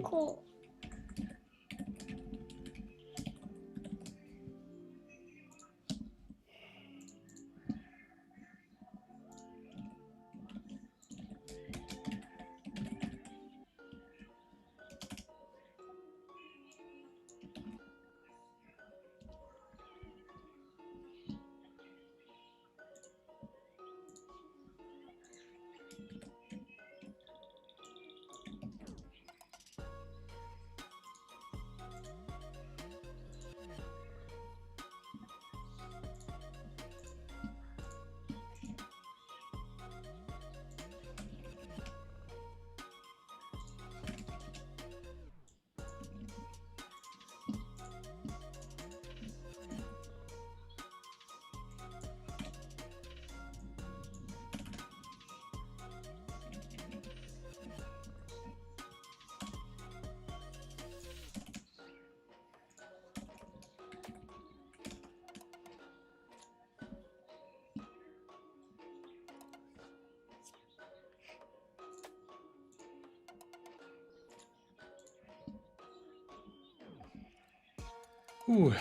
Cool. Ooh,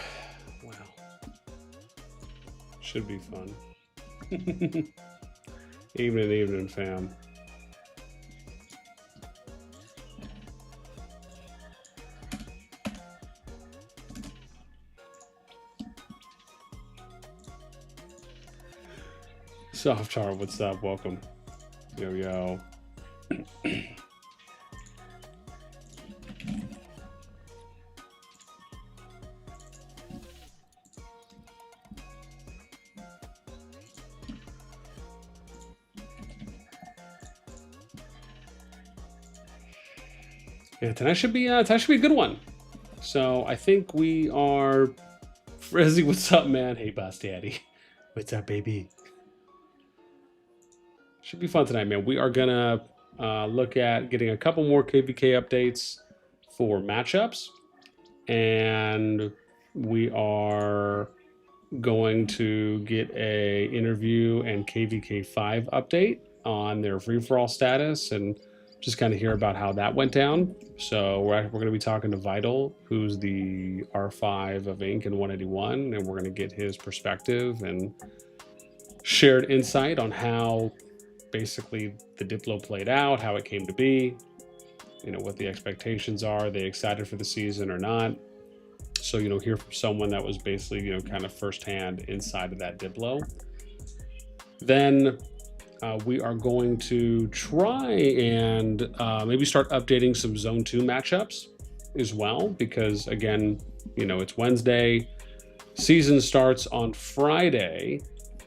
wow. Should be fun. Evening, fam. Soft Chart, what's up? Welcome. Yo, yo. Yeah, tonight should be a good one. So I think we are. Frizzy, what's up, man? Hey, boss daddy. What's up, baby? Should be fun tonight, man. We are gonna look at getting a couple more KvK updates for matchups, and we are going to get a interview and KvK5 update on their free-for-all status and just kind of hear about how that went down. So we're going to be talking to Vital, who's the R5 of Inc. in 181, and we're going to get his perspective and shared insight on how basically the Diplo played out, how it came to be, you know, what the expectations are, they excited for the season or not. So, you know, hear from someone that was basically, you know, kind of firsthand inside of that Diplo. Then we are going to try and maybe start updating some Zone 2 matchups as well, because again, you know, it's Wednesday, season starts on Friday.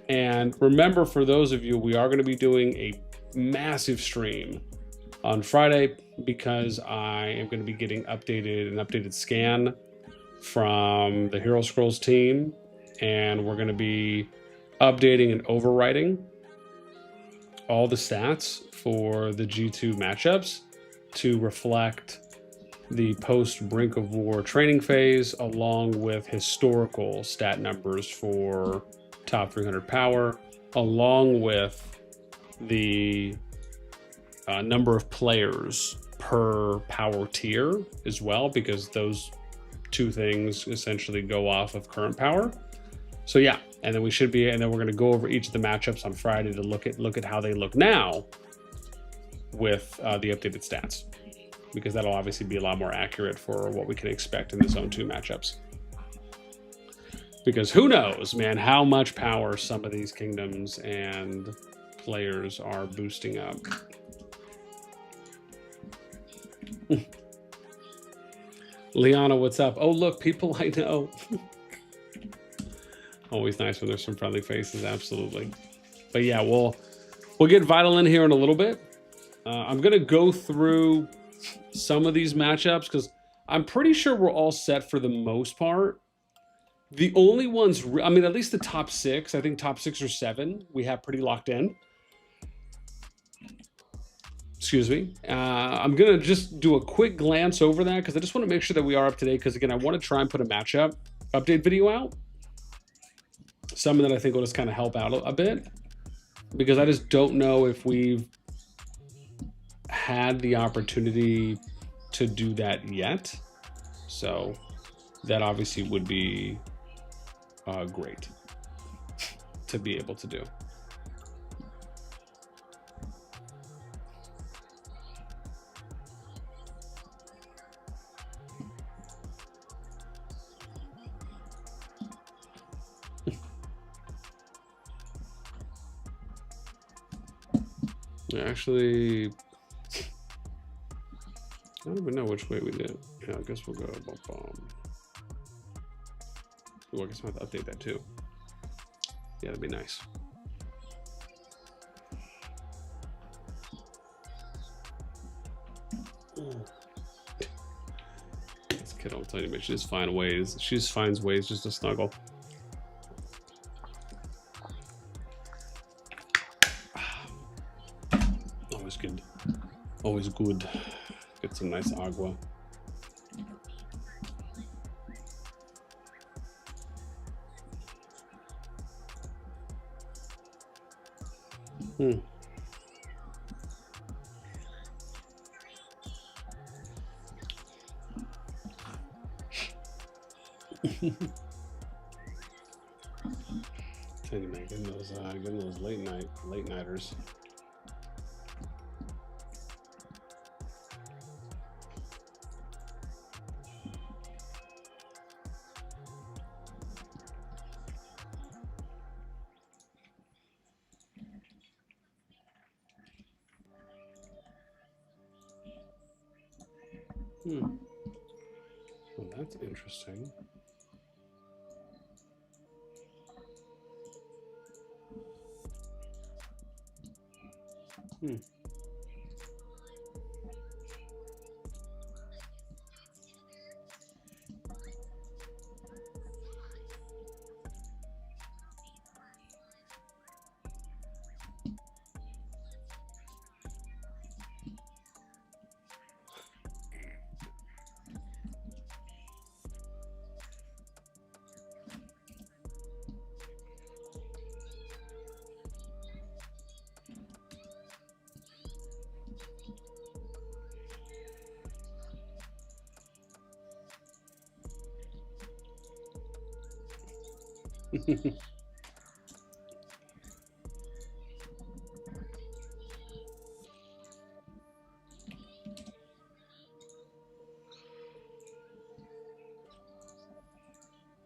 And remember, for those of you, we are going to be doing a massive stream on Friday because I am going to be getting an updated scan from the Hero Scrolls team, and we're going to be updating and overwriting all the stats for the G2 matchups to reflect the post Brink of War training phase, along with historical stat numbers for top 300 power, along with the number of players per power tier as well, because those two things essentially go off of current power. So yeah, and then we're going to go over each of the matchups on Friday to look at how they look now with the updated stats, because that'll obviously be a lot more accurate for what we can expect in the Zone 2 matchups. Because who knows, man, how much power some of these kingdoms and players are boosting up. Liana, what's up? Oh, look, people I know. Always nice when there's some friendly faces, absolutely. But yeah, we'll get Vital in here in a little bit. I'm going to go through some of these matchups because I'm pretty sure we're all set for the most part. The only ones, I mean, at least the top 6, I think top 6 or 7, we have pretty locked in. Excuse me. I'm going to just do a quick glance over that because I just want to make sure that we are up to date because, again, I want to try and put a matchup update video out. Something that I think will just kind of help out a bit because I just don't know if we've had the opportunity to do that yet. So that obviously would be great to be able to do. Actually, I don't even know which way we did. Yeah, I guess we'll go Ooh, I guess I have to update that too. Yeah, that'd be nice. This kid, I'll tell you, man, she just finds ways. She just finds ways just to snuggle. Always good. Always good. Get some nice agua. Tell you, man, getting those late nighters. Well, that's interesting.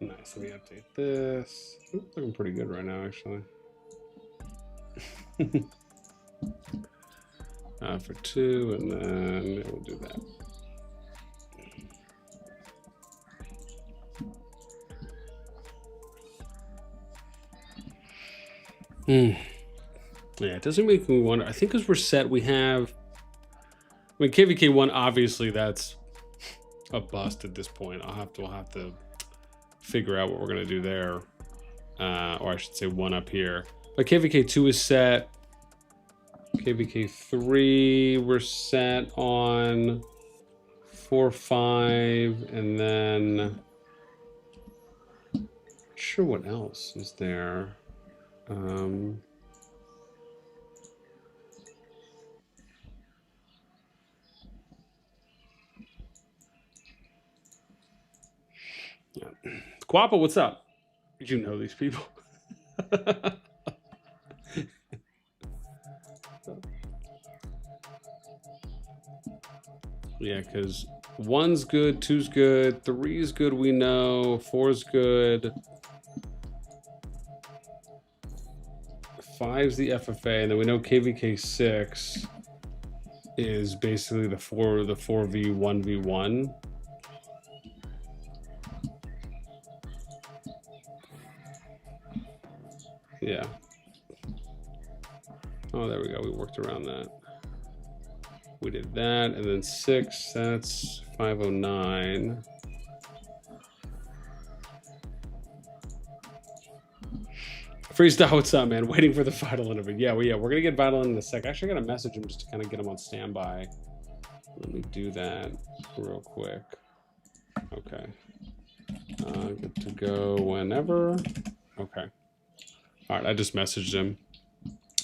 Nice. Let me update this. Looking pretty good right now, actually. For 2, and then we'll do that. Yeah, it doesn't make me wonder. I think because we're set, we have. I mean, KvK1, obviously, that's a bust at this point. We'll have to figure out what we're gonna do there, or I should say, one up here. But KvK2 is set. KvK3, we're set on 4, 5, and then. Not sure what else is there. Yeah. Guapo, what's up? Did you know these people? Yeah, because 1's good, 2's good, 3's good, we know, 4's good. 5's the FFA, and then we know KvK6 is basically the 4v1v1. Yeah. Oh, there we go. We worked around that. We did that, and then 6, that's 509. Freestyle, what's up, man? Waiting for the Vital interview. Yeah, we're gonna get Vital in a sec. Actually, I gotta message him just to kind of get him on standby. Let me do that real quick. Okay. Good to go whenever. Okay. All right, I just messaged him.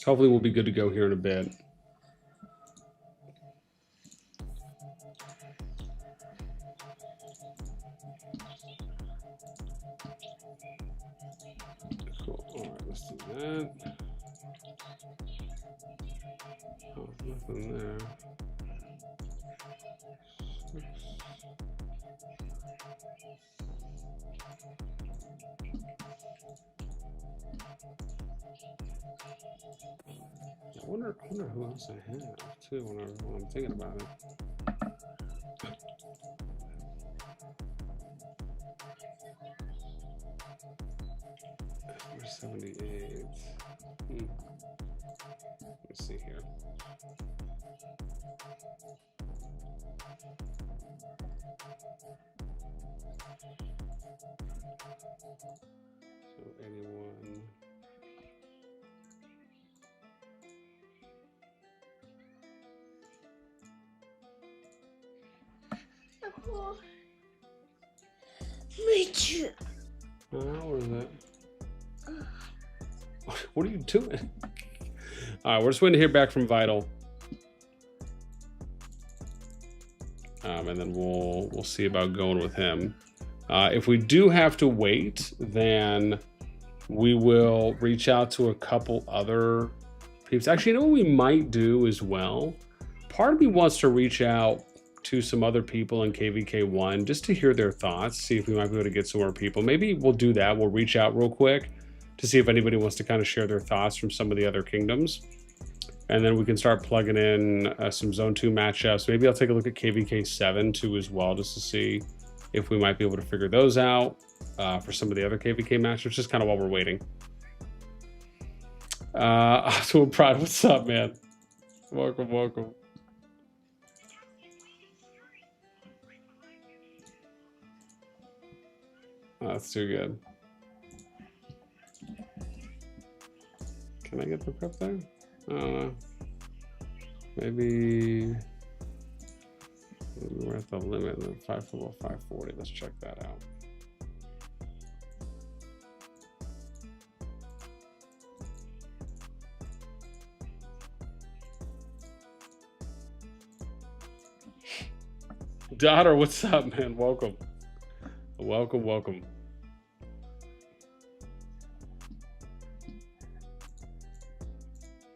Hopefully we'll be good to go here in a bit. Cool. All right, let's do that. Oh, nothing there. I wonder who else I have too when I'm thinking about it. 78. Let me see here. So 81. Where is that? What are you doing? All right, we're just waiting to hear back from Vital, and then we'll see about going with him. If we do have to wait, then we will reach out to a couple other peeps. Actually, you know what we might do as well? Part of me wants to reach out to some other people in KvK1 just to hear their thoughts, see if we might be able to get some more people. Maybe we'll do that. We'll reach out real quick to see if anybody wants to kind of share their thoughts from some of the other kingdoms. And then we can start plugging in some Zone 2 matchups. Maybe I'll take a look at KvK7 too as well, just to see if we might be able to figure those out for some of the other KvK matchups, just kind of while we're waiting. So Pride, what's up, man? Welcome. Oh, that's too good. Can I get the prep there? I don't know. Maybe we're at the limit of 5 football 540. Let's check that out. Daughter, what's up, man? Welcome.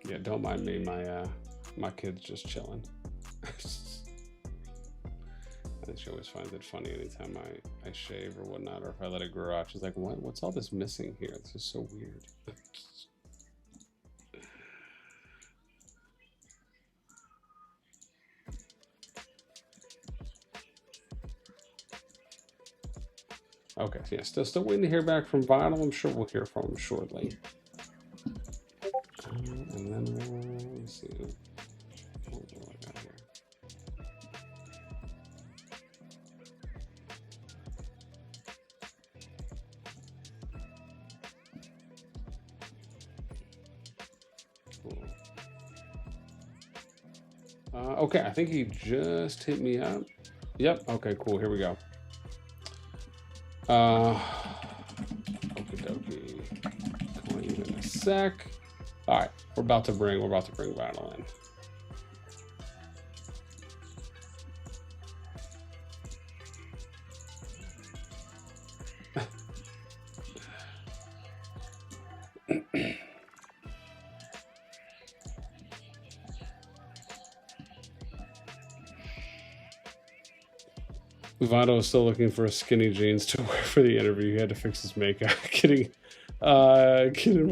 Yeah, don't mind me. My kid's just chilling. I think she always finds it funny anytime I shave or whatnot, or if I let it grow out. She's like, what's all this missing here? This is so weird. Okay, so yeah, still waiting to hear back from Vital. I'm sure we'll hear from him shortly. And then let's see. What do I got here? Cool. Okay, I think he just hit me up. Yep. Okay, cool. Here we go. Okie dokie. Calling you in a sec. All right, we're about to bring Vital in. Vital is still looking for skinny jeans to wear for the interview. He had to fix his makeup. Getting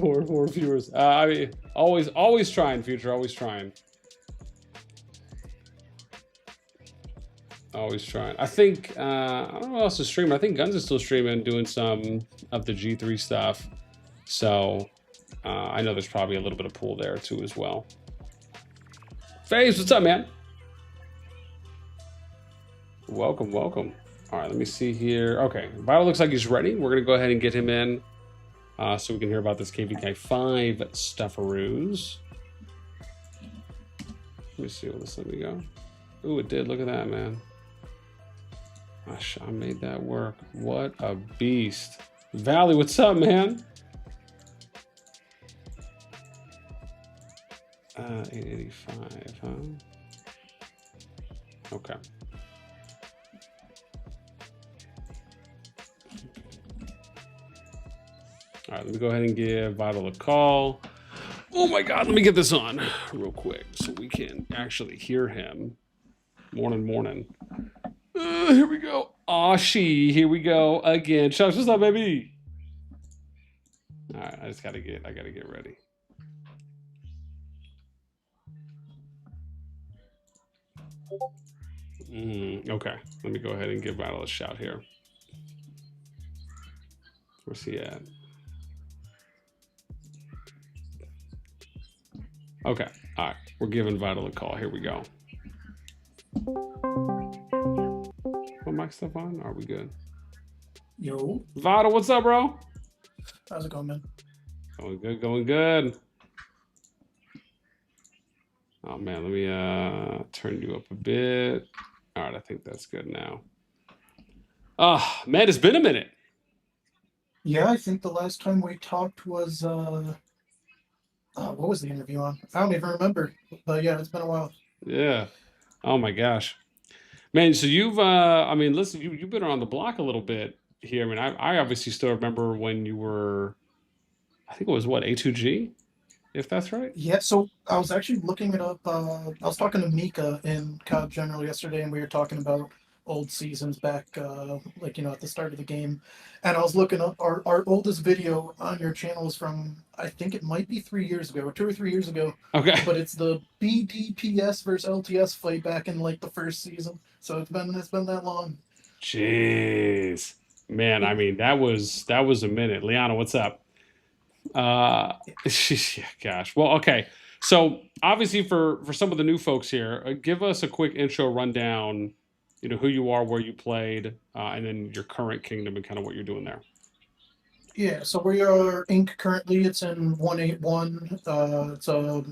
more viewers. I mean, always trying, Future. Always trying. I think I don't know what else to stream. I think Guns is still streaming, doing some of the G3 stuff. So I know there's probably a little bit of pool there too as well. FaZe, what's up, man? Welcome. All right, let me see here. Okay, Vital looks like he's ready. We're gonna go ahead and get him in. so we can hear about this KvK5 stufferoos. Let me see, will this let me go? Ooh, it did. Look at that, man. Gosh, I made that work. What a beast. Valley, what's up, man? 885, huh? Okay. All right, let me go ahead and give Vital a call. Oh my God, let me get this on real quick so we can actually hear him. Morning. Here we go. Aw, here we go again. Shucks, what's up, baby? All right, I gotta get ready. Okay, let me go ahead and give Vital a shout here. Where's he at? Okay, all right, we're giving Vital a call. Here we go. What mic stuff on? Are we good? Yo. Vital, what's up, bro? How's it going, man? Going good. Oh man, let me turn you up a bit. All right, I think that's good now. Oh man, it's been a minute. Yeah, I think the last time we talked was what was the interview on? I don't even remember. But yeah, it's been a while. Yeah. Oh my gosh. Man, so you've I mean, listen, you've been around the block a little bit here. I mean, I obviously still remember when you were, I think it was what, A2G, if that's right? Yeah, so I was actually looking it up. I was talking to Mika in CoD General yesterday, and we were talking about old seasons back, like, at the start of the game. And I was looking up our oldest video on your channel is from, I think it might be 3 years ago, or 2 or 3 years ago. Okay. But it's the BDPS versus LTS fight back in like the first season. So it's been that long. Jeez. Man, I mean, that was a minute. Liana, what's up? Yeah, gosh. Well, okay. So obviously for some of the new folks here, give us a quick intro rundown, who you are, where you played, and then your current kingdom and kind of what you're doing there. Yeah, so we are Inc. currently. It's in 181. It's a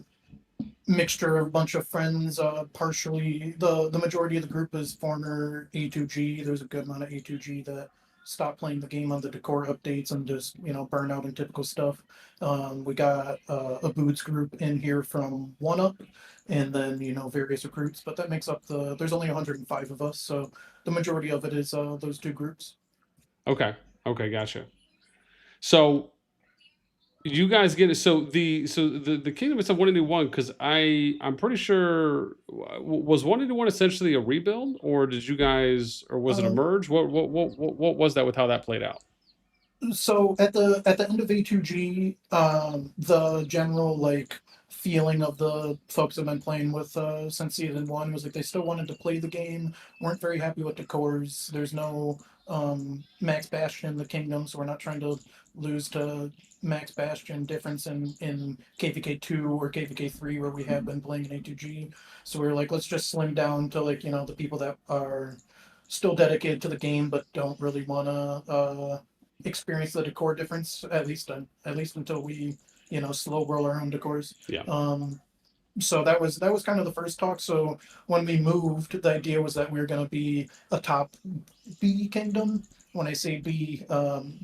mixture of a bunch of friends. Partially, the majority of the group is former A2G. There's a good amount of A2G that stopped playing the game on the decor updates and just burn out and typical stuff. We got a Boots group in here from 1UP, and then various recruits. But that makes up there's only 105 of us, so the majority of it is those two groups. Okay, gotcha. So you guys get it. So the kingdom is a 181 because I'm pretty sure was 181 essentially a rebuild, or did you guys, or was it a merge? What was that with how that played out? So at the end of A2G, the general feeling of the folks I've been playing with since season 1 was like they still wanted to play the game, weren't very happy with the cores. There's no Max Bastion in the kingdom, so we're not trying to lose to Max Bastion difference in KvK2 or KvK3 where we have been playing in A2G. So we were like, let's just slim down to the people that are still dedicated to the game but don't really want to experience the decor difference at least until we slow roll our own decors. Yeah. So that was kind of the first talk. So when we moved, the idea was that we were going to be a top B kingdom. When I say B,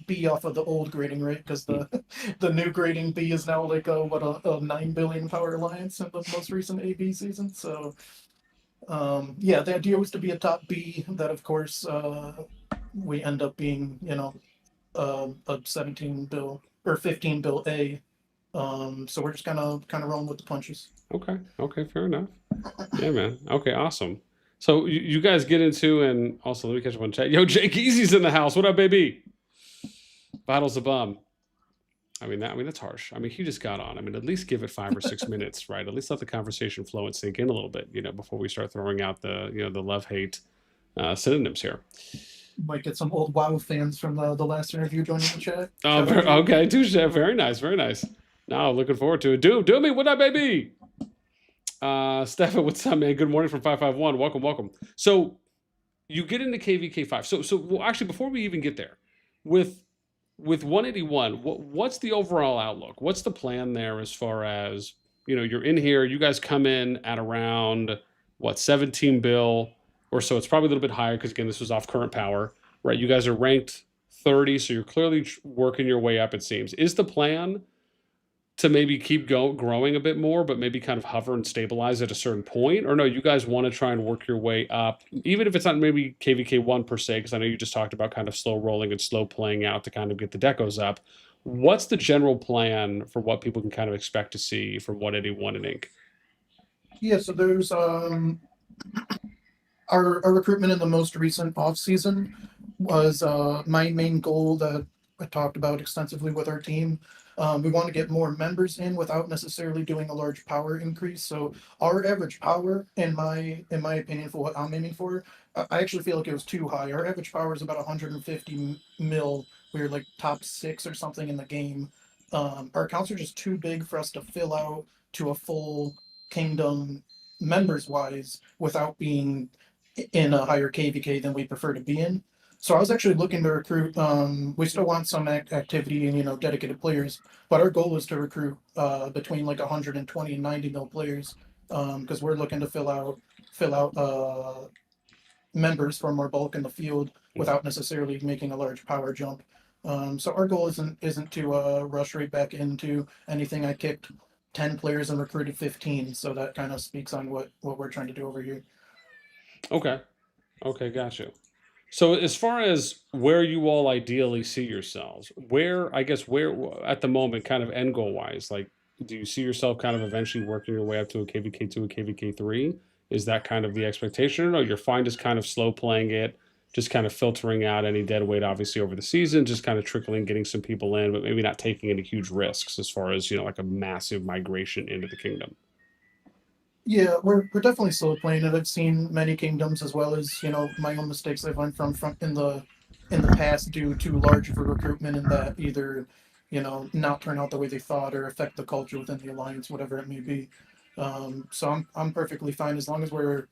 B off of the old grading, right? Because the new grading B is now like a 9 billion power alliance in the most recent AB season. So yeah, the idea was to be a top B. That of course we end up being a 17 bill or 15 bill A. So we're just kind of rolling with the punches. Okay, fair enough. Yeah, man. Okay, awesome. So you guys get into, and also let me catch up on chat. Yo, Jake Easy's in the house. What up, baby? Battle's a bum. I mean that's harsh. I mean, he just got on. I mean, at least give it 5 or 6 minutes, right? At least let the conversation flow and sink in a little bit, before we start throwing out the the love-hate synonyms here. Might get some old WoW fans from the last interview joining the chat. Oh, okay, touche. Very nice, very nice. Now, looking forward to it. Do me, what up, baby? Stefan, what's up, man? Good morning from 551. Welcome. So, you get into KvK5. So well, actually, before we even get there, with with 181, what's the overall outlook? What's the plan there as far as, you're in here, you guys come in at around what, 17 bill or so. It's probably a little bit higher because again, this was off current power, right? You guys are ranked 30, so you're clearly working your way up, it seems. Is the plan to maybe keep growing a bit more, but maybe kind of hover and stabilize at a certain point? Or no, you guys want to try and work your way up, even if it's not maybe KvK1 per se, because I know you just talked about kind of slow rolling and slow playing out to kind of get the decos up. What's the general plan for what people can kind of expect to see from 181 and Inc? Yeah, so there's our recruitment in the most recent off season was my main goal that I talked about extensively with our team. We want to get more members in without necessarily doing a large power increase. So our average power, in my opinion, for what I'm aiming for, I actually feel like it was too high. Our average power is about 150 mil. We were like top 6 or something in the game. Our accounts are just too big for us to fill out to a full kingdom members wise without being in a higher KvK than we prefer to be in. So I was actually looking to recruit. We still want some activity and dedicated players, but our goal is to recruit between like 120 and 90 mil players because we're looking to fill out members from our bulk in the field without necessarily making a large power jump. So our goal isn't to rush right back into anything. I kicked 10 players and recruited 15, so that kind of speaks on what we're trying to do over here. Okay. Okay, gotcha. So as far as where you all ideally see yourselves, where at the moment, kind of end goal wise, like, do you see yourself kind of eventually working your way up to a KvK2, a KvK3? Is that kind of the expectation? Or you're fine just kind of slow playing it, just kind of filtering out any dead weight, obviously, over the season, just kind of trickling, getting some people in, but maybe not taking any huge risks as far as, like a massive migration into the kingdom? Yeah, we're definitely slow playing it. I've seen many kingdoms as well as my own mistakes I've learned from in the past due to large of a recruitment and that either not turn out the way they thought or affect the culture within the alliance, whatever it may be. So I'm perfectly fine as long as we're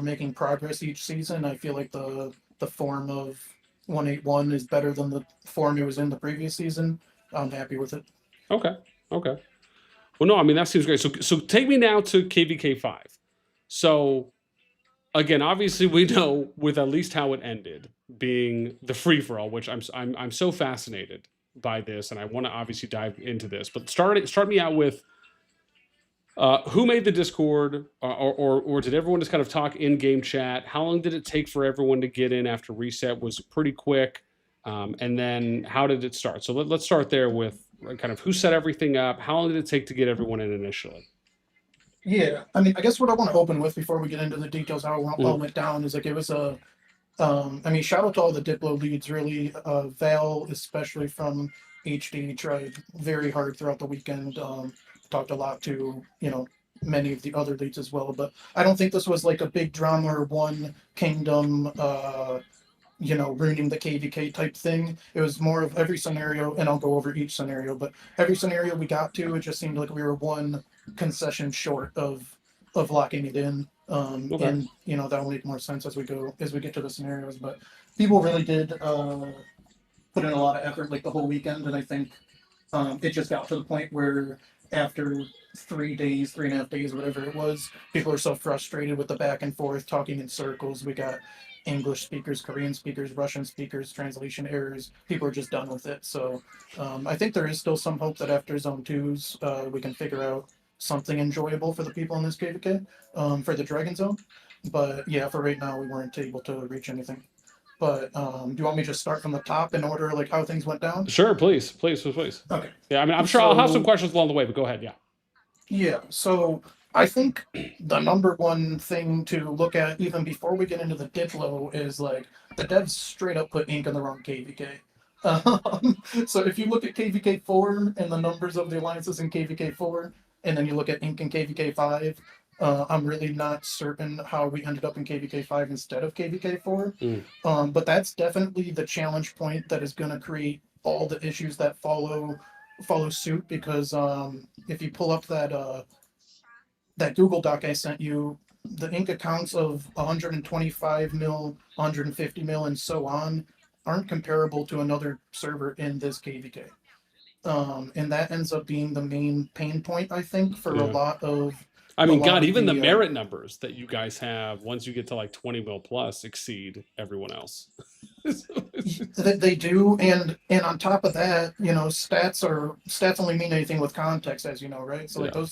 making progress each season. I feel like the form of 181 is better than the form it was in the previous season. I'm happy with it. Okay. Okay. Well, no, I mean that seems great. So take me now to KvK5. So again, obviously we know with at least how it ended being the free for all, which I'm so fascinated by this, and I want to obviously dive into this. But start me out with who made the Discord, or did everyone just kind of talk in game chat? How long did it take for everyone to get in after reset? Was it pretty quick? And then how did it start? So let's start there with kind of who set everything up. How long did it take to get everyone in initially? Yeah, I mean, I guess what I want to open with before we get into the details how it all Mm, went down is like it was a I mean, shout out to all the Diplo leads, really. Val, especially from HD, tried very hard throughout the weekend. Talked a lot to, many of the other leads as well. But I don't think this was like a big drama or one kingdom, ruining the KvK type thing. It was more of every scenario, and I'll go over each scenario, but every scenario we got to, it just seemed like we were one concession short of locking it in. okay. And that'll make more sense as we get to the scenarios. But people really did put in a lot of effort like the whole weekend, and I think it just got to the point where after 3 days, 3.5 days, whatever it was, people are so frustrated with the back and forth talking in circles. We got English speakers, Korean speakers, Russian speakers, translation errors. People are just done with it. So I think there is still some hope that after Zone 2s, we can figure out something enjoyable for the people in this KvK for the Dragon Zone. But yeah, for right now, we weren't able to reach anything. But do you want me to just start from the top in order, like how things went down? Sure, please, please, please, please. Okay. Yeah, I mean, I'm sure I'll have some So questions along the way, but go ahead. Yeah. yeah, so I think the number one thing to look at even before we get into the Diplo is like the devs straight up put ink in the wrong KvK. So if you look at KvK4 and the numbers of the alliances in KvK4, and then you look at ink in KvK5, I'm really not certain how we ended up in KvK5 instead of KvK4. Mm, But that's definitely the challenge point that is going to create all the issues that follow suit because if you pull up that Google Doc I sent you, the ink accounts of 125 mil, 150 mil, and so on aren't comparable to another server in this KvK. And that ends up being the main pain point, I think, for a Yeah. lot of. I mean, a lot God, of even the the merit numbers that you guys have once you get to like 20 mil plus exceed everyone else. They do, and on top of that, stats only mean anything with context, as you know, right? So like Yeah.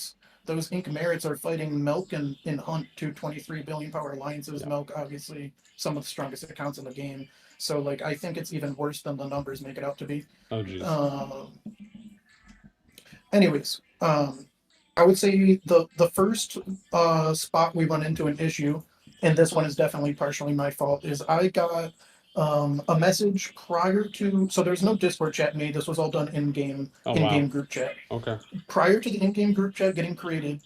those Inc merits are fighting Milk and Hunt, two 23 billion power alliances. Yeah. Milk, obviously, some of the strongest accounts in the game. So like I think it's even worse than the numbers make it out to be. Oh, geez. Anyways, I would say the first spot we run into an issue, and this one is definitely partially my fault, is I got a message prior to. So there's no Discord chat made. This was all done Oh, in-game wow. group chat. Okay. Prior to the in-game group chat getting created,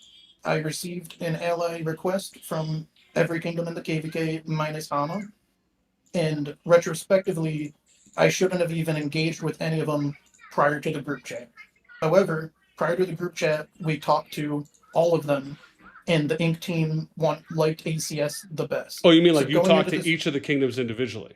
I received an ally request from every kingdom in the KvK minus Hama, and retrospectively, I shouldn't have even engaged with any of them prior to the group chat. However, prior to the group chat, we talked to all of them, and the Inc. team liked ACS the best. Oh, you mean So like you going talk into to this, each of the kingdoms individually?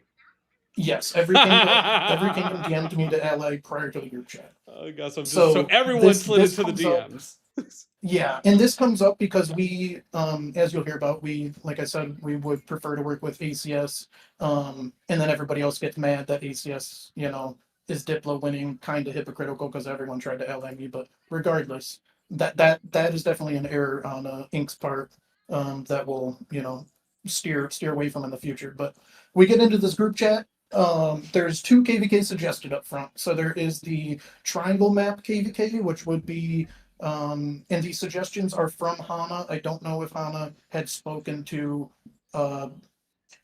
yes, every kingdom DM'd me to ally prior to the group chat. I guess I'm just so So everyone slid this into the comes up. DMs. Yeah, and this comes up because we, as you'll hear about, like I said, we would prefer to work with ACS, and then everybody else gets mad that ACS, is Diplo winning, kind of hypocritical because everyone tried to ally me. But regardless, that is definitely an error on Ink's part, that will, steer away from in the future. But we get into this group chat. There's two KvK suggested up front. So there is the triangle map KvK, which would be. And these suggestions are from Hana. I don't know if Hana had spoken to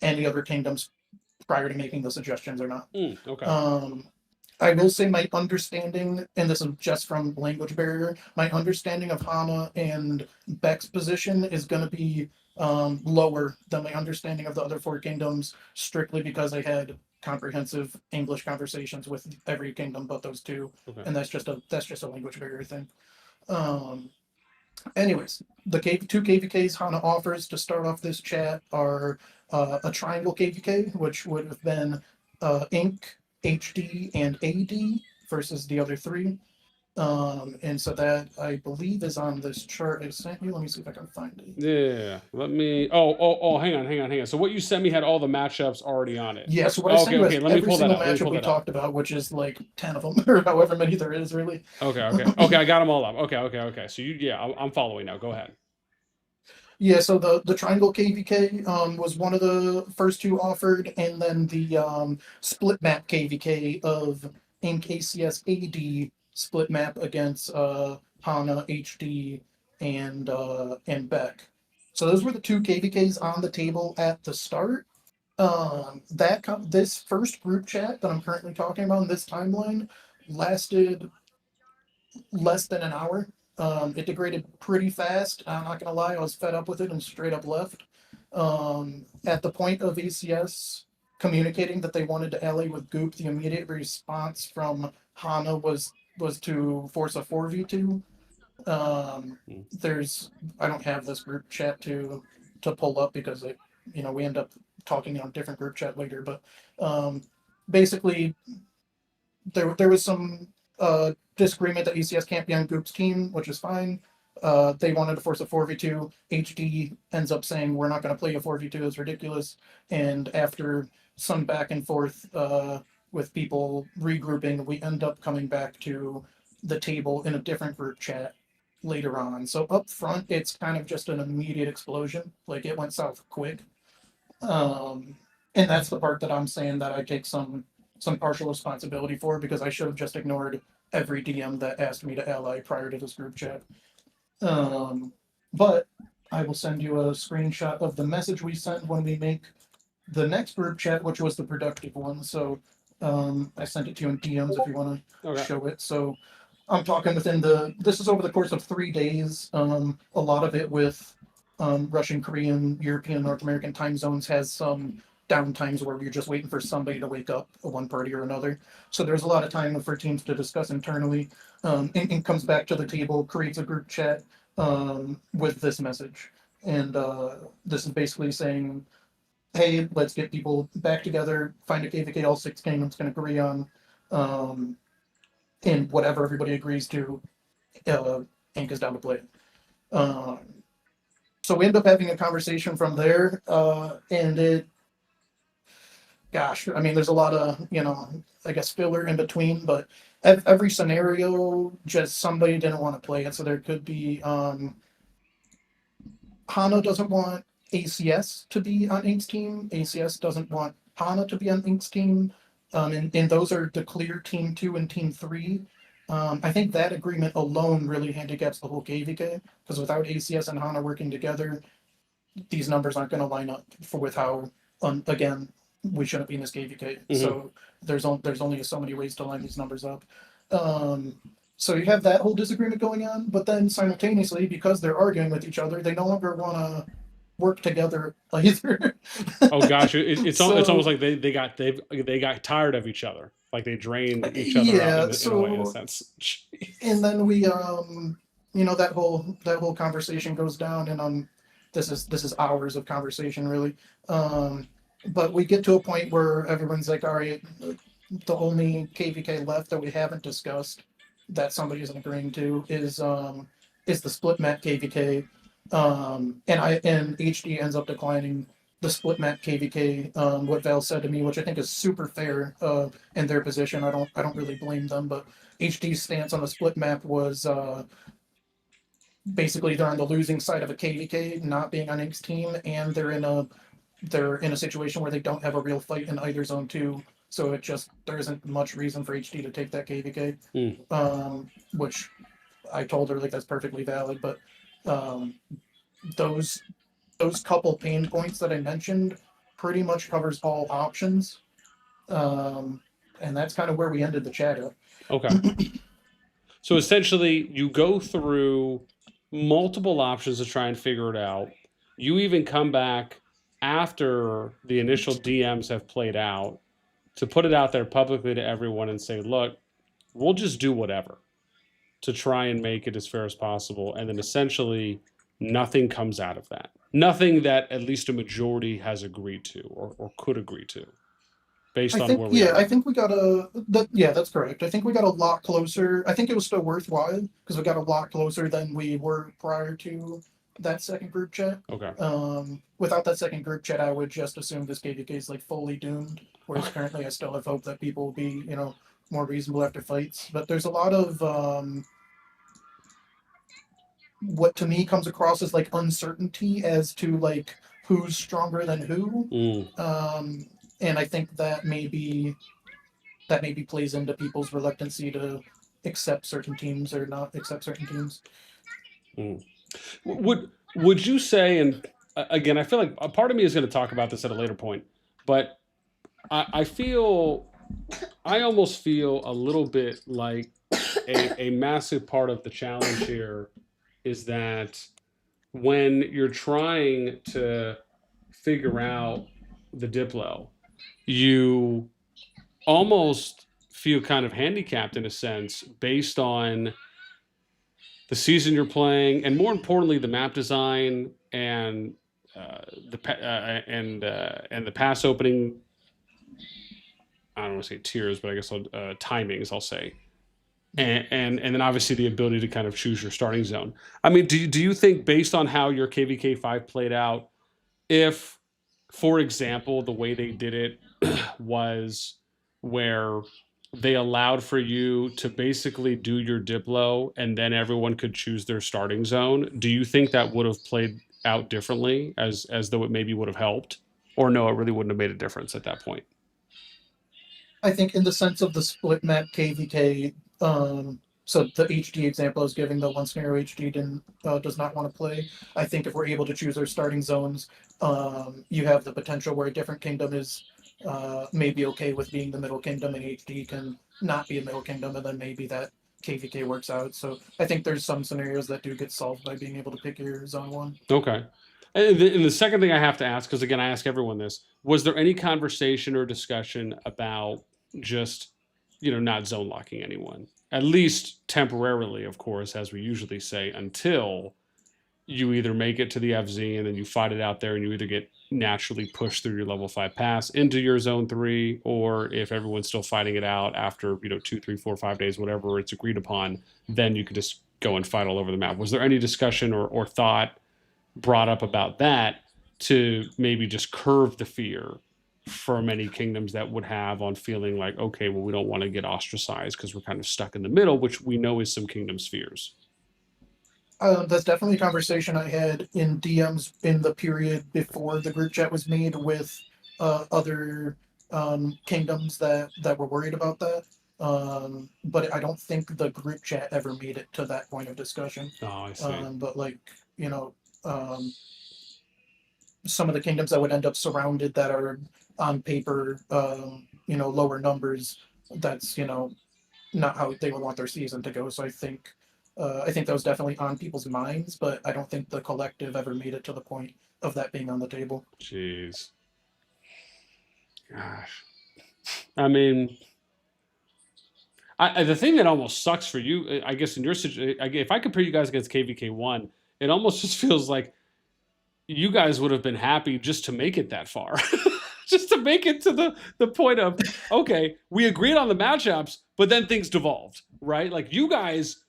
any other kingdoms prior to making the suggestions or not. Okay. I will say my understanding, and this is just from language barrier, my understanding of Hana and Beck's position is going to be lower than my understanding of the other four kingdoms, strictly because I had comprehensive English conversations with every kingdom but those two, Okay. and that's just a language barrier thing. Anyways, the two KvKs Hana offers to start off this chat are a triangle KvK, which would have been Inc, HD, and AD versus the other three. And so that I believe is on this chart I sent you. Let me see if I can find it. Yeah. Let me. Oh. Hang on. So what you sent me had all the matchups already on it. Yeah, so what I sent you Okay. is Let me every pull that single up. Let me matchup pull we that up. talked about, which is like 10 of them, or however many there is, really. Okay. I got them all up. Okay. So I'm following now. Go ahead. Yeah, so the triangle KvK was one of the first two offered, and then the split map KvK of Inc ACS AD split map against Hana HD and Beck. So those were the two KvKs on the table at the start. This first group chat that I'm currently talking about in this timeline lasted less than an hour. It degraded pretty fast. I'm not gonna lie, I was fed up with it and straight up left. At the point of ACS communicating that they wanted to ally with Goop, the immediate response from Hana was to force a 4v2. There's I don't have this group chat to pull up because we end up talking on a different group chat later, but basically there was some disagreement that ECS can't be on Goop's team, which is fine. They wanted to force a 4v2. HD ends up saying, we're not going to play a 4v2, it's ridiculous. And after some back and forth with people regrouping, we end up coming back to the table in a different group chat later on. So up front, it's kind of just an immediate explosion. Like it went south quick. And that's the part that I'm saying that I take some partial responsibility for, because I should have just ignored every DM that asked me to ally prior to this group chat. But I will send you a screenshot of the message we sent when we make the next group chat, which was the productive one. So I sent it to you in DMs if you want to show it. So I'm talking this is over the course of 3 days. A lot of it with Russian, Korean, European, North American time zones has some downtimes where you're just waiting for somebody to wake up, one party or another. So there's a lot of time for teams to discuss internally. And comes back to the table, creates a group chat with this message. And this is basically saying hey, let's get people back together, find a KvK all 6 kingdoms can agree on, and whatever everybody agrees to, ink is down to play. Um, so we end up having a conversation from there, and gosh, I mean, there's a lot of, I guess filler in between, but every scenario, just somebody didn't want to play it. So there could be, Hana doesn't want ACS to be on Ink's team. ACS doesn't want Hana to be on Ink's team. And those are the clear Team 2 and Team 3. I think that agreement alone really handicaps the whole KvK, because without ACS and Hana working together, these numbers aren't going to line up with how, again, we shouldn't be in this KvK. Mm-hmm. So there's only so many ways to line these numbers up. So you have that whole disagreement going on, but then simultaneously, because they're arguing with each other, they no longer want to work together either. Oh gosh, it's almost like they got tired of each other, like they drained each other out in a way, in a sense. And then we that whole conversation goes down, and this is hours of conversation really. But we get to a point where everyone's like, all right, the only KvK left that we haven't discussed that somebody isn't agreeing to is the split map KvK. And HD ends up declining the split map KvK. What Val said to me, which I think is super fair in their position. I don't really blame them, but HD's stance on the split map was basically they're on the losing side of a KvK, not being on Ink's team, and they're in a situation where they don't have a real fight in either zone too. So there isn't much reason for HD to take that KvK, which I told her like that's perfectly valid. But those couple pain points that I mentioned pretty much covers all options, and that's kind of where we ended the chat up. Okay. So essentially, you go through multiple options to try and figure it out. You even come back after the initial DMs have played out to put it out there publicly to everyone and say, look, we'll just do whatever to try and make it as fair as possible. And then essentially nothing comes out of that. Nothing that at least a majority has agreed to or could agree to based on where we are. I think we got that's correct. I think we got a lot closer. I think it was still worthwhile because we got a lot closer than we were prior to that second group chat. Okay. Without that second group chat, I would just assume this KvK is like fully doomed. Whereas currently, I still have hope that people will be, more reasonable after fights. But there's a lot of what to me comes across as like uncertainty as to like who's stronger than who. And I think that maybe plays into people's reluctancy to accept certain teams or not accept certain teams. Would you say, and again, I feel like a part of me is going to talk about this at a later point, but I almost feel a little bit like a massive part of the challenge here is that when you're trying to figure out the Diplo, you almost feel kind of handicapped in a sense based on the season you're playing, and more importantly, the map design and the pass opening. I don't want to say tiers, but I guess timings. I'll say, and then obviously the ability to kind of choose your starting zone. I mean, do you think based on how your KvK5 played out, if, for example, the way they did it was where they allowed for you to basically do your Diplo and then everyone could choose their starting zone, do you think that would have played out differently as though it maybe would have helped? Or no, it really wouldn't have made a difference at that point? I think in the sense of the split map KvK, so the HD example I was giving, the one scenario HD does not want to play. I think if we're able to choose our starting zones, you have the potential where a different kingdom is maybe okay with being the middle kingdom, and HD can not be a middle kingdom, and then maybe that KvK works out. So I think there's some scenarios that do get solved by being able to pick your zone one. Okay. And the second thing I have to ask, because again, I ask everyone this, was there any conversation or discussion about just, not zone locking anyone? At least temporarily, of course, as we usually say, until you either make it to the FZ and then you fight it out there and you either get naturally pushed through your level 5 pass into your zone 3, or if everyone's still fighting it out after 2, 3, 4, 5 days, whatever it's agreed upon, then you can just go and fight all over the map. Was there any discussion or thought brought up about that to maybe just curve the fear for many kingdoms that would have on feeling like, okay, well, we don't want to get ostracized because we're kind of stuck in the middle, which we know is some kingdoms' fears? That's definitely a conversation I had in DMs in the period before the group chat was made with other kingdoms that were worried about that. But I don't think the group chat ever made it to that point of discussion. Oh, I see. But some of the kingdoms that would end up surrounded that are on paper, lower numbers, that's, not how they would want their season to go. So I think that was definitely on people's minds, but I don't think the collective ever made it to the point of that being on the table. Jeez. Gosh. I mean, the thing that almost sucks for you, I guess, in your situation, if I compare you guys against KvK1, it almost just feels like you guys would have been happy just to make it that far. Just to make it to the point of, okay, we agreed on the matchups, but then things devolved, right? Like, you guys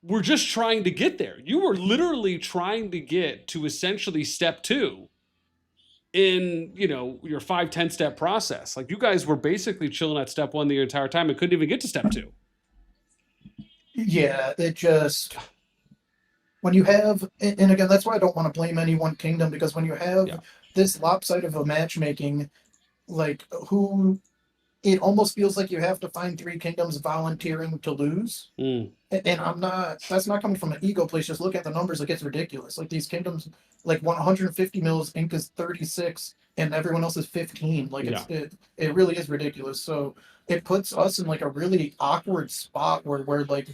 were just trying to get there. You were literally trying to get to essentially step 2 in, your 5-10 step process. Like, you guys were basically chilling at step 1 the entire time and couldn't even get to step 2. Yeah, it just, when you have, and again, that's why I don't want to blame any one kingdom, because when you have this lopsided of a matchmaking, like, it almost feels like you have to find 3 kingdoms volunteering to lose. And that's not coming from an ego place. Just look at the numbers, like, it's ridiculous. Like, these kingdoms, like, 150 mils, Inc is 36, and everyone else is 15. Like, it really is ridiculous. So it puts us in, like, a really awkward spot where we're, like,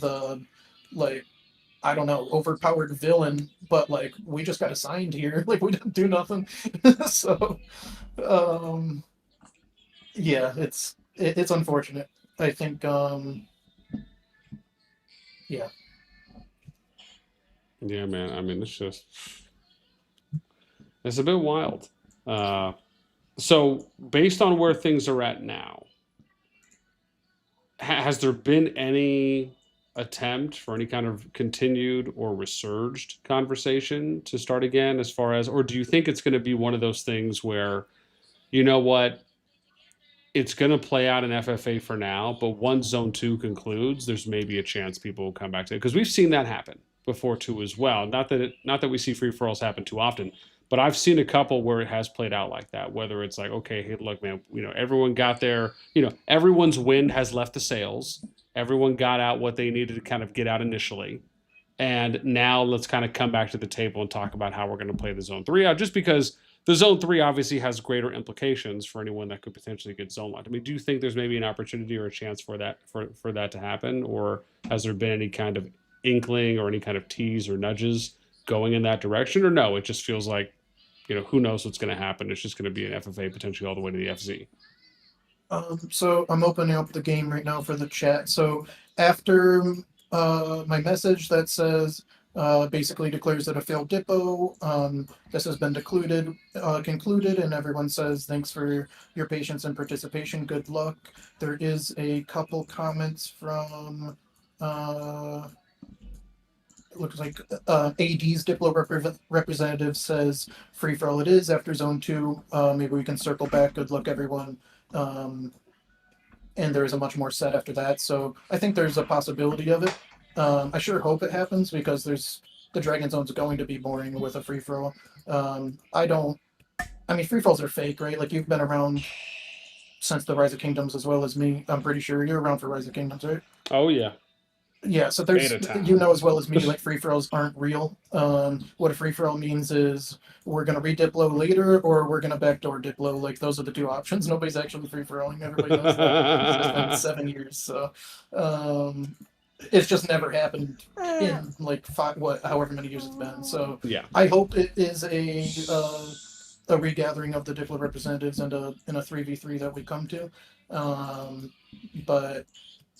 I don't know, overpowered villain, but, like, we just got assigned here. Like, we didn't do nothing. So, yeah, it's unfortunate. I think, yeah. Yeah, man. I mean, it's a bit wild. So, based on where things are at now, has there been any attempt for any kind of continued or resurged conversation to start again, as far as, or do you think it's going to be one of those things where, you know what, it's going to play out in FFA for now, but once Zone 2 concludes, there's maybe a chance people will come back to it? Because we've seen that happen before too as well. Not that we see free-for-alls happen too often, but I've seen a couple where it has played out like that, whether it's like, okay, hey, look, man, everyone got there, everyone's wind has left the sails. Everyone got out what they needed to kind of get out initially. And now let's kind of come back to the table and talk about how we're going to play the Zone 3 out, just because the Zone 3 obviously has greater implications for anyone that could potentially get zone locked. I mean, do you think there's maybe an opportunity or a chance for that to happen? Or has there been any kind of inkling or any kind of tease or nudges going in that direction? Or no, it just feels like, who knows what's going to happen? It's just going to be an FFA potentially all the way to the FZ. So I'm opening up the game right now for the chat. So after my message that says basically declares that a failed dippo, this has been concluded, and everyone says thanks for your patience and participation. Good luck. There is a couple comments from it looks like AD's Diplo representative says free for all it is after Zone 2. Maybe we can circle back. Good luck, everyone. And there's a much more set after that. So I think there's a possibility of it. I sure hope it happens, because the Dragon Zone's going to be boring with a free for all. Free for alls are fake, right? Like, you've been around since the Rise of Kingdoms as well as me. I'm pretty sure you're around for Rise of Kingdoms, right? Oh, yeah. Yeah, so there's, as well as me, like, free-for-alls aren't real. What a free-for-all means is we're going to re-diplo later, or we're going to backdoor diplo. Like, those are the 2 options. Nobody's actually free-for-alling. Everybody knows that. It's been 7 years, so it's just never happened in, like, however many years it's been. So yeah, I hope it is a regathering of the diplo representatives in a 3v3 that we come to. But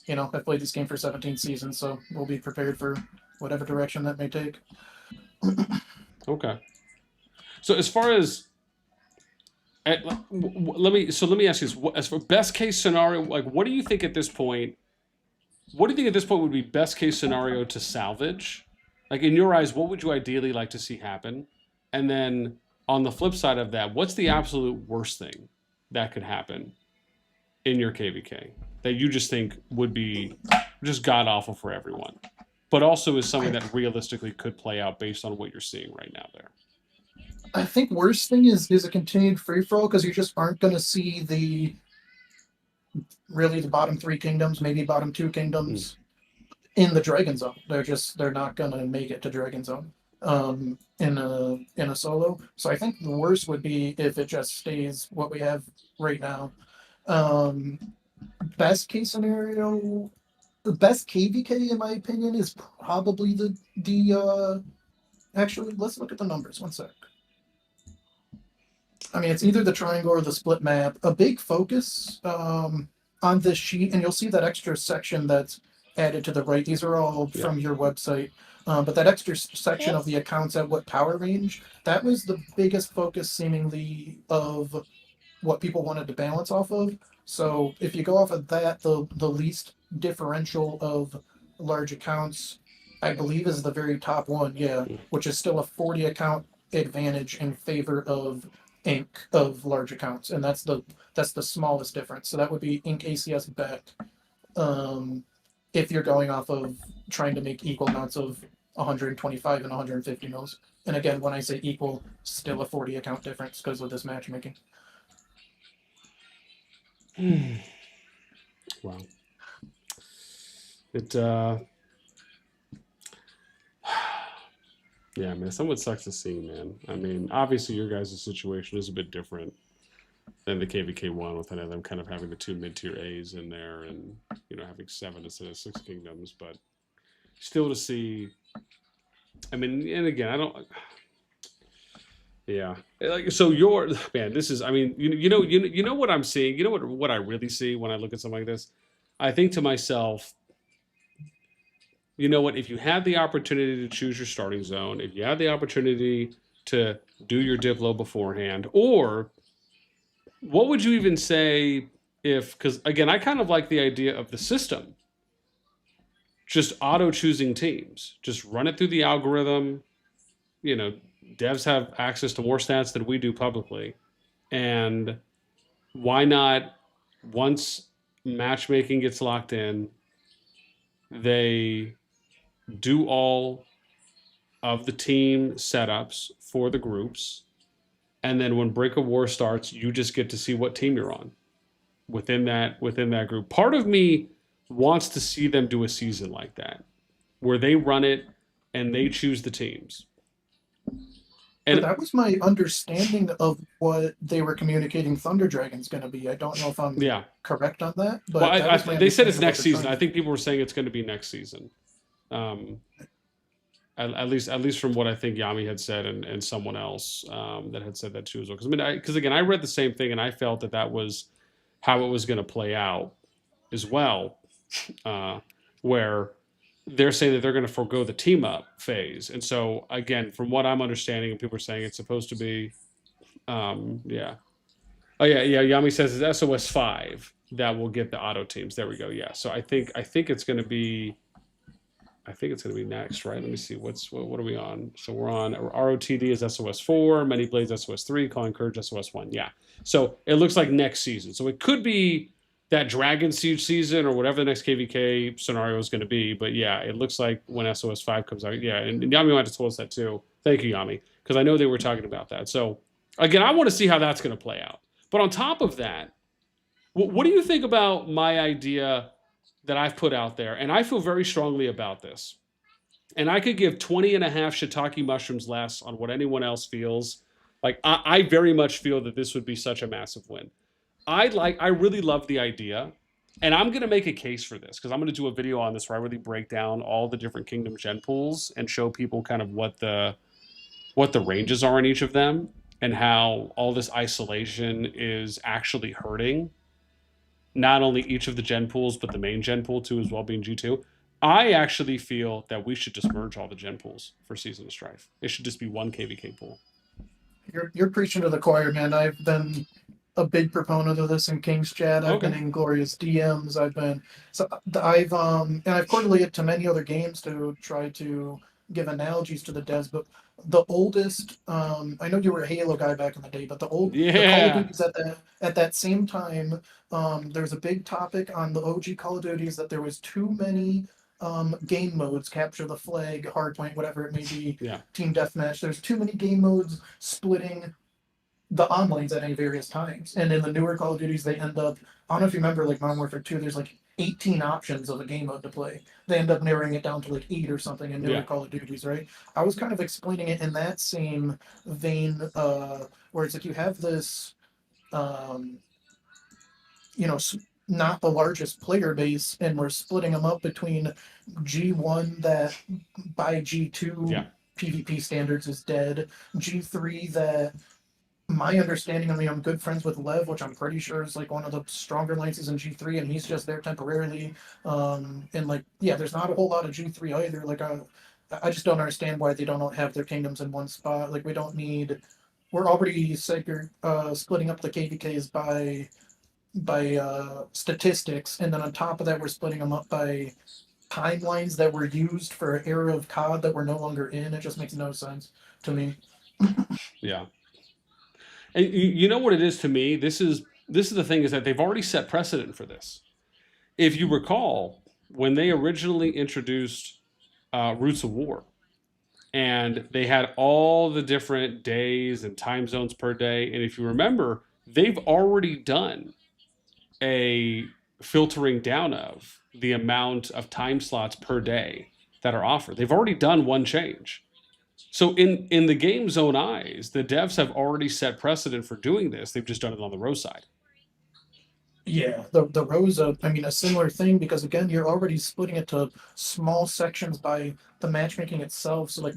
I've played this game for 17 seasons, so we'll be prepared for whatever direction that may take. Okay. So as far as let me ask you this: as for best case scenario, like what do you think at this point? What do you think at this point would be best case scenario to salvage? Like in your eyes, what would you ideally like to see happen? And then on the flip side of that, what's the absolute worst thing that could happen in your KvK that you just think would be just god awful for everyone, but also is something that realistically could play out based on what you're seeing right now there? I think worst thing is a continued free for all because you just aren't going to see the bottom three kingdoms, maybe bottom two kingdoms in the Dragon Zone. They're not going to make it to Dragon Zone in a solo. So I think the worst would be if it just stays what we have right now. Best case scenario, the best KvK in my opinion is probably the actually let's look at the numbers. One sec. I mean, it's either the triangle or the split map. A big focus on this sheet, and you'll see that extra section that's added to the right. These are all from your website. But that extra section of the accounts at what power range, that was the biggest focus seemingly of what people wanted to balance off of. So if you go off of that, the least differential of large accounts, I believe, is the very top one, which is still a 40 account advantage in favor of Inc. of large accounts, and that's the smallest difference. So that would be Inc. ACS bet. If you're going off of trying to make equal amounts of 125 and 150 mils. And again, when I say equal, still a 40 account difference because of this matchmaking. Wow. It yeah, man, somewhat sucks to see, man. I mean, obviously your guys' situation is a bit different than the KvK1 with them kind of having the two mid-tier A's in there and, you know, having 7 instead of 6 kingdoms, but still to see, I mean, and again, I don't, yeah, like, so your, man, this is, I mean, you know what I'm seeing, you know what I really see when I look at something like this? I think to myself, you know what, if you had the opportunity to choose your starting zone, if you had the opportunity to do your div low beforehand, or what would you even say if, because again, I kind of like the idea of the system just auto choosing teams, just run it through the algorithm. You know, devs have access to more stats than we do publicly. And why not, once matchmaking gets locked in, they do all of the team setups for the groups. And then when Break of War starts, you just get to see what team you're on within that group. Part of me wants to see them do a season like that, where they run it and they choose the teams. And that was my understanding of what they were communicating Thunder Dragon's going to be. I don't know if I'm correct on that, but well, they said it's next season. I think people were saying it's going to be next season. At least from what I think Yami had said and someone else that had said that too as well. Because again, I read the same thing and I felt that was how it was going to play out as well, where they're saying that they're going to forego the team up phase. And so again, from what I'm understanding, and people are saying it's supposed to be, yeah. Oh yeah. Yami says it's SOS 5 that will get the auto teams. There we go. Yeah. So I think it's going to be. I think it's going to be next, right? Let me see. What are we on? So we're on ROTD is SOS 4, Many Blades SOS 3, Calling Courage SOS 1. Yeah. So it looks like next season. So it could be that Dragon Siege season or whatever the next KvK scenario is going to be. But yeah, it looks like when SOS 5 comes out. Yeah. And Yami might have told us that too. Thank you, Yami. Because I know they were talking about that. So again, I want to see how that's going to play out. But on top of that, what do you think about my idea that I've put out there? And I feel very strongly about this. And I could give 20 and a half shiitake mushrooms less on what anyone else feels. Like, I very much feel that this would be such a massive win. I really love the idea. And I'm going to make a case for this because I'm going to do a video on this where I really break down all the different kingdom gen pools and show people kind of what the ranges are in each of them and how all this isolation is actually hurting not only each of the gen pools, but the main gen pool too as well, being G2. I actually feel that we should just merge all the gen pools for Season of Strife. It should just be one KvK pool. You're preaching to the choir, man. I've been a big proponent of this in King's Chat. I've been Okay. in Glorious DMs. And I've correlated to many other games to try to give analogies to the devs. But the oldest, I know you were a Halo guy back in the day, but the Call of Yeah. Duties at that same time, there was a big topic on the OG Call of Duties that there was too many game modes, capture the flag, hardpoint, whatever it may be, Yeah. team deathmatch. There's too many game modes splitting the onlines at any various times. And in the newer Call of Duties, they end up, I don't know if you remember, like Modern Warfare 2, there's like 18 options of a game mode to play. They end up narrowing it down to like 8 or something in newer Yeah. Call of Duties, right? I was kind of explaining it in that same vein, where it's like you have this, um, you know, not the largest player base, and we're splitting them up between G1 that by G2 Yeah. PvP standards is dead, G3 that my understanding, I mean, I'm good friends with Lev, which I'm pretty sure is like one of the stronger lances in G3, and he's just there temporarily. And like, yeah, there's not a whole lot of G3 either. Like, I just don't understand why they don't have their kingdoms in one spot. Like, we don't need. We're already splitting up the KvKs by statistics, and then on top of that, we're splitting them up by timelines that were used for an era of COD that we're no longer in. It just makes no sense to me. Yeah. And you know what it is to me? This is the thing, is that they've already set precedent for this. If you recall, when they originally introduced Roots of War, and they had all the different days and time zones per day, and if you remember, they've already done a filtering down of the amount of time slots per day that are offered. They've already done one change. So in the game's own eyes, the devs have already set precedent for doing this. They've just done it on the row side. Yeah, the Rosa, I mean, a similar thing because again, you're already splitting it to small sections by the matchmaking itself. So like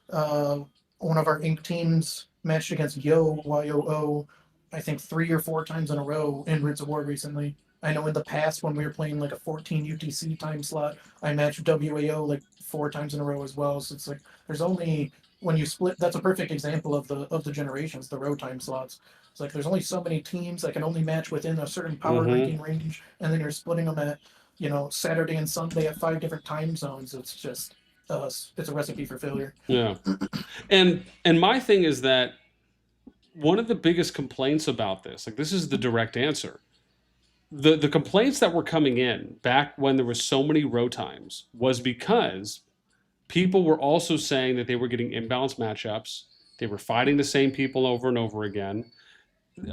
uh, one of our ink teams matched against YOO, I think 3 or 4 times in a row in Roots of War recently. I know in the past when we were playing like a 14 UTC time slot, I matched WAO like 4 times in a row as well. So it's like there's only when you split. That's a perfect example of the generations, the row time slots. It's like there's only so many teams that can only match within a certain power Mm-hmm. ranking range, and then you're splitting them at, Saturday and Sunday at 5 different time zones. It's just, it's a recipe for failure. Yeah. And my thing is that one of the biggest complaints about this, like this is the direct answer. The complaints that were coming in back when there was so many row times was because people were also saying that they were getting imbalanced matchups. They were fighting the same people over and over again.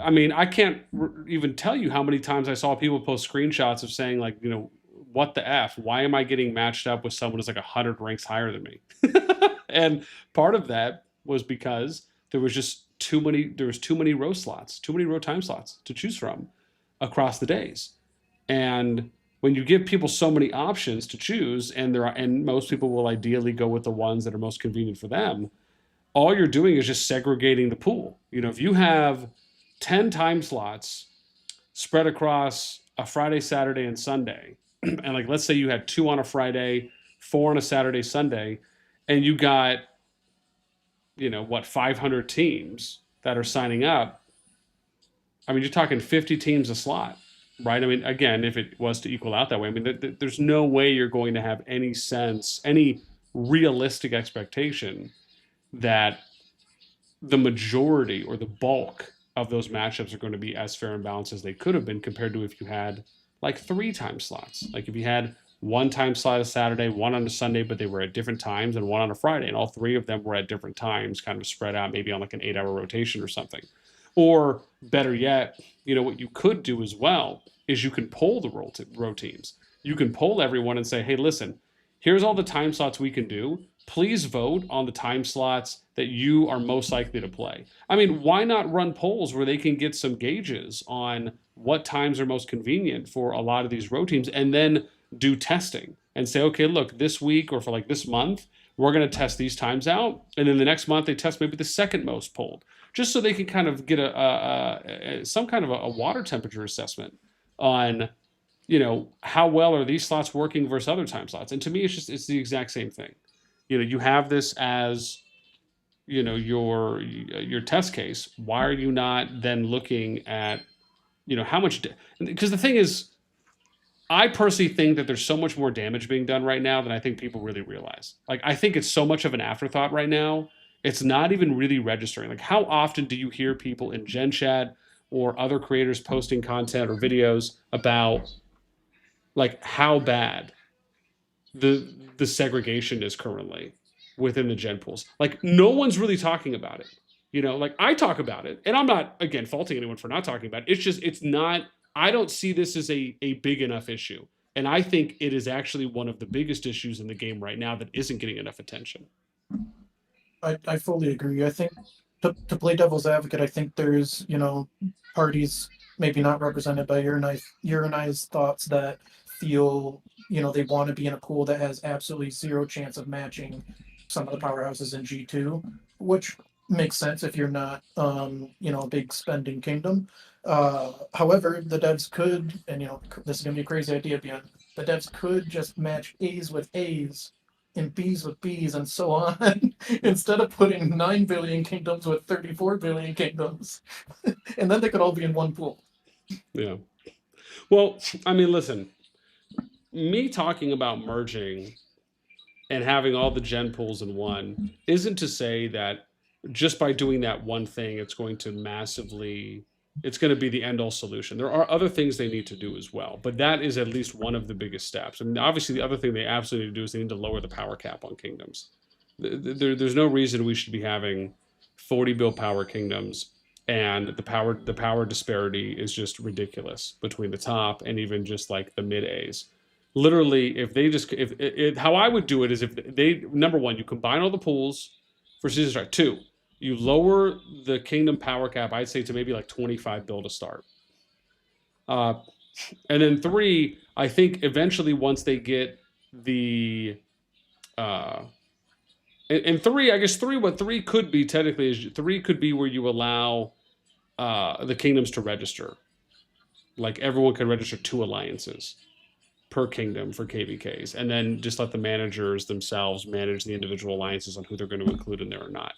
I mean, I can't even tell you how many times I saw people post screenshots of saying, like, what the F? Why am I getting matched up with someone who's like 100 ranks higher than me? And part of that was because there was too many row slots, too many row time slots to choose from across the days. And when you give people so many options to choose, and most people will ideally go with the ones that are most convenient for them, all you're doing is just segregating the pool. If you have 10 time slots spread across a Friday, Saturday, and Sunday, and like let's say you had 2 on a Friday, 4 on a Saturday, Sunday, and you got, 500 teams that are signing up. I mean, you're talking 50 teams a slot, right? I mean, again, if it was to equal out that way, I mean, there's no way you're going to have any realistic expectation that the majority or the bulk of those matchups are going to be as fair and balanced as they could have been, compared to if you had like 3 time slots. Like if you had 1 time slot a Saturday, 1 on a Sunday, but they were at different times, and 1 on a Friday, and all 3 of them were at different times, kind of spread out, maybe on like an 8-hour rotation or something. Or better yet, what you could do as well is you can poll the row teams. You can poll everyone and say, hey, listen, here's all the time slots we can do. Please vote on the time slots that you are most likely to play. I mean, why not run polls where they can get some gauges on what times are most convenient for a lot of these row teams, and then do testing and say, okay, look, this week or for like this month, we're going to test these times out. And then the next month they test maybe the second most polled, just so they can kind of get some kind of a water temperature assessment on you know, how well are these slots working versus other time slots? And to me, it's the exact same thing. You know, you have this as, you know, your test case. Why are you not then looking at, you know, how much? Because the thing is, I personally think that there's so much more damage being done right now than I think people really realize. Like, I think it's so much of an afterthought right now. It's not even really registering. Like, how often do you hear people in Gen Chat or other creators posting content or videos about like how bad the segregation is currently within the gen pools? Like, no one's really talking about it. You know, like I talk about it, and I'm not again faulting anyone for not talking about it. It's just it's not. I don't see this as a big enough issue, and I think it is actually one of the biggest issues in the game right now that isn't getting enough attention. I fully agree. I think to play devil's advocate, I think there's, parties maybe not represented by your and I's thoughts that feel, they want to be in a pool that has absolutely zero chance of matching some of the powerhouses in G2, which makes sense if you're not, a big spending kingdom. However, the devs could, and this is gonna be a crazy idea, beyond the devs could just match A's with A's and B's with B's and so on, instead of putting 9 billion kingdoms with 34 billion kingdoms. And then they could all be in one pool. Yeah. Well, I mean, listen, me talking about merging and having all the gen pools in one isn't to say that just by doing that one thing, it's going to massively, it's going to be the end all solution. There are other things they need to do as well, but that is at least one of the biggest steps. I mean, obviously, the other thing they absolutely need to do is they need to lower the power cap on kingdoms. There's no reason we should be having 40 bill power kingdoms, and the power disparity is just ridiculous between the top and even just like the mid A's. Literally, if they just if how I would do it is if they, number one, you combine all the pools for season start. Two, you lower the kingdom power cap, I'd say, to maybe like 25 bill to start. Uh, and then three, I think eventually once they get the uh, and three, I guess three, what three could be technically is three could be where you allow the kingdoms to register. Like everyone can register 2 alliances per kingdom for KvKs, and then just let the managers themselves manage the individual alliances on who they're going to include in there or not.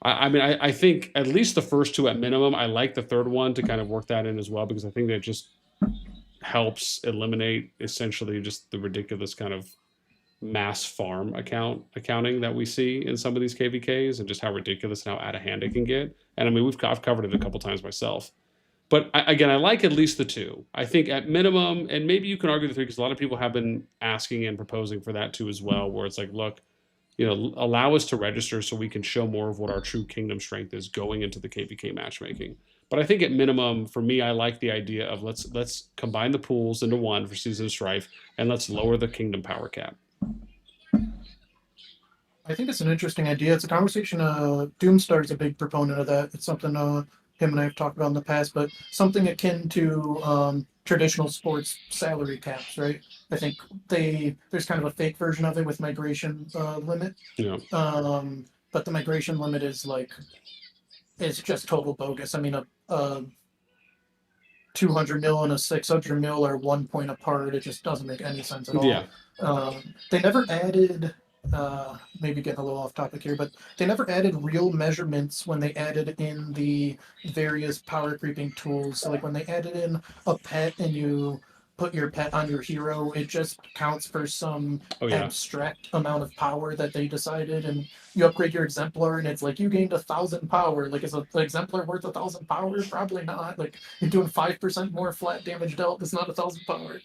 I mean, I think at least the first two at minimum. I like the third one to kind of work that in as well, because I think that just helps eliminate essentially just the ridiculous kind of mass farm accounting that we see in some of these KvKs, and just how ridiculous and how out of hand it can get. And I mean, I've covered it a couple times myself. But again, I like at least the two. I think at minimum, and maybe you can argue the three, because a lot of people have been asking and proposing for that too as well, where it's like, look, you know, allow us to register so we can show more of what our true kingdom strength is going into the KvK matchmaking. But I think at minimum, for me, I like the idea of let's combine the pools into one for Season of Strife, and let's lower the kingdom power cap. I think it's an interesting idea. It's a conversation. Doomstar is a big proponent of that. It's something him and I have talked about in the past, but something akin to traditional sports salary caps, right? I think there's kind of a fake version of it with migration limit. Yeah. But the migration limit is it's just total bogus. I mean, a 200 mil and a 600 mil are 1 point apart. It just doesn't make any sense at all. Yeah. They never added, maybe getting a little off topic here, but they never added real measurements when they added in the various power creeping tools. So, like when they added in a pet and you put your pet on your hero, it just counts for some abstract amount of power that they decided. And you upgrade your exemplar and it's like you gained 1,000 power. Like, is an exemplar worth 1,000 power? Probably not. Like, you're doing 5% more flat damage dealt. It's not 1,000 power.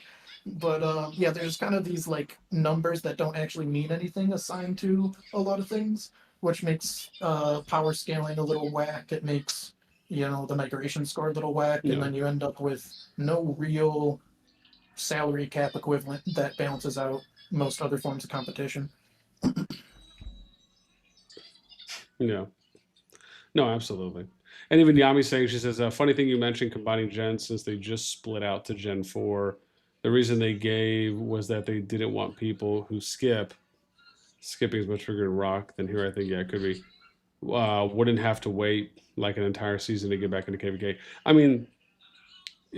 But yeah, there's kind of these like numbers that don't actually mean anything assigned to a lot of things, which makes power scaling a little whack. It makes the migration score a little whack, and then you end up with no real salary cap equivalent that balances out most other forms of competition. Yeah. No, absolutely. And even Yami saying, she says, a funny thing you mentioned combining gens, since they just split out to Gen 4. The reason they gave was that they didn't want people who skipping is much bigger than rock than here. I think, yeah, it could be, wouldn't have to wait like an entire season to get back into KvK. I mean,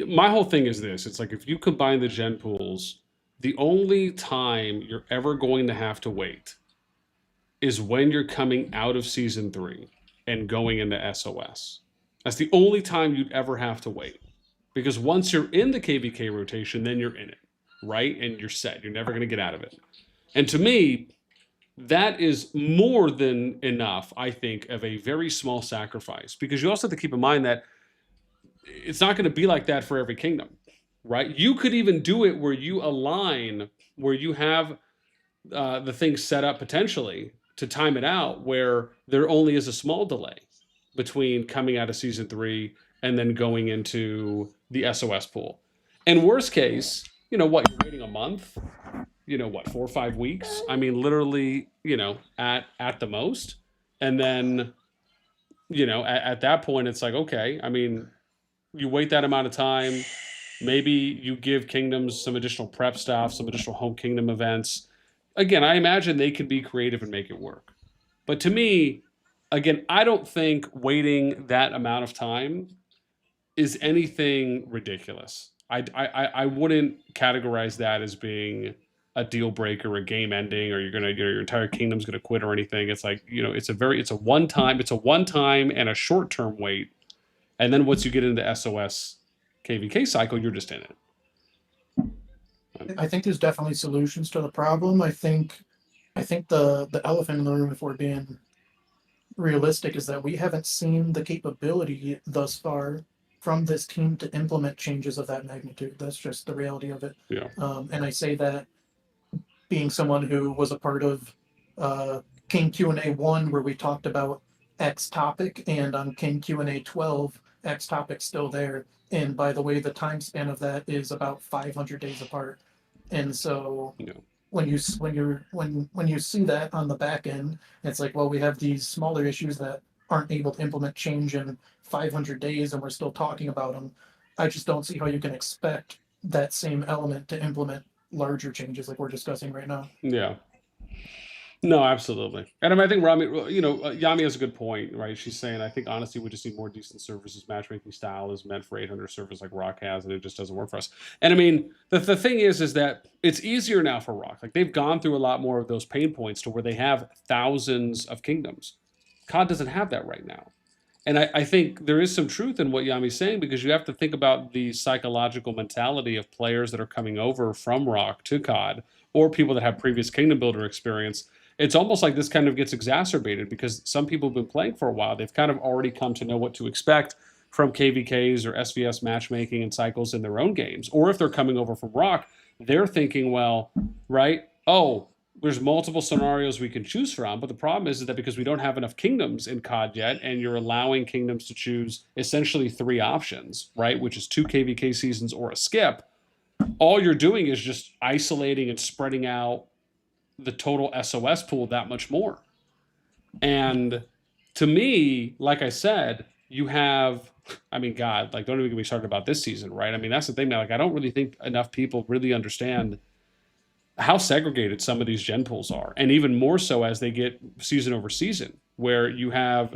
my whole thing is this: it's like if you combine the gen pools, the only time you're ever going to have to wait is when you're coming out of season 3 and going into SOS. That's the only time you'd ever have to wait. Because once you're in the KvK rotation, then you're in it, right? And you're set. You're never going to get out of it. And to me, that is more than enough, I think, of a very small sacrifice. Because you also have to keep in mind that it's not going to be like that for every kingdom, right? You could even do it where you align, where you have the thing set up potentially to time it out, where there only is a small delay between coming out of season 3 and then going into the SOS pool. And worst case, what, you're waiting a month, what, 4 or 5 weeks? I mean, literally, at the most. And then, at that point, it's like, okay, I mean, you wait that amount of time. Maybe you give kingdoms some additional prep stuff, some additional home kingdom events. Again, I imagine they can be creative and make it work. But to me, again, I don't think waiting that amount of time is anything ridiculous. I wouldn't categorize that as being a deal breaker, a game ending, or your entire kingdom's gonna quit or anything. It's like, it's a one time and a short term wait. And then once you get into the SOS KvK cycle, you're just in it. I think there's definitely solutions to the problem. I think the elephant in the room, if we're being realistic, is that we haven't seen the capability thus far from this team to implement changes of that magnitude. That's just the reality of it. Yeah. And I say that being someone who was a part of King Q&A 1, where we talked about X topic, and on King Q&A 12, X topic's still there. And by the way, the time span of that is about 500 days apart. And so when you see that on the back end, it's like, well, we have these smaller issues that aren't able to implement change in 500 days, and we're still talking about them. I just don't see how you can expect that same element to implement larger changes like we're discussing right now. Yeah. No, absolutely. And I mean, I think Yami has a good point, right? She's saying, I think honestly, we just need more decent services. Matchmaking style is meant for 800 servers like Rock has, and it just doesn't work for us. And I mean, the thing is that it's easier now for Rock. Like, they've gone through a lot more of those pain points to where they have thousands of kingdoms. COD doesn't have that right now. And I think there is some truth in what Yami's saying, because you have to think about the psychological mentality of players that are coming over from Rock to COD, or people that have previous Kingdom Builder experience. It's almost like this kind of gets exacerbated because some people have been playing for a while. They've kind of already come to know what to expect from KvKs or SVS matchmaking and cycles in their own games. Or if they're coming over from Rock, they're thinking, well, right, there's multiple scenarios we can choose from, but the problem is that because we don't have enough kingdoms in COD yet, and you're allowing kingdoms to choose essentially 3 options, right, which is 2 KvK seasons or a skip, all you're doing is just isolating and spreading out the total SOS pool that much more. And to me, like I said, you have, I mean, God, like, don't even get me started about this season, right? I mean, that's the thing, man. Like, I don't really think enough people really understand how segregated some of these gen pools are, and even more so as they get season over season, where you have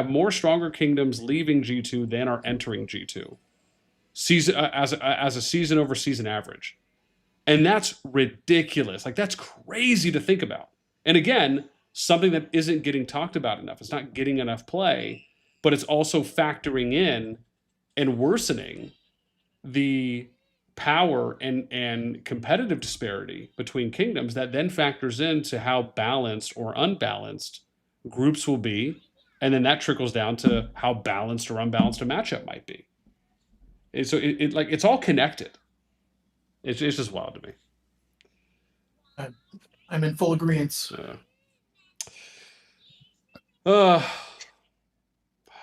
more stronger kingdoms leaving G2 than are entering G2 season as a season over season average. And that's ridiculous. Like, that's crazy to think about. And again, something that isn't getting talked about enough. It's not getting enough play, but it's also factoring in and worsening the power and competitive disparity between kingdoms that then factors into how balanced or unbalanced groups will be. And then that trickles down to how balanced or unbalanced a matchup might be. And so it's all connected. It's just wild to me. I'm in full agreement.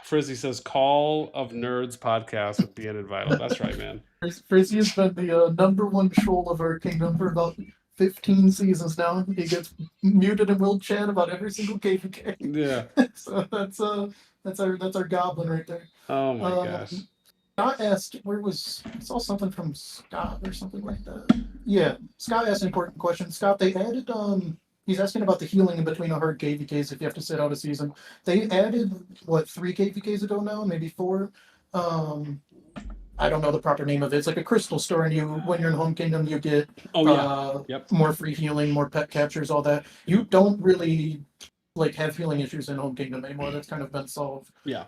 Frizzy says, Call of Nerds podcast with Bien and Vital. That's right, man. Frizzy has been the #1 troll of our kingdom for about 15 seasons now. He gets muted and will chat about every single KvK. Yeah. So that's our goblin right there. Oh my gosh. Scott asked, I saw something from Scott or something like that. Yeah, Scott asked an important question. Scott, they added he's asking about the healing in between a hard KvKs if you have to sit out a season. They added 3 KvKs ago now, maybe 4. I don't know the proper name of it. It's like a crystal store, and when you're in Home Kingdom, you get Yep. more free healing, more pet captures, all that. You don't really like have healing issues in Home Kingdom anymore. That's kind of been solved. Yeah.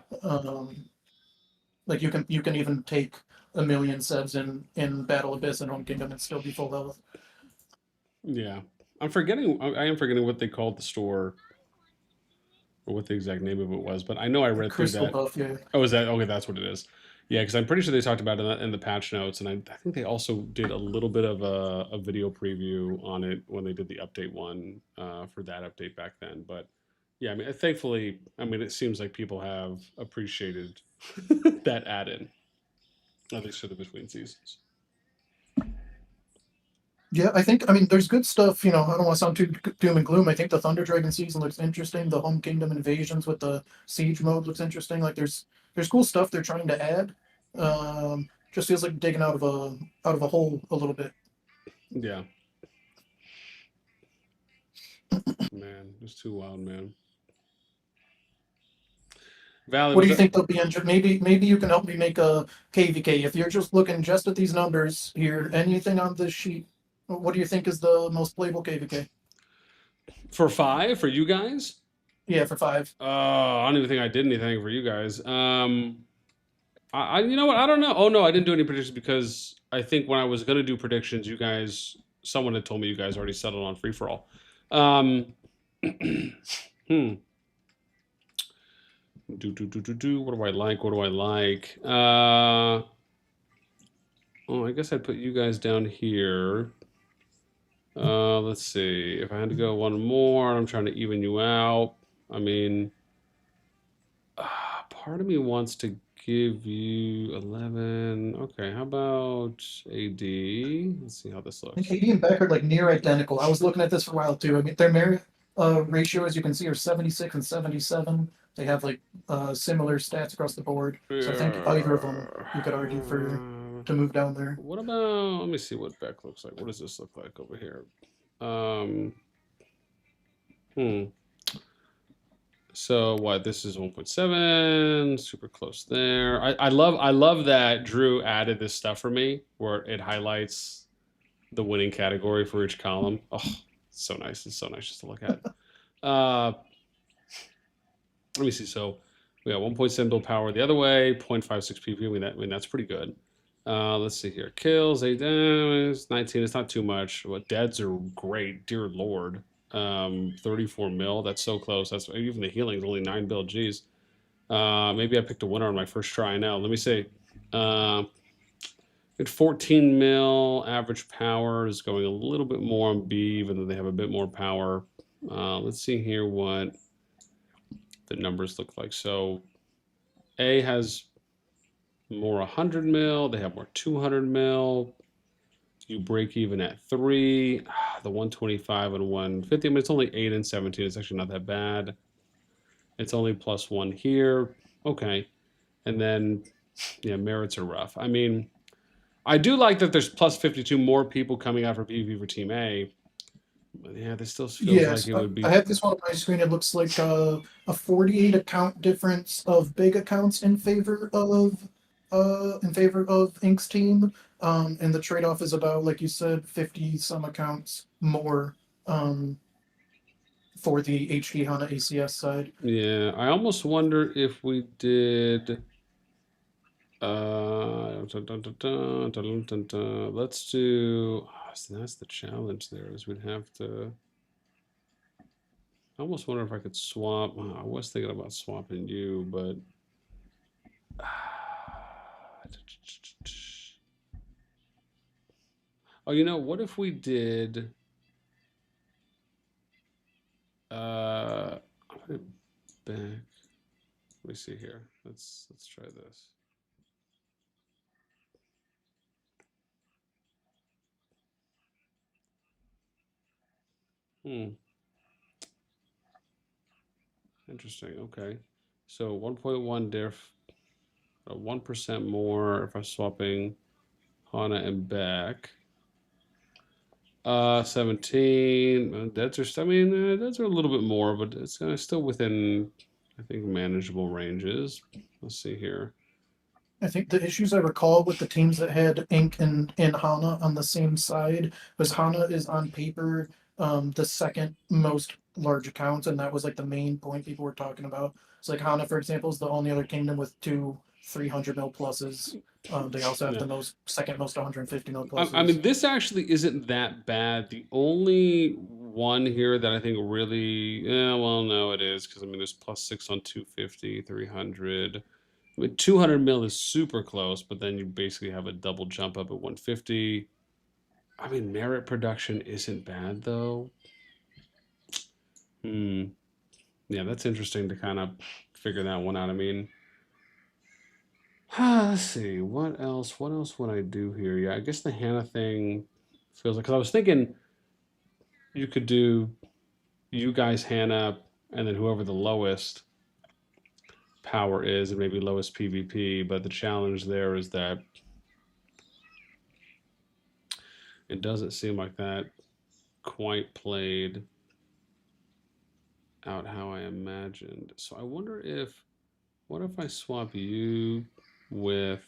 Like you can even take a million sevs in Battle Abyss and Home Kingdom and still be full health. Yeah. I am forgetting what they called the store or what the exact name of it was, but I know I read through Crystal that. buff, yeah. Oh, is that okay? That's what it is. Yeah, because I'm pretty sure they talked about it in the patch notes, and I think they also did a little bit of a video preview on it when they did the update one for that update back then. But yeah, I mean, thankfully, I mean, it seems like people have appreciated that add-in, at least for the between seasons. Yeah, I mean, there's good stuff. I don't want to sound too doom and gloom. I think the Thunder Dragon season looks interesting. The Home Kingdom invasions with the siege mode looks interesting. Like there's cool stuff they're trying to add. Just feels like digging out of a hole a little bit. Yeah. Man, it's too wild, man. Valley, What do was you it? think they'll be injured? Maybe you can help me make a KvK. If you're just looking just at these numbers here, anything on this sheet, what do you think is the most playable KvK? For 5 for you guys? Yeah, for 5. I don't even think I did anything for you guys. You know what? I don't know. Oh no, I didn't do any predictions because I think when I was gonna do predictions, someone had told me you guys already settled on free for all. Hmm. What do I like? What do I like? Oh, I guess I'd put you guys down here. Let's see. If I had to go one more, I'm trying to even you out. I mean, part of me wants to give you 11. Okay, how about AD? Let's see how this looks. AD and Beck are like near identical. I was looking at this for a while too. I mean, their merit ratio, as you can see, are 76 and 77. They have like similar stats across the board. So I think either of them you could argue for to move down there. What about? Let me see what Beck looks like. What does this look like over here? Hmm. So what? This is 1.7, super close there. I love that Drew added this stuff for me where it highlights the winning category for each column. Oh, it's so nice. It's so nice just to look at. Let me see. So we got 1.7 build power the other way, 0.56 PP. I mean that's pretty good. Let's see here. Kills, 8 damage, 19. It's not too much. But deads are great. Dear Lord. 34 mil. That's so close. That's even the healing is only 9 build. Geez. Maybe I picked a winner on my first try now. Let me see. At 14 mil, average power is going a little bit more on B, even though they have a bit more power. Let's see here what the numbers look like. So A has more 100 mil. They have more 200 mil. You break even at 3. The 125 and 150. I mean, it's only 8 and 17. It's actually not that bad. It's only +1 here. Okay. And then, yeah, merits are rough. I mean, I do like that there's +52 more people coming out for PvP for Team A. But yeah, this still feels like Yes, it would be. I have this one on my screen. It looks like a 48 account difference of big accounts in favor of Ink's team. And the trade-off is about, like you said, 50 some accounts more for the HD HANA ACS side. Yeah, I almost wonder if we did. Let's do. So that's the challenge there. Is we'd have to. I almost wonder if I could swap. I was thinking about swapping you, but. Oh, what if we did? Put it back. Let me see here. Let's try this. Interesting. Okay. So 1.1 diff, 1% more if I'm swapping Hana and back. 17. Deads are. I mean, deads are a little bit more, but it's still within, I think, manageable ranges. Let's see here. I think the issues I recall with the teams that had Ink and Hana on the same side was Hana is on paper the second most large accounts, and that was like the main point people were talking about. So like Hana, for example, is the only other kingdom with two 300 mil pluses. They also have Yeah. the second most 150 mil I pluses. mean, this actually isn't that bad. The only one here that I think really, yeah, well, no, it is because I mean, there's +6 on 250, 300. I mean, 200 mil is super close, but then you basically have a double jump up at 150. I mean, merit production isn't bad though. Hmm. Yeah, that's interesting to kind of figure that one out. I mean, let's see. What else? What else would I do here? Yeah, I guess the Hannah thing feels like, because I was thinking you could do you guys Hannah and then whoever the lowest power is and maybe lowest PvP, but the challenge there is that it doesn't seem like that quite played out how I imagined. So I wonder if, what if I swap you with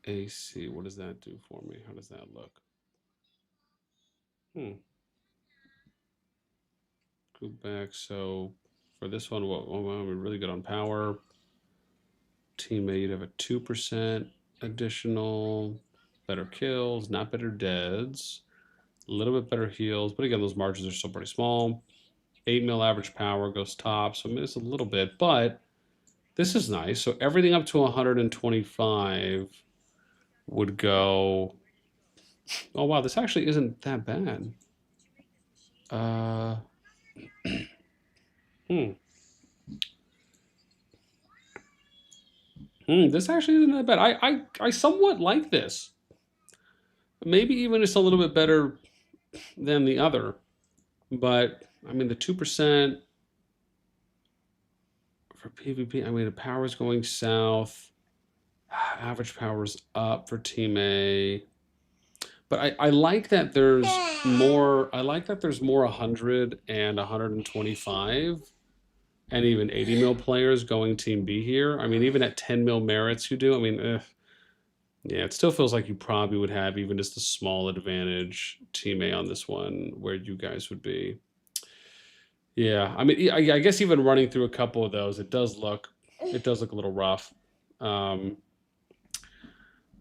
AC? What does that do for me? How does that look? Go back. So for this one, we're really good on power. Teammate, you'd have a 2% additional, better kills, not better deads, a little bit better heals, but again, those margins are still pretty small. 8 mil average power goes top, so I mean, it's a little bit, but this is nice. So everything up to 125 would go. Oh wow, this actually isn't that bad. Uh, this actually isn't that bad. I somewhat like this. Maybe even just a little bit better than the other. But I mean, the 2% for PvP. I mean, the power's going south. Average power's up for Team A. But I like that there's more. I like that there's more 100 and 125 and even 80 mil players going Team B here. I mean, even at 10 mil merits, you do. I mean, yeah, it still feels like you probably would have even just a small advantage Team A on this one where you guys would be. Yeah, I mean, I guess even running through a couple of those, it does look a little rough.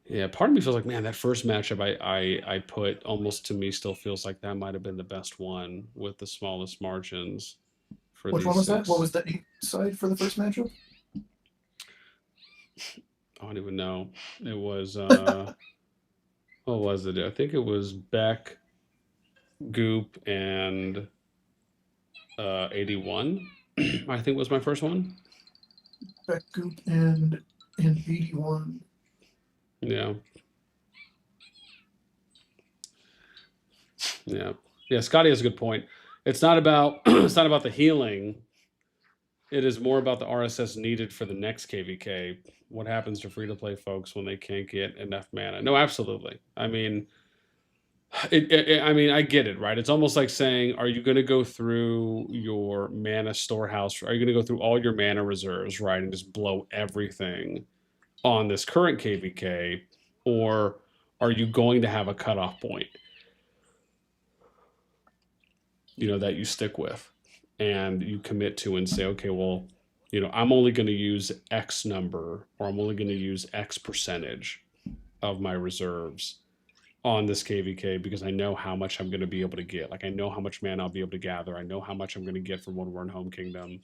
Yeah, part of me feels like, man, that first matchup I put almost to me still feels like that might have been the best one with the smallest margins for Which these one was that? six. What was the 8 side for the first matchup? I don't even know. It was what was it? I think it was Beck, Goop, and 81. I think was my first one. Beck Goop and 81. Yeah. Yeah. Yeah, Scotty has a good point. It's not about it's not about the healing. It is more about the RSS needed for the next KvK. What happens to free to play folks when they can't get enough mana? No, absolutely. I mean, I mean, I get it, right? It's almost like saying, are you going to go through your mana storehouse? Are you going to go through all your mana reserves, right, and just blow everything on this current KvK, or are you going to have a cutoff point, that you stick with and you commit to and say, okay, well, I'm only going to use X number, or I'm only going to use X percentage of my reserves on this KvK because I know how much I'm going to be able to get. Like, I know how much mana I'll be able to gather. I know how much I'm going to get from when we're in Home Kingdom.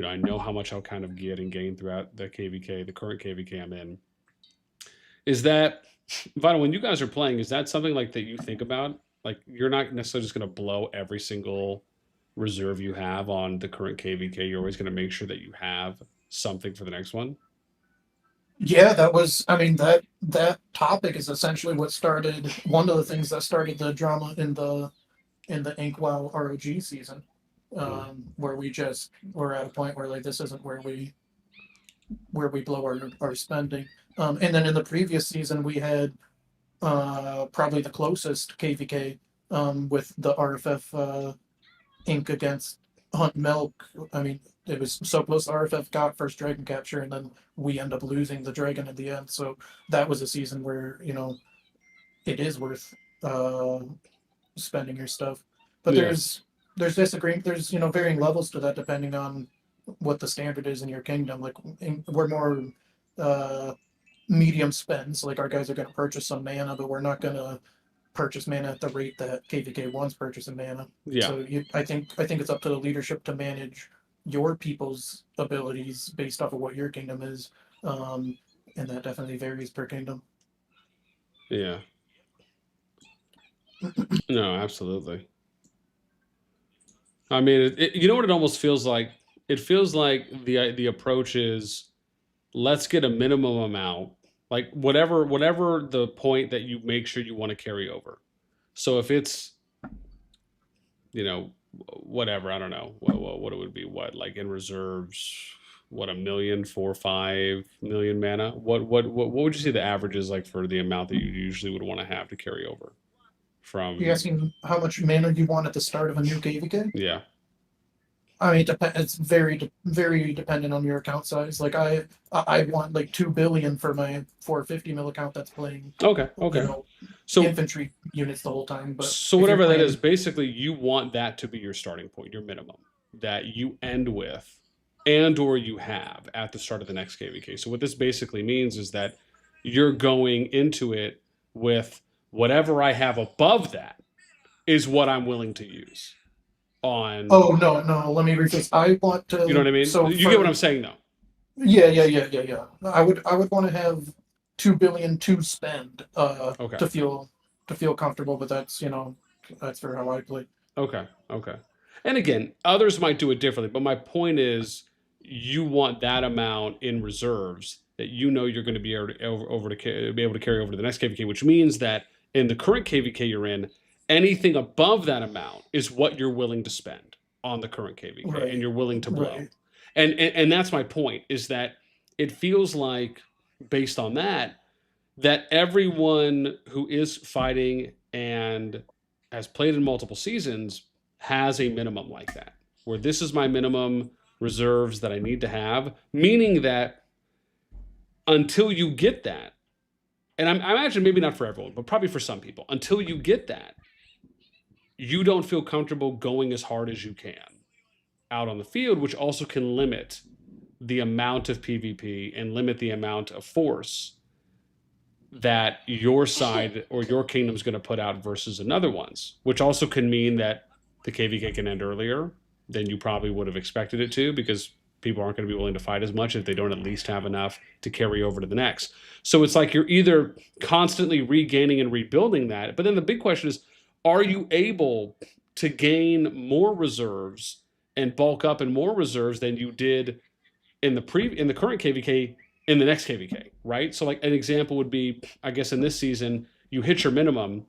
I know how much I'll kind of get and gain throughout the KvK, the current KvK I'm in. Is that, Vital, when you guys are playing, is that something like that you think about? Like, you're not necessarily just going to blow every single reserve you have on the current KvK. You're always going to make sure that you have something for the next one. Yeah, that was. I mean, that topic is essentially what started one of the things that started the drama in the Inkwell ROG season, where we just were at a point where like this isn't where we blow our spending. And then in the previous season we had probably the closest KvK with the RFF ink against hunt milk. I mean, it was so close. RFF got first dragon capture, and then we end up losing the dragon at the end. So that was a season where it is worth uh, spending your stuff. But Yeah. there's disagreement. There's varying levels to that depending on what the standard is in your kingdom. Like we're more uh, medium spends. Like our guys are going to purchase some mana, but we're not going to purchase mana at the rate that KvK1's purchasing mana. Yeah. So I think it's up to the leadership to manage your people's abilities based off of what your kingdom is, and that definitely varies per kingdom. Yeah. No, absolutely. I mean, you know what it almost feels like? It feels like the approach is let's get a minimum amount, like whatever the point that you make sure you want to carry over. So if it's whatever, I don't know what it would be, what like in reserves, what, 1 million, 4 or 5 million mana. What would you say the average is like for the amount that you usually would want to have to carry over You're from? asking how much mana you want at the start of a new KvK? Yeah. I mean, it's very dependent on your account size. Like I want like 2 billion for my 450 mil account that's playing, Okay. you Okay. know, So infantry units the whole time. But So if you're whatever that is, playing, basically you want that to be your starting point, your minimum that you end with and or you have at the start of the next KVK. So what this basically means is that you're going into it with whatever I have above that is what I'm willing to use on, oh no, let me rephrase. I want you know to. what I mean? So You get what I'm for saying though. yeah. I would want to have 2 billion to spend Okay. to feel comfortable. But that's for how I play. Okay. Okay. And again, others might do it differently, but my point is you want that amount in reserves that you know you're going to be able to be able to carry over to the next KVK, which means that in the current KVK you're in, anything above that amount is what you're willing to spend on the current KVK and Right, you're willing to blow. right. And that's my point is that it feels like based on that that everyone who is fighting and has played in multiple seasons has a minimum like that, where this is my minimum reserves that I need to have, meaning that until you get that, and I imagine maybe not for everyone, but probably for some people, until you get that, you don't feel comfortable going as hard as you can out on the field, which also can limit the amount of PvP and limit the amount of force that your side or your kingdom's going to put out versus another one's, which also can mean that the KvK can end earlier than you probably would have expected it to because people aren't going to be willing to fight as much if they don't at least have enough to carry over to the next. So it's like you're either constantly regaining and rebuilding that, but then the big question is, are you able to gain more reserves and bulk up in more reserves than you did in the current KvK in the next KvK, right? So like an example would be, I guess in this season you hit your minimum,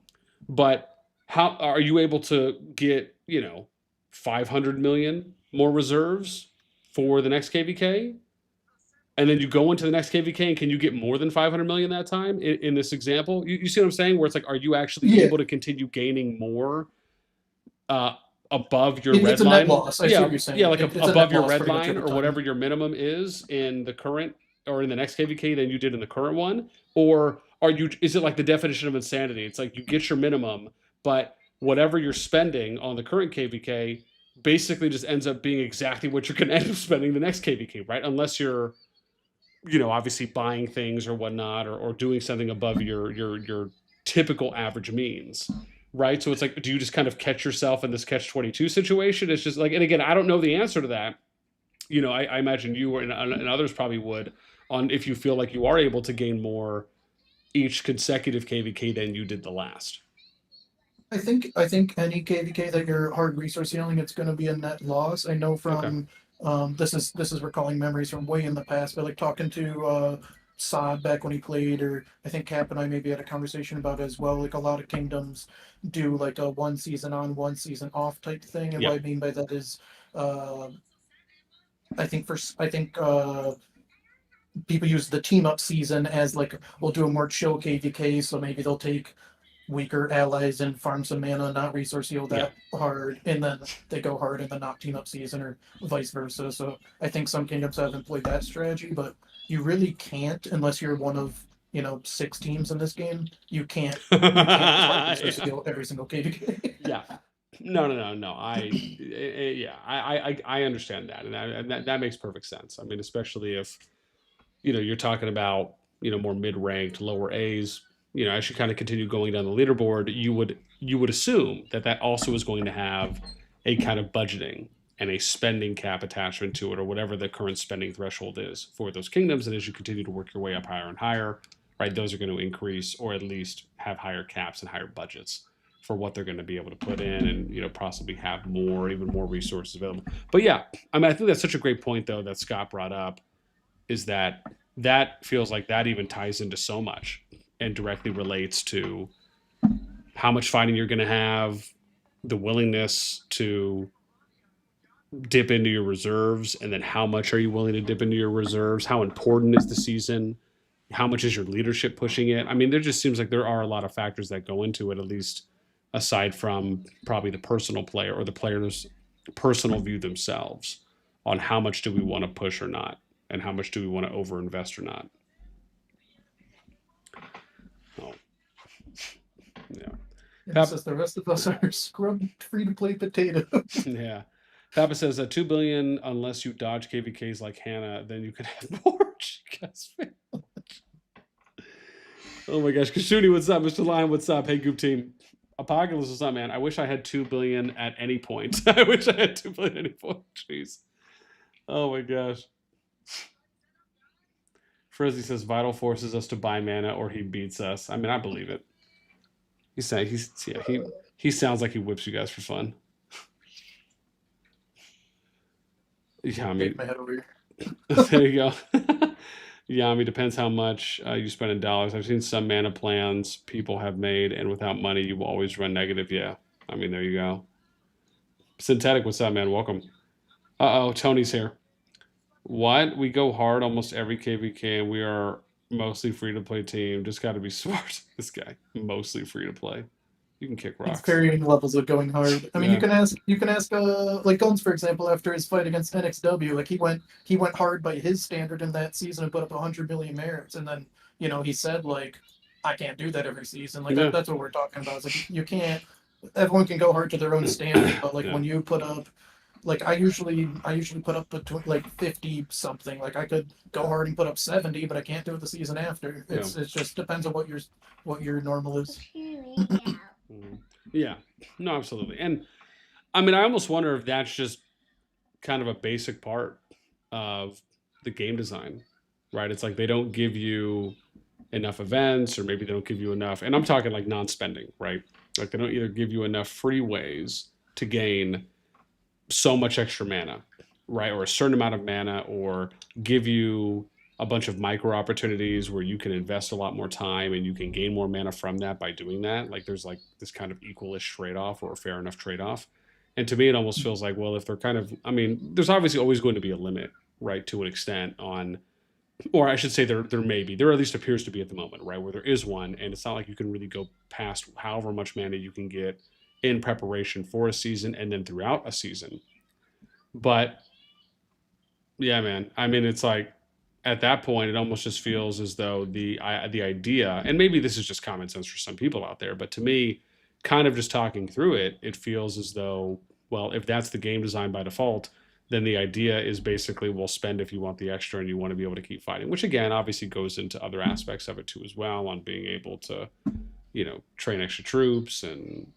but how are you able to get 500 million more reserves for the next KvK? And then you go into the next KvK and can you get more than 500 million that time in this example? You see what I'm saying? Where it's like, are you actually Yeah, able to continue gaining more uh, above your it's red a net line? loss. I see what Yeah, you're yeah, saying. like It's a above net your loss red pretty much line every or time. whatever your minimum is in the current or in the next KVK than you did in the current one, or are you? Is it like the definition of insanity? It's like you get your minimum, but whatever you're spending on the current KVK basically just ends up being exactly what you're going to end up spending the next KVK, right? Unless you're obviously buying things or whatnot, or doing something above your typical average means, right? So it's like, do you just kind of catch yourself in this catch-22 situation? It's just like, and again, I don't know the answer to that. I imagine you and others probably would on if you feel like you are able to gain more each consecutive KVK than you did the last. I think any KvK that you're hard resource healing, it's going to be a net loss. I know Okay. from this is recalling memories from way in the past, but like talking to Sod back when he played, or I think Cap and I maybe had a conversation about it as well. Like a lot of kingdoms do like a one season on, one season off type thing, and Yeah. what I mean by that is, uh, I think people use the team up season as like we'll do a more chill KvK, so maybe they'll take weaker allies and farm some mana, not resource heal Yeah. that hard, and then they go hard and then not team up season or vice versa. So I think some kingdoms have employed that strategy, but you really can't unless you're one of 6 teams in this game. You can't hard resource Yeah. heal every single KvK. Yeah. No. I understand that, and that makes perfect sense. I mean, especially if you're talking about more mid-ranked, lower A's. As you kind of continue going down the leaderboard, you would assume that also is going to have a kind of budgeting and a spending cap attachment to it, or whatever the current spending threshold is for those kingdoms. And as you continue to work your way up higher and higher, right, those are going to increase, or at least have higher caps and higher budgets for what they're going to be able to put in, and possibly have even more resources available. But yeah, I mean, I think that's such a great point though that Scott brought up, is that feels like that even ties into so much and directly relates to how much fighting you're going to have, the willingness to dip into your reserves, and then how much are you willing to dip into your reserves, how important is the season, how much is your leadership pushing it. I mean, there just seems like there are a lot of factors that go into it, at least aside from probably the personal player or the player's personal view themselves on how much do we want to push or not, and how much do we want to overinvest or not. Oh, yeah. It says the rest of us are scrubbed free-to-play potatoes. Yeah. Papa says $2 billion unless you dodge KvKs like Hannah, then you could have more. Oh my gosh, Kashuni, what's up? Mr. Lion, what's up? Hey, Goop Team. Apocalypse, what's up, man? I wish I had $2 billion at any point. I wish I had $2 billion at any point. Jeez. Oh my gosh. Frizzy says Vital forces us to buy mana or he beats us. I mean, I believe it. He sounds like he whips you guys for fun. Yeah, I mean, my head over here. There you go. Yeah, I mean, depends how much you spend in dollars. I've seen some mana plans people have made, and without money, you will always run negative. Yeah, I mean, there you go. Synthetic, what's up, man? Welcome. Uh-oh, Tony's here. What? We go hard almost every KvK, and we are mostly free-to-play team. Just got to be smart. This guy, mostly free-to-play. You can kick rocks. It's varying levels of going hard. I mean, Yeah. you can ask like Guns, for example, after his fight against NXW, like he went hard by his standard in that season and put up 100 million merits, and then he said like, I can't do that every season. Like Yeah. that's what we're talking about. It's like you can't. Everyone can go hard to their own standard, but like Yeah. when you put up, like I usually put up between like 50 something. Like I could go hard and put up 70, but I can't do it the season after. It just depends on what your normal is. Yeah, no, absolutely. And I mean, I almost wonder if that's just kind of a basic part of the game design, right? It's like they don't give you enough events, or maybe they don't give you enough. And I'm talking like non-spending, right? Like they don't either give you enough free ways to gain so much extra mana, right? Or a certain amount of mana, or give you a bunch of micro opportunities where you can invest a lot more time and you can gain more mana from that by doing that. Like there's like this kind of equalish trade-off, or a fair enough trade-off. And to me, it almost feels like, well, if they're kind of, I mean, there's obviously always going to be a limit, right, to an extent on, or I should say there may be, there at least appears to be at the moment, right, where there is one, and it's not like you can really go past however much mana you can get in preparation for a season and then throughout a season. But yeah, man, I mean, it's like at that point, it almost just feels as though the idea, and maybe this is just common sense for some people out there, but to me, kind of just talking through it, it feels as though, well, if that's the game design by default, then the idea is basically, well, spend if you want the extra and you want to be able to keep fighting, which again, obviously goes into other aspects of it too as well, on being able to, train extra troops and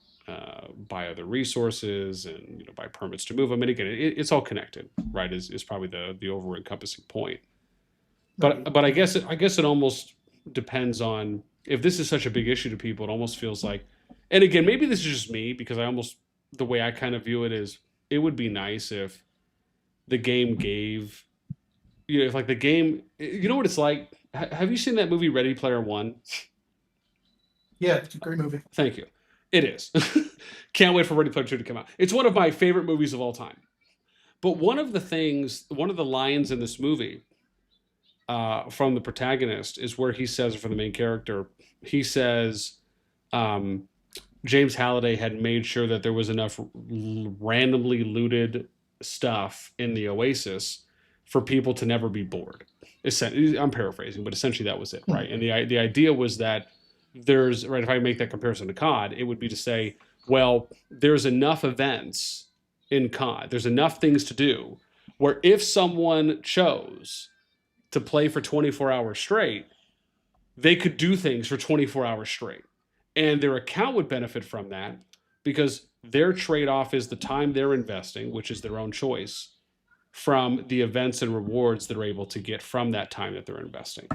buy other resources and buy permits to move them. And again, it's all connected, right? Is probably the over encompassing point. But I guess it almost depends on, if this is such a big issue to people, it almost feels like, and again, maybe this is just me, because the way I kind of view it is, it would be nice if the game gave, if like the game, you know what it's like? Have you seen that movie Ready Player One? Yeah, it's a great movie. Thank you. It is. Can't wait for Ready Player 2 to come out. It's one of my favorite movies of all time. But one of the lines in this movie from the protagonist is where he says, for the main character, he says, James Halliday had made sure that there was enough randomly looted stuff in the Oasis for people to never be bored. I'm paraphrasing, but essentially that was it, right? And the idea was that there's, right, if I make that comparison to COD, it would be to say, well, there's enough events in COD, there's enough things to do where if someone chose to play for 24 hours straight, they could do things for 24 hours straight. And their account would benefit from that because their trade off is the time they're investing, which is their own choice, from the events and rewards they're able to get from that time that they're investing.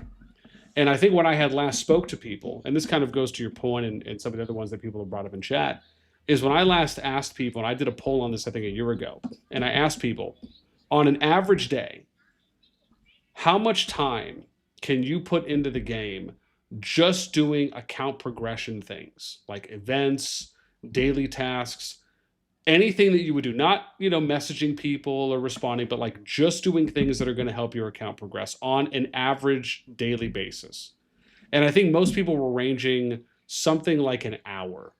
And I think when I had last spoke to people, and this kind of goes to your point and some of the other ones that people have brought up in chat, is when I last asked people, and I did a poll on this, I think, a year ago, and I asked people, on an average day, how much time can you put into the game just doing account progression things like events, daily tasks, anything that you would do, not, messaging people or responding, but like just doing things that are going to help your account progress on an average daily basis. And I think most people were ranging something like an hour,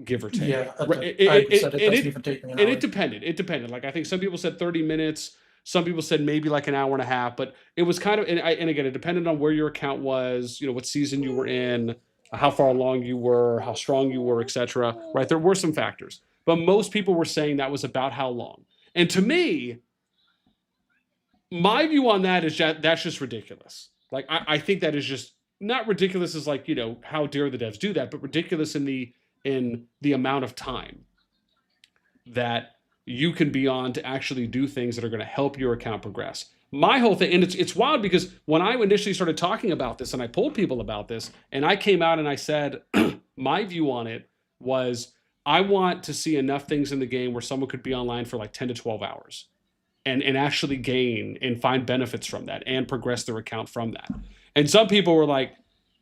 give or take. Yeah, it depended. It depended. Like I think some people said 30 minutes. Some people said maybe like an hour and a half, but it was kind of, and again, it depended on where your account was, what season you were in, how far along you were, how strong you were, etc. Right? There were some factors, but most people were saying that was about how long. And to me, my view on that is that's just ridiculous. Like I think that is just not ridiculous as like, how dare the devs do that, but ridiculous in the amount of time that you can be on to actually do things that are going to help your account progress. My whole thing, and it's wild because when I initially started talking about this and I told people about this, and I came out and I said, my view on it was I want to see enough things in the game where someone could be online for like 10 to 12 hours and actually gain and find benefits from that and progress their account from that. And some people were like,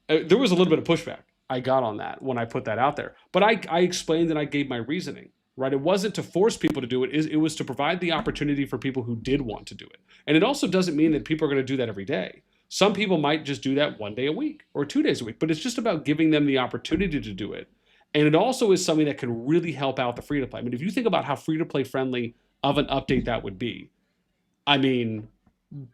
there was a little bit of pushback I got on that when I put that out there. But I explained and I gave my reasoning. Right? It wasn't to force people to do it. It was to provide the opportunity for people who did want to do it. And it also doesn't mean that people are going to do that every day. Some people might just do that 1 day a week or 2 days a week, but it's just about giving them the opportunity to do it. And it also is something that can really help out the free-to-play. I mean, if you think about how free-to-play friendly of an update that would be, I mean,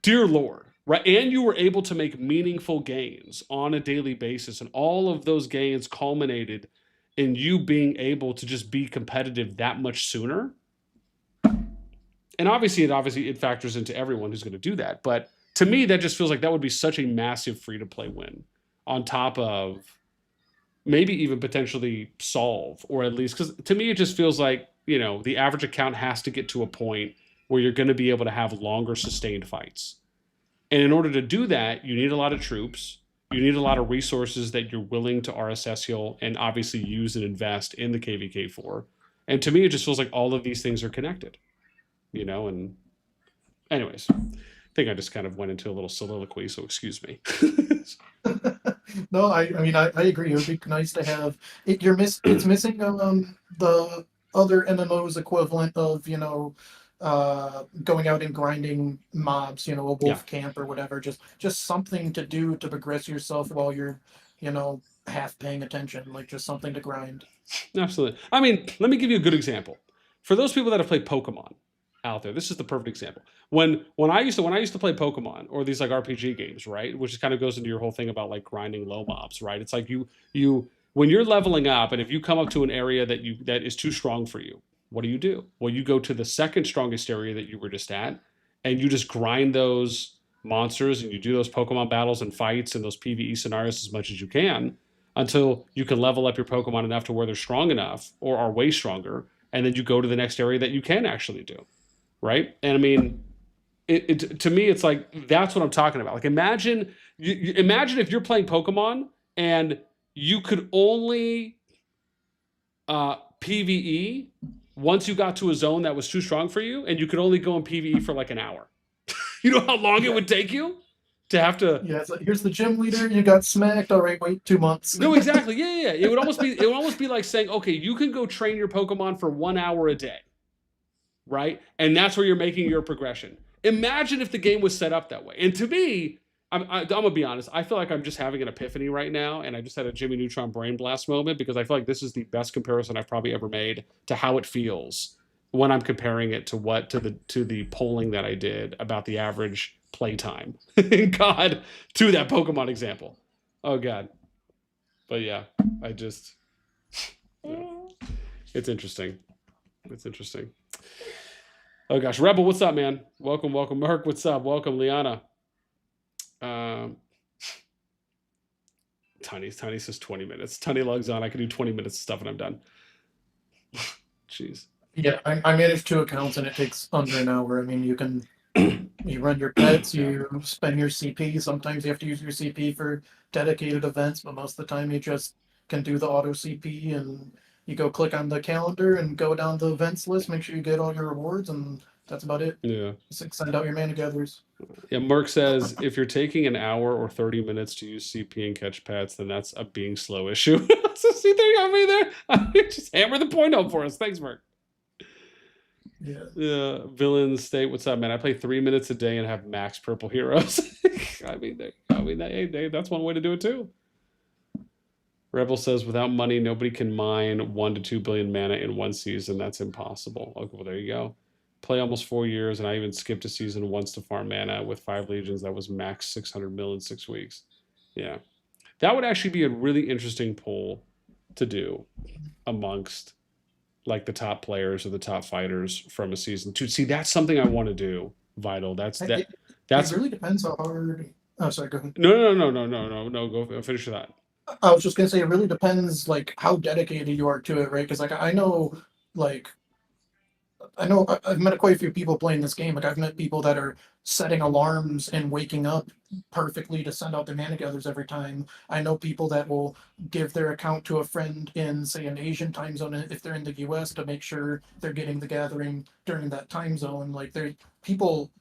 dear Lord, right? And you were able to make meaningful gains on a daily basis, and all of those gains culminated in you being able to just be competitive that much sooner. And obviously it factors into everyone who's going to do that. But to me, that just feels like that would be such a massive free-to-play win on top of maybe even potentially solve, or at least, because to me, it just feels like, the average account has to get to a point where you're going to be able to have longer sustained fights. And in order to do that, you need a lot of troops. You need a lot of resources that you're willing to RSS heal and obviously use and invest in the KvK for. And to me, it just feels like all of these things are connected, and anyways, I think I just kind of went into a little soliloquy, so excuse me. No, I mean, I agree. It would be nice to have it. It's missing the other MMOs equivalent of, going out and grinding mobs, a wolf camp or whatever, just something to do to progress yourself while you're, half paying attention, like just something to grind. Absolutely. I mean, let me give you a good example. For those people that have played Pokemon out there, this is the perfect example. When I used to play Pokemon or these like RPG games, right, which kind of goes into your whole thing about like grinding low mobs, right? It's like you when you're leveling up, and if you come up to an area that is too strong for you, what do? Well, you go to the second strongest area that you were just at, and you just grind those monsters, and you do those Pokemon battles and fights and those PvE scenarios as much as you can until you can level up your Pokemon enough to where they're strong enough or are way stronger, and then you go to the next area that you can actually do, right? And I mean, to me, it's like that's what I'm talking about. Like imagine if you're playing Pokemon and you could only PvE once you got to a zone that was too strong for you, and you could only go in PvE for like an hour. You know how long it would take you to have to? Yeah, it's like, here's the gym leader. You got smacked. All right, wait 2 months. No, exactly. Yeah. It would almost be like saying, okay, you can go train your Pokemon for 1 hour a day, right? And that's where you're making your progression. Imagine if the game was set up that way. And to me, I'm gonna be honest. I feel like I'm just having an epiphany right now, and I just had a Jimmy Neutron brain blast moment because I feel like this is the best comparison I've probably ever made to how it feels when I'm comparing it to the polling that I did about the average playtime. God, to that Pokemon example. Oh God, but yeah, I just it's interesting. It's interesting. Oh gosh, Rebel, what's up, man? Welcome, welcome, Merc. What's up? Welcome, Liana. Um, Tiny says 20 minutes. Tiny logs on. I can do 20 minutes of stuff and I'm done. Jeez. Yeah, I manage 2 accounts and it takes under an hour. I mean, you run your pets, you spend your CP. Sometimes you have to use your CP for dedicated events, but most of the time you just can do the auto CP and you go click on the calendar and go down the events list, make sure you get all your rewards, and that's about it. Yeah. Just send out your mana gatherers. Yeah, Merc says if you're taking an hour or 30 minutes to use CP and catch pets, then that's a being slow issue. So see, there you got me there. Just hammer the point home for us. Thanks, Merc. Yeah. Villain State, what's up, man? I play 3 minutes a day and have max purple heroes. I mean, that's one way to do it too. Rebel says without money, nobody can mine 1 to 2 billion mana in one season. That's impossible. Okay, well, there you go. Play almost 4 years, and I even skipped a season once to farm mana with 5 legions. That was max 600 mil in 6 weeks. Yeah, that would actually be a really interesting poll to do amongst like the top players or the top fighters from a season. To see, that's something I want to do. Vital. That's It really depends how hard. Oh, sorry. Go ahead. No. Go finish that. I was just gonna say it really depends like how dedicated you are to it, right? Because like like I've met quite a few people playing this game. Like I've met people that are setting alarms and waking up perfectly to send out their mana gathers every time. I know people that will give their account to a friend in, say, an Asian time zone if they're in the US to make sure they're getting the gathering during that time zone. Like there people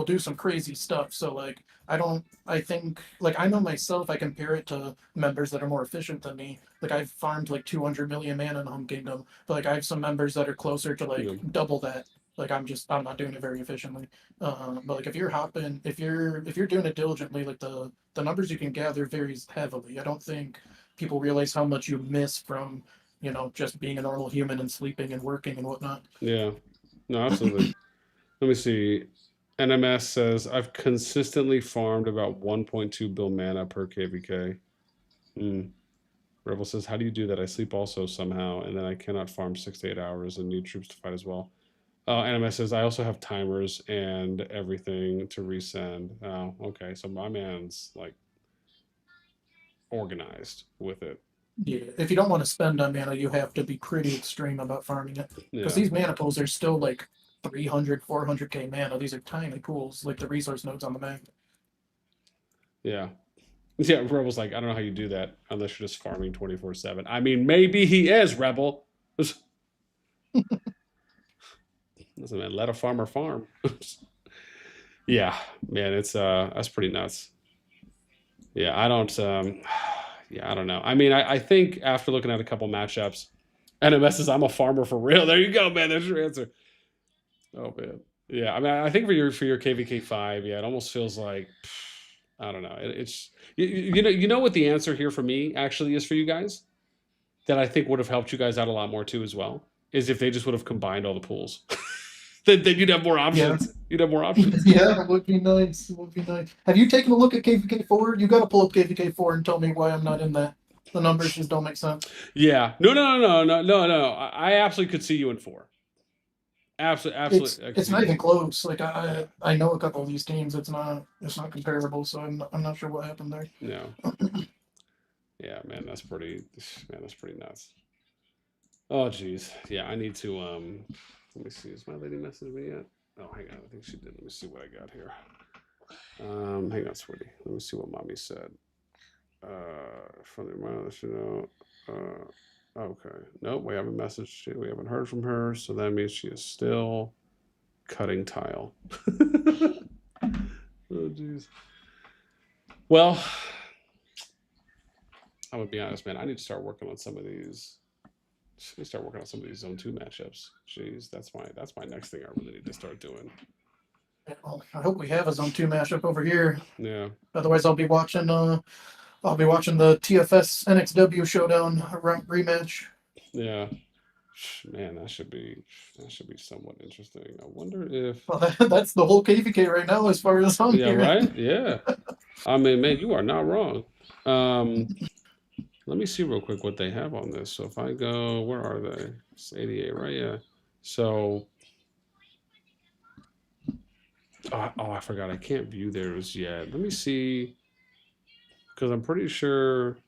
do some crazy stuff. So like I think like I know myself, I compare it to members that are more efficient than me. Like I've farmed like 200 million mana in Home Kingdom, but like I have some members that are closer to like double that. Like I'm not doing it very efficiently. But like if you're hopping, if you're doing it diligently, like the numbers you can gather varies heavily. I don't think people realize how much you miss from just being a normal human and sleeping and working and whatnot. Yeah, no, absolutely. Let me see. NMS says I've consistently farmed about 1.2 bill mana per KvK. Rebel says, how do you do that? I sleep also somehow, and then I cannot farm 6 to 8 hours and need troops to fight as well. NMS says I also have timers and everything to resend. Oh, okay. So my man's like organized with it. Yeah, if you don't want to spend on mana, you have to be pretty extreme about farming it. Because these mana pools are still like 300, 400k mana. These are tiny pools, like the resource nodes on the map. Yeah. Yeah, Rebel's like, I don't know how you do that unless you're just farming 24/7. I mean, maybe he is, Rebel. Listen, man, let a farmer farm. Yeah, man, it's that's pretty nuts. Yeah, I don't yeah, I don't know. I mean, I think after looking at a couple matchups, NMS says I'm a farmer for real. There you go, man. There's your answer. Oh man. Yeah, I mean, I think for your KvK5, yeah, it almost feels like I don't know. It's you know what the answer here for me actually is for you guys that I think would have helped you guys out a lot more too as well is if they just would have combined all the pools. then you'd have more options. Yeah. You'd have more options. Yeah, it would be nice. It would be nice. Have you taken a look at KvK4? You got to pull up KvK4 and tell me why I'm not in that. The numbers just don't make sense. Yeah. No. I absolutely could see you in 4. Absolutely. It's not even close. Like I know a couple of these teams. It's not comparable. So I'm not sure what happened there. No. Yeah, man, that's pretty nuts. Oh, geez. Yeah, I need to let me see. Has my lady messaged me yet? Oh, hang on. I think she did. Let me see what I got here. Hang on, sweetie. Let me see what mommy said. From the reminder, okay. Nope, we haven't messaged. We haven't heard from her, so that means she is still cutting tile. Oh, jeez. Well, I'm gonna be honest, man. I need to start working on some of these. Start working on some of these Zone 2 matchups. Jeez, that's my next thing I really need to start doing. Well, I hope we have a Zone 2 mashup over here. Yeah. Otherwise, I'll be watching the TFS NXW showdown rematch. Yeah. Man, that should be somewhat interesting. I wonder if. Well, that's the whole KvK right now, as far as I'm Yeah. hearing. Right. Yeah. I mean, man, you are not wrong. Let me see real quick what they have on this. So if I go, where are they? It's 88, right? Yeah. So. Oh, I forgot. I can't view theirs yet. Let me see. Because I'm pretty sure.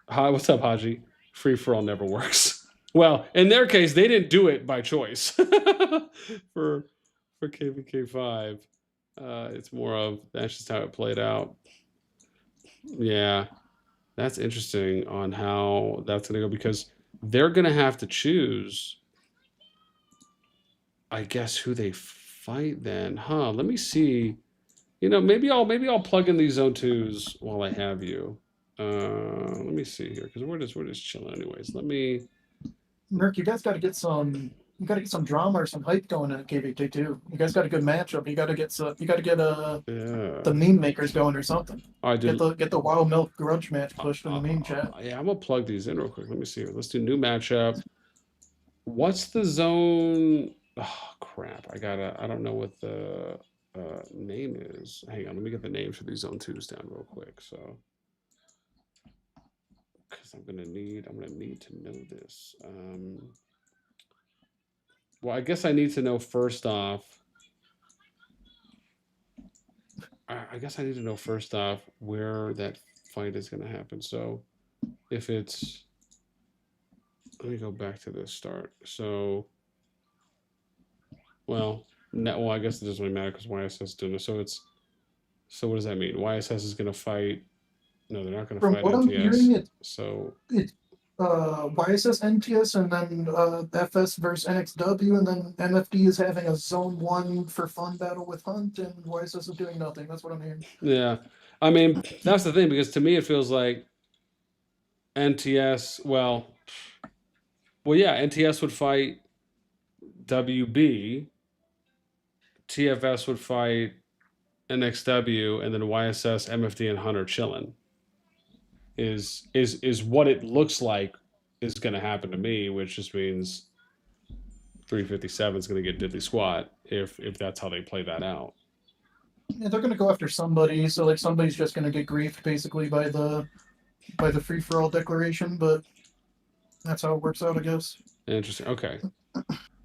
Hi, what's up, Haji? Free for all never works. Well, in their case, they didn't do it by choice. for KvK5, it's more of that's just how it played out. Yeah, that's interesting on how that's gonna go because they're gonna have to choose. I guess who they fight then, huh? Let me see. You know, maybe I'll plug in these zone twos while I have you. Let me see here because we're just chilling anyways. Let me. Merc, you guys got to get some. You got to get some drama or some hype going in KvK too. You guys got a good matchup. You got to get the meme makers going or something. I did. Get the Wild Milk grudge match pushed in the meme chat. Yeah, I'm gonna plug these in real quick. Let me see. Let's do new matchup. What's the zone? Oh crap! I don't know what the name is. Hang on, let me get the names for these zone twos down real quick. So, because I'm gonna need to know this. Well, I guess I need to know first off. I guess I need to know first off where that fight is gonna happen. So, if it's, let me go back to the start. So, well, I guess it doesn't really matter because YSS is doing it. So what does that mean? YSS is going to fight. No, they're not going to fight From what NTS. I'm hearing, it's YSS NTS and then FS versus NXW, and then MFD is having a Zone 1 for fun battle with Hunt, and YSS is doing nothing. That's what I'm hearing. Yeah, I mean that's the thing because to me it feels like NTS. Well, yeah, NTS would fight WB, TFS would fight NXW, and then YSS, MFD, and Hunter chilling. Is what it looks like is going to happen to me, which just means 357 is going to get diddly squat if that's how they play that out. Yeah, they're going to go after somebody, so like somebody's just going to get griefed basically by the free for all declaration, but that's how it works out, I guess. Interesting. Okay.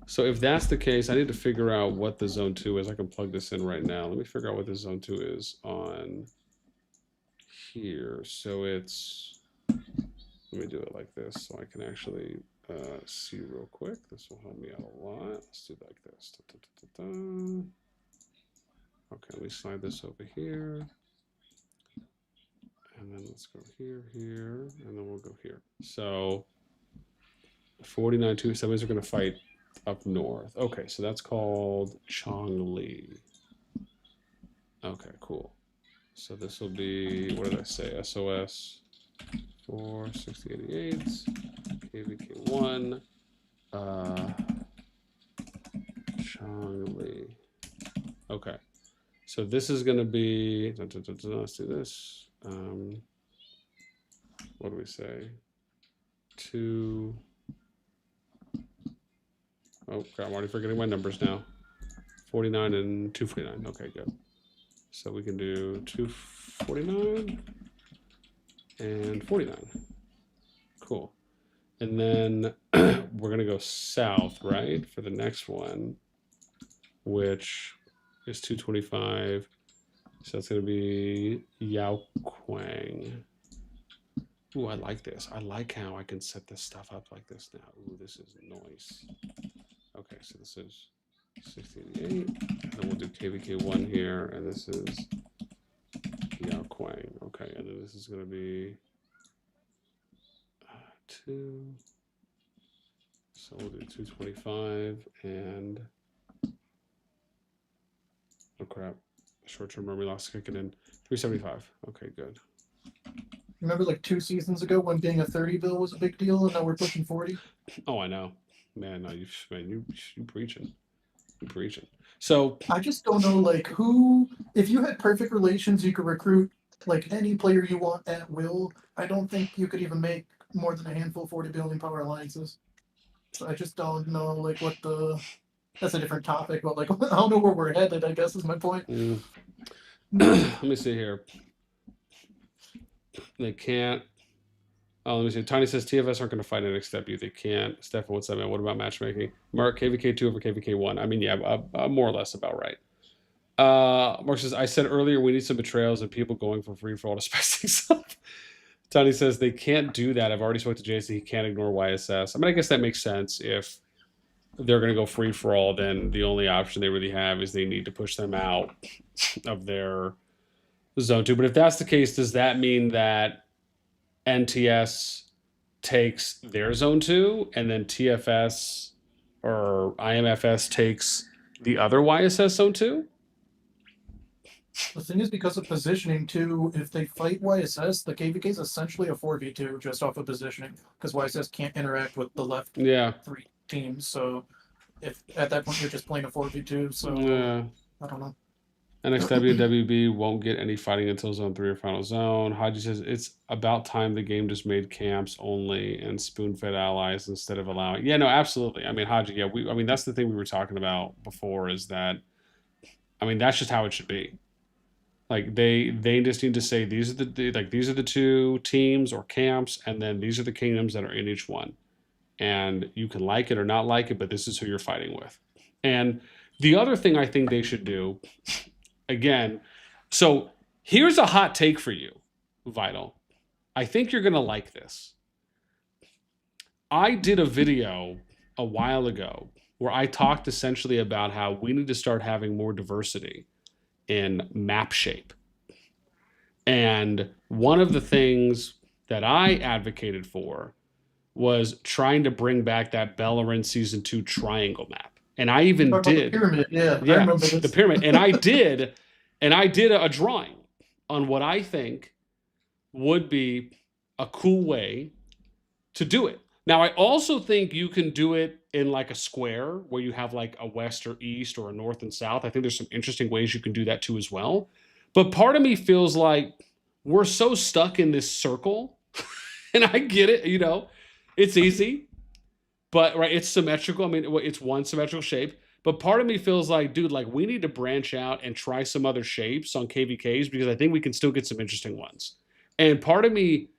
So if that's the case, I need to figure out what the zone 2 is. I can plug this in right now. Let me figure out what the zone 2 is on here. So it's, let me do it like this so I can actually see real quick. This will help me out a lot. Let's do it like this. Okay, let me slide this over here. And then let's go here, and then we'll go here. So 49 270s are going to fight up north. Okay, so that's called Chongli. Okay, cool. So this will be, what did I say? SOS 46088s, KvK1, Chongli. Okay, so this is going to be, let's do this. What do we say? 2. Oh, crap, I'm already forgetting my numbers now. 49 and 249. Okay, good. So we can do 249 and 49. Cool. And then we're going to go south, right, for the next one, which is 225. So that's going to be Yao Quang. Ooh, I like this. I like how I can set this stuff up like this now. Ooh, this is nice. Okay, so this is 688. Then we'll do KvK1 here, and this is Yao Quang. Okay, and then this is going to be 2. So we'll do 225 and oh crap, short-term memory loss kicking in 375. Okay, good. Remember like 2 seasons ago when being a 30 bill was a big deal, and now we're pushing 40? Oh, I know. Man, no, you preaching. Preaching. So I just don't know, like, who. If you had perfect relations, you could recruit like any player you want at will. I don't think you could even make more than a handful of 40 billion power alliances. So I just don't know, like, what the. That's a different topic, but like, I don't know where we're headed. I guess is my point. Let me see here. They can't. Oh, let me see. Tiny says TFS aren't going to fight NXW. They can't. Stefan, what's up, man? What about matchmaking? Mark, KvK2 over KvK1. I mean, yeah, more or less about right. Mark says, I said earlier we need some betrayals and people going for free for all to spice things up. Tony says they can't do that. I've already spoke to Jason. He can't ignore YSS. I mean, I guess that makes sense. If they're going to go free for all, then the only option they really have is they need to push them out of their zone 2. But if that's the case, does that mean that NTS takes their zone 2 and then TFS or IMFS takes the other YSS zone 2? The thing is, because of positioning too, if they fight YSS, the KvK is essentially a 4v2 just off of positioning, because YSS can't interact with the left 3 teams. So if at that point you're just playing a 4v2, so I don't know. NXW and WB won't get any fighting until Zone 3 or Final Zone. Haji says it's about time the game just made camps only and spoon-fed allies instead of allowing. Yeah, no, absolutely. I mean, Haji, yeah, I mean, that's the thing we were talking about before is that, I mean, that's just how it should be. Like they just need to say these are the 2 teams or camps, and then these are the kingdoms that are in each one, and you can like it or not like it, but this is who you're fighting with. And the other thing I think they should do, again, so here's a hot take for you, Vital. I think you're gonna like this. I did a video a while ago where I talked essentially about how we need to start having more diversity in map shape. And one of the things that I advocated for was trying to bring back that Bellerin Season 2 triangle map. And I even did. The pyramid, yeah. Yeah, I remember this. the pyramid. And I did a drawing on what I think would be a cool way to do it. Now, I also think you can do it in like a square where you have like a west or east or a north and south. I think there's some interesting ways you can do that too as well. But part of me feels like we're so stuck in this circle, and I get it, you know, it's easy, but right, it's symmetrical. I mean, it's one symmetrical shape. But part of me feels like, dude, like we need to branch out and try some other shapes on KvKs because I think we can still get some interesting ones. And part of me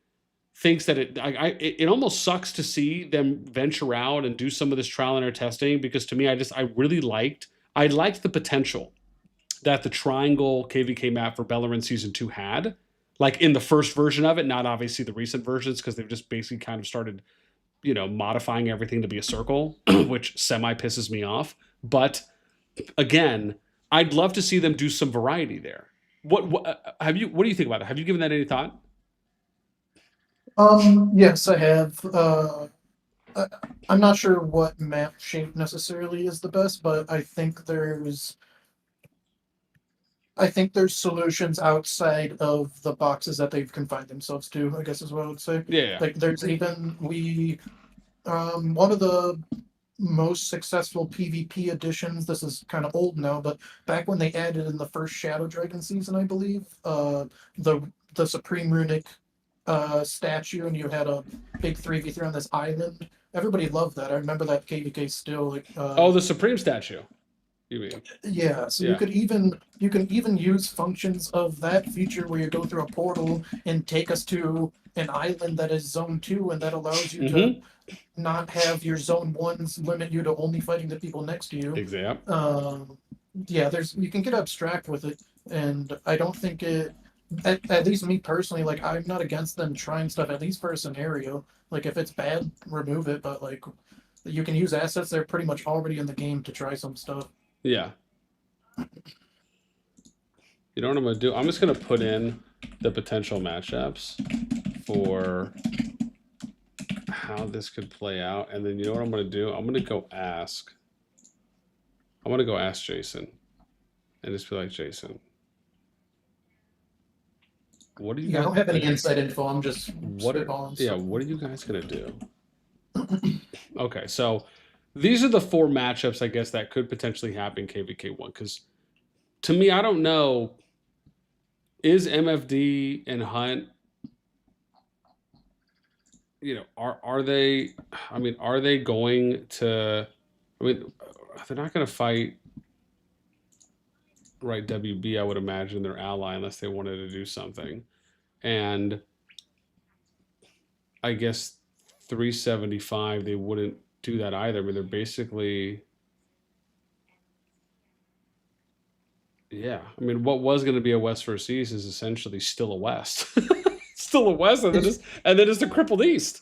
thinks that it almost sucks to see them venture out and do some of this trial and error testing because to me, I liked the potential that the triangle KvK map for Bellerin Season 2 had, like in the first version of it, not obviously the recent versions because they've just basically kind of started, you know, modifying everything to be a circle, which semi pisses me off. But again, I'd love to see them do some variety there. What do you think about that? Have you given that any thought? Yes, I have. I'm not sure what map shape necessarily is the best, but I think there's solutions outside of the boxes that they've confined themselves to, I guess is what I would say. Yeah. Like there's even one of the most successful PvP editions, this is kind of old now, but back when they added in the first Shadow Dragon season, I believe, the Supreme Runic statue, and you had a big 3v3 on this island. Everybody loved that. I remember that KvK still. The Supreme statue. You mean? Yeah. So you can even use functions of that feature where you go through a portal and take us to an island that is Zone 2, and that allows you to not have your Zone 1s limit you to only fighting the people next to you. Exactly. Yeah. You can get abstract with it, and I don't think it. At least me personally, like I'm not against them trying stuff, at least for a scenario. Like if it's bad, remove it, but like you can use assets that are pretty much already in the game to try some stuff. Yeah. You know what I'm going to do? I'm just going to put in the potential matchups for how this could play out. And then you know what I'm going to do? I'm going to go ask Jason and just be like, Jason, what do you guys? I don't have any inside info. I'm just what are you guys gonna do? Okay, so these are the 4 matchups, I guess, that could potentially happen in KvK1. Because to me, I don't know, is MFD and Hunt, you know, are they? I mean, are they going to? I mean, they're not going to fight, right? WB, I would imagine their ally, unless they wanted to do something. And I guess 375, they wouldn't do that either. I mean, they're basically, yeah. I mean, what was going to be a West versus East is essentially still a West, still a West, and then just a crippled East.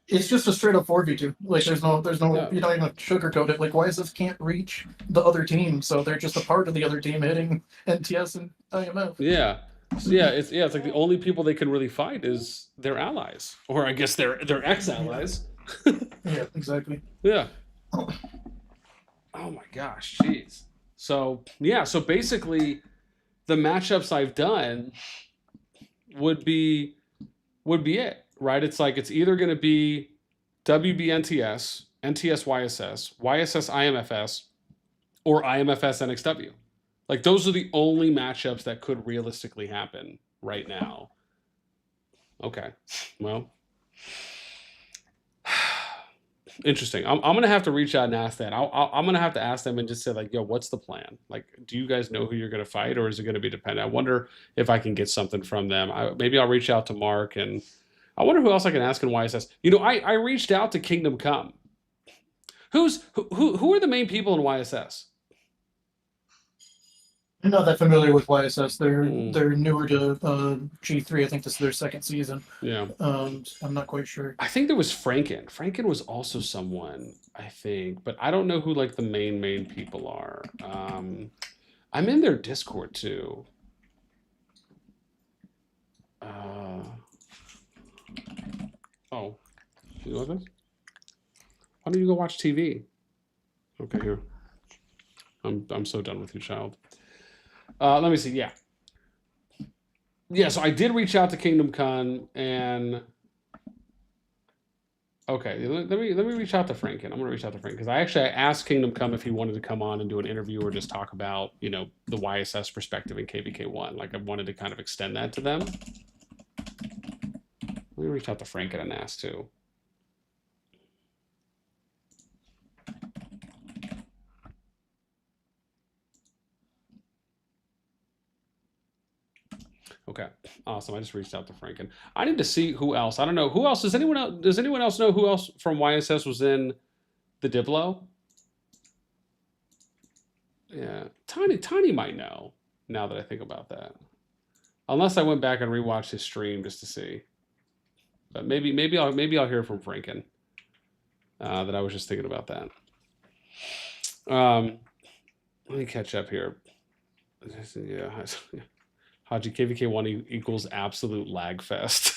It's just a straight up 4v2. Like there's no Yeah. you don't even sugarcoat it. Like YSS can't reach the other team, so they're just a part of the other team hitting NTS and IMF. Yeah. So it's like the only people they can really fight is their allies, or I guess their ex-allies. Yeah, exactly. Yeah. Oh my gosh, jeez. So yeah, so basically, the matchups I've done would be it, right? It's like it's either going to be WB NTS, NTS YSS, YSS IMFS, or IMFS NXW. Like those are the only matchups that could realistically happen right now. Okay, well, interesting. I'm gonna have to reach out and ask that. I'm gonna have to ask them and just say like, yo, what's the plan? Like, do you guys know who you're gonna fight, or is it gonna be dependent? I wonder if I can get something from them. Maybe I'll reach out to Mark, and I wonder who else I can ask in YSS. You know, I reached out to Kingdom Come. Who are the main people in YSS? I'm not that familiar with YSS. They're newer to G3. I think this is their second season. Yeah. I'm not quite sure. I think there was Franken. Franken was also someone, I think, but I don't know who like the main people are. I'm in their Discord too. Oh, you know this? Why don't you go watch TV? Okay, here. I'm so done with you, child. Let me see. Yeah. So I did reach out to Kingdom Come, and okay, let me reach out to Franken. I'm gonna reach out to Frank because I asked Kingdom Come if he wanted to come on and do an interview or just talk about, you know, the YSS perspective in KvK1. Like I wanted to kind of extend that to them. Let me reach out to Franken and ask too. Okay, awesome. I just reached out to Franken. I need to see who else. I don't know who else. Does anyone else know who else from YSS was in the Diplo? Yeah, Tiny might know. Now that I think about that, unless I went back and rewatched his stream just to see. But maybe I'll hear from Franken. That I was just thinking about that. Let me catch up here. Yeah. Haji, KvK1 equals absolute lag fest.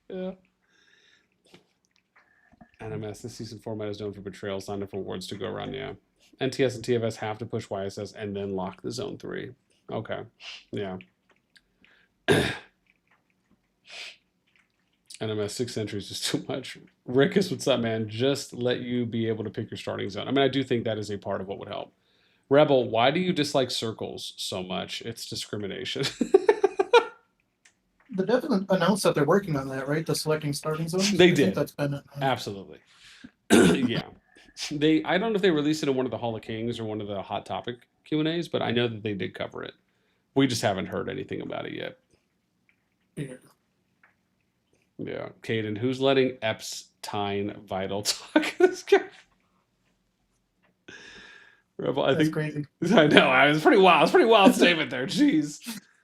Yeah. NMS, this season format is known for betrayals, not enough awards to go around, yeah. NTS and TFS have to push YSS and then lock the zone 3. Okay. Yeah. NMS 6 entries is too much. Rickus, what's up, man? Just let you be able to pick your starting zone. I mean, I do think that is a part of what would help. Rebel, why do you dislike circles so much? It's discrimination. The dev announced that they're working on that, right? The selecting starting zones. They I did. think that's been Absolutely. Yeah. I don't know if they released it in one of the Hall of Kings or one of the Hot Topic Q&As, but I know that they did cover it. We just haven't heard anything about it yet. Yeah. Caden, who's letting Epstein Vital talk this guy? Rebel, I think crazy. I know. It was pretty wild. It's a pretty wild statement there. Jeez.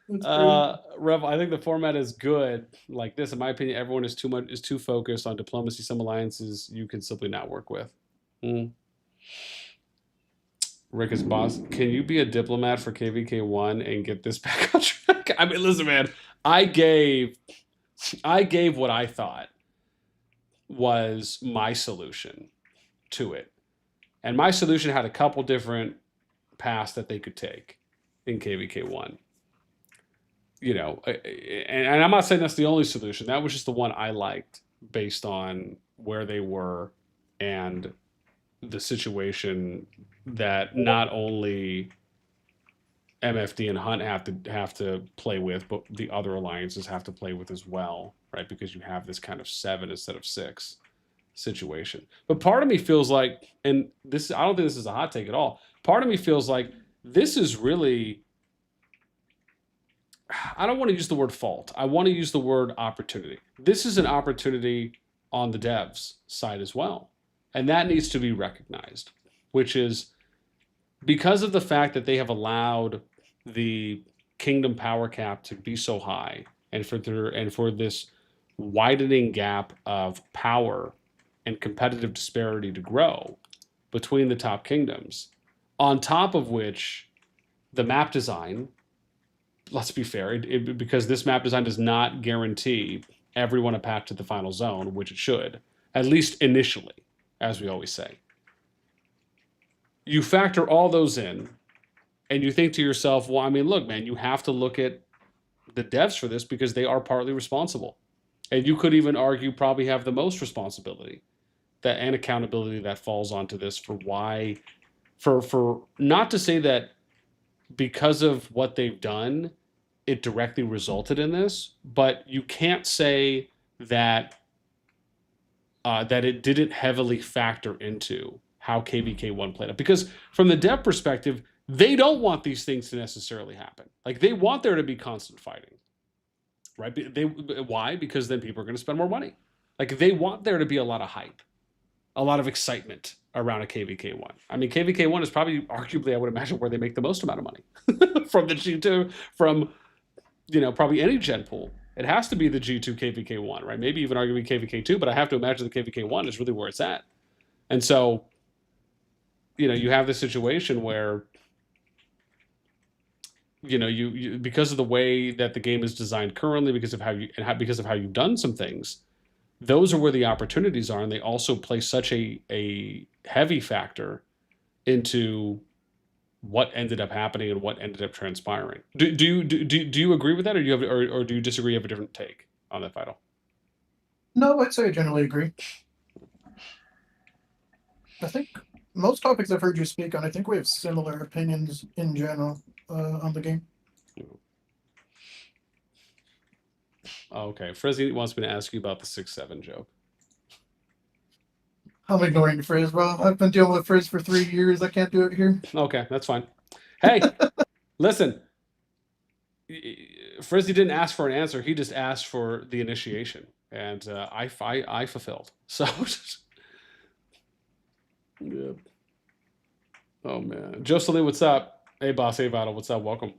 Rebel, I think the format is good. Like this, in my opinion, everyone is too focused on diplomacy. Some alliances you can simply not work with. Rick is boss. Can you be a diplomat for KvK1 and get this back on track? I mean, listen, man. I gave what I thought was my solution to it. And my solution had a couple different paths that they could take in KvK1. You know, and I'm not saying that's the only solution. That was just the one I liked based on where they were and the situation that not only MFD and Hunt have to play with, but the other alliances have to play with as well, right? Because you have this kind of 7 instead of 6 situation. But part of me feels like, and this, I don't think this is a hot take at all. Part of me feels like this is really, I don't want to use the word fault. I want to use the word opportunity. This is an opportunity on the devs side as well. And that needs to be recognized, which is because of the fact that they have allowed the kingdom power cap to be so high, and for this widening gap of power and competitive disparity to grow between the top kingdoms, on top of which the map design, let's be fair, because this map design does not guarantee everyone a path to the final zone, which it should, at least initially, as we always say. You factor all those in, and you think to yourself, well, I mean, look, man, you have to look at the devs for this because they are partly responsible. And you could even argue probably have the most responsibility that and accountability that falls onto this for why, for not to say that because of what they've done, it directly resulted in this, but you can't say that that it didn't heavily factor into how KvK1 played out. Because from the dev perspective, they don't want these things to necessarily happen. Like, they want there to be constant fighting, right? Why? Because then people are going to spend more money. Like, they want there to be a lot of hype, a lot of excitement around a KvK1. I mean, KvK1 is probably, arguably, I would imagine, where they make the most amount of money from the G2, from, you know, probably any gen pool. It has to be the G2 KvK1, right? Maybe even arguably KvK2, but I have to imagine the KvK1 is really where it's at. And so, you know, you have this situation where, you know, you because of the way that the game is designed currently, because of how you've done some things, those are where the opportunities are, and they also play such a heavy factor into what ended up happening and what ended up transpiring. Do you agree with that, or do you have, or do you disagree? You have a different take on that, Vital? No, I'd say I generally agree. I think most topics I've heard you speak on, I think we have similar opinions in general on the game. Okay, Frizzy wants me to ask you about the 6-7 joke. I'm ignoring Frizz, bro. I've been dealing with Frizz for 3 years. I can't do it here. Okay, that's fine. Hey, listen. Frizzy didn't ask for an answer. He just asked for the initiation, and I fulfilled. So, yeah. Oh man, Jocelyn, what's up? Hey, boss. Hey, Vital, what's up? Welcome.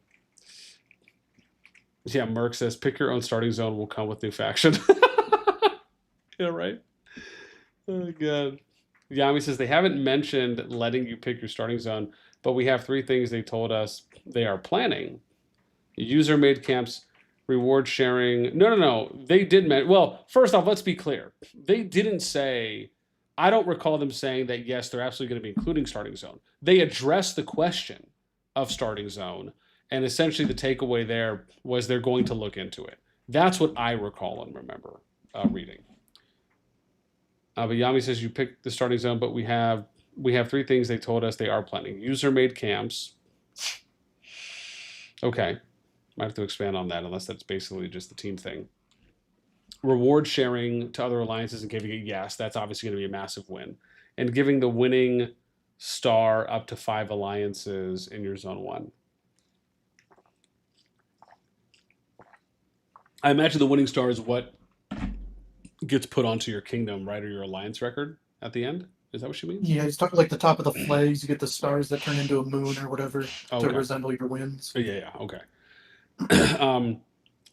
Yeah, Merc says, pick your own starting zone. Will come with new faction. Yeah, right. Oh god. Yami says they haven't mentioned letting you pick your starting zone, but we have 3 things they told us they are planning. User-made camps, reward sharing. No. They did well, first off, let's be clear. They didn't say, I don't recall them saying that, yes, they're absolutely going to be including starting zone. They addressed the question of starting zone, and essentially the takeaway there was they're going to look into it. That's what I recall and remember reading. But Yami says you picked the starting zone, but we have 3 things they told us they are planning. User-made camps. Okay. Might have to expand on that, unless that's basically just the team thing. Reward sharing to other alliances and KvK, yes, that's obviously going to be a massive win. And giving the winning star up to 5 alliances in your zone 1. I imagine the winning star is what gets put onto your kingdom, right, or your alliance record at the end. Is that what she means? Yeah, he's talking like the top of the flags. You get the stars that turn into a moon or whatever to resemble your wins. Yeah, okay.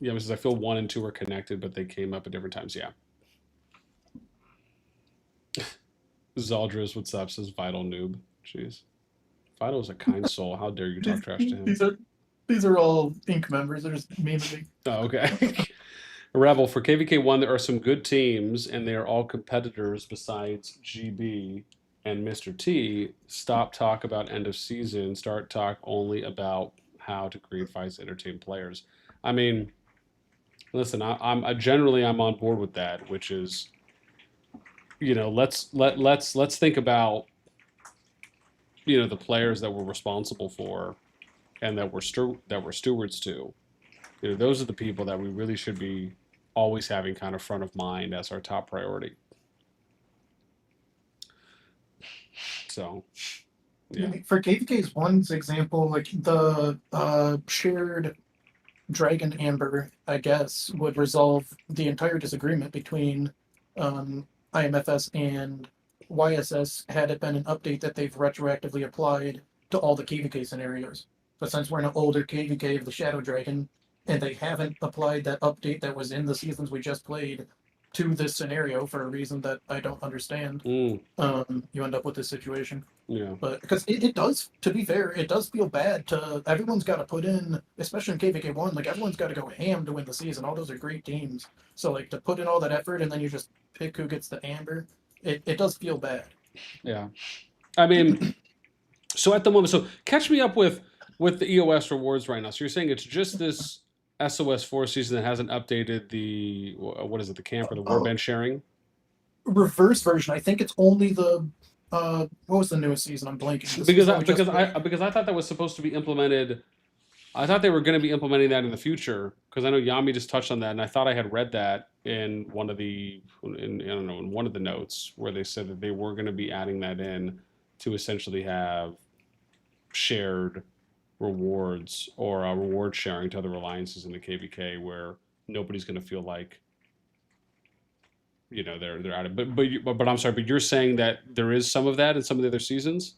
Yeah, says I feel 1 and 2 are connected, but they came up at different times. Yeah. Zaldris, what's up? Says Vital noob. Jeez, Vital is a kind soul. How dare you talk trash to him? These are all Inc members. They're just mean to me. Oh, okay. Rebel, for KvK1, there are some good teams, and they are all competitors besides GB and Mr. T. Stop talk about end of season. Start talk only about how to create fights, entertain players. I mean, listen, I'm generally on board with that, which is let's think about the players that we're responsible for and that we're stewards to. Those are the people that we really should be always having kind of front of mind as our top priority. So, yeah. For KvK's one's example, like the shared Dragon Amber, I guess, would resolve the entire disagreement between IMFS and YSS had it been an update that they've retroactively applied to all the KvK scenarios. But since we're in an older KvK of the Shadow Dragon, and they haven't applied that update that was in the seasons we just played to this scenario for a reason that I don't understand, you end up with this situation. Yeah. But because it does, to be fair, it does feel bad to everyone's got to put in, especially in KvK1, like everyone's got to go ham to win the season. All those are great teams. So like to put in all that effort and then you just pick who gets the amber, it does feel bad. Yeah. I mean, so at the moment, so catch me up with the EOS rewards right now. So you're saying it's just this SOS 4 season that hasn't updated the, what is it, the camp or the warband sharing? Reverse version. I think it's only the what was the newest season? I'm blanking. Because I thought that was supposed to be implemented. I thought they were going to be implementing that in the future because I know Yami just touched on that, and I thought I had read that in one of the in one of the notes where they said that they were going to be adding that in to essentially have shared rewards or reward sharing to other alliances in the KvK where nobody's going to feel like they're out of but I'm sorry, but you're saying that there is some of that in some of the other seasons?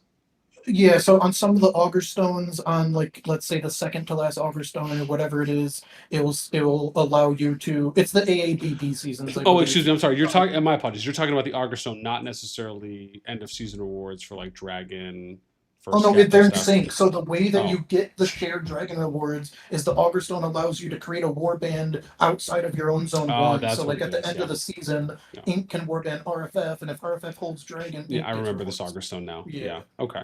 Yeah, so on some of the augur stones, on like let's say the second to last augur stone or whatever it is, it will allow you to. It's the AABB seasons. Oh, excuse me. I'm sorry. You're talking. My apologies. You're talking about the augur stone, not necessarily end of season rewards for like dragon. Oh no, they're in sync. So the way that you get the shared dragon rewards is the augur stone allows you to create a warband outside of your own zone one. So like at the end of the season, Ink can warband RFF, and if RFF holds dragon, I remember this augur stone now. Yeah. Okay.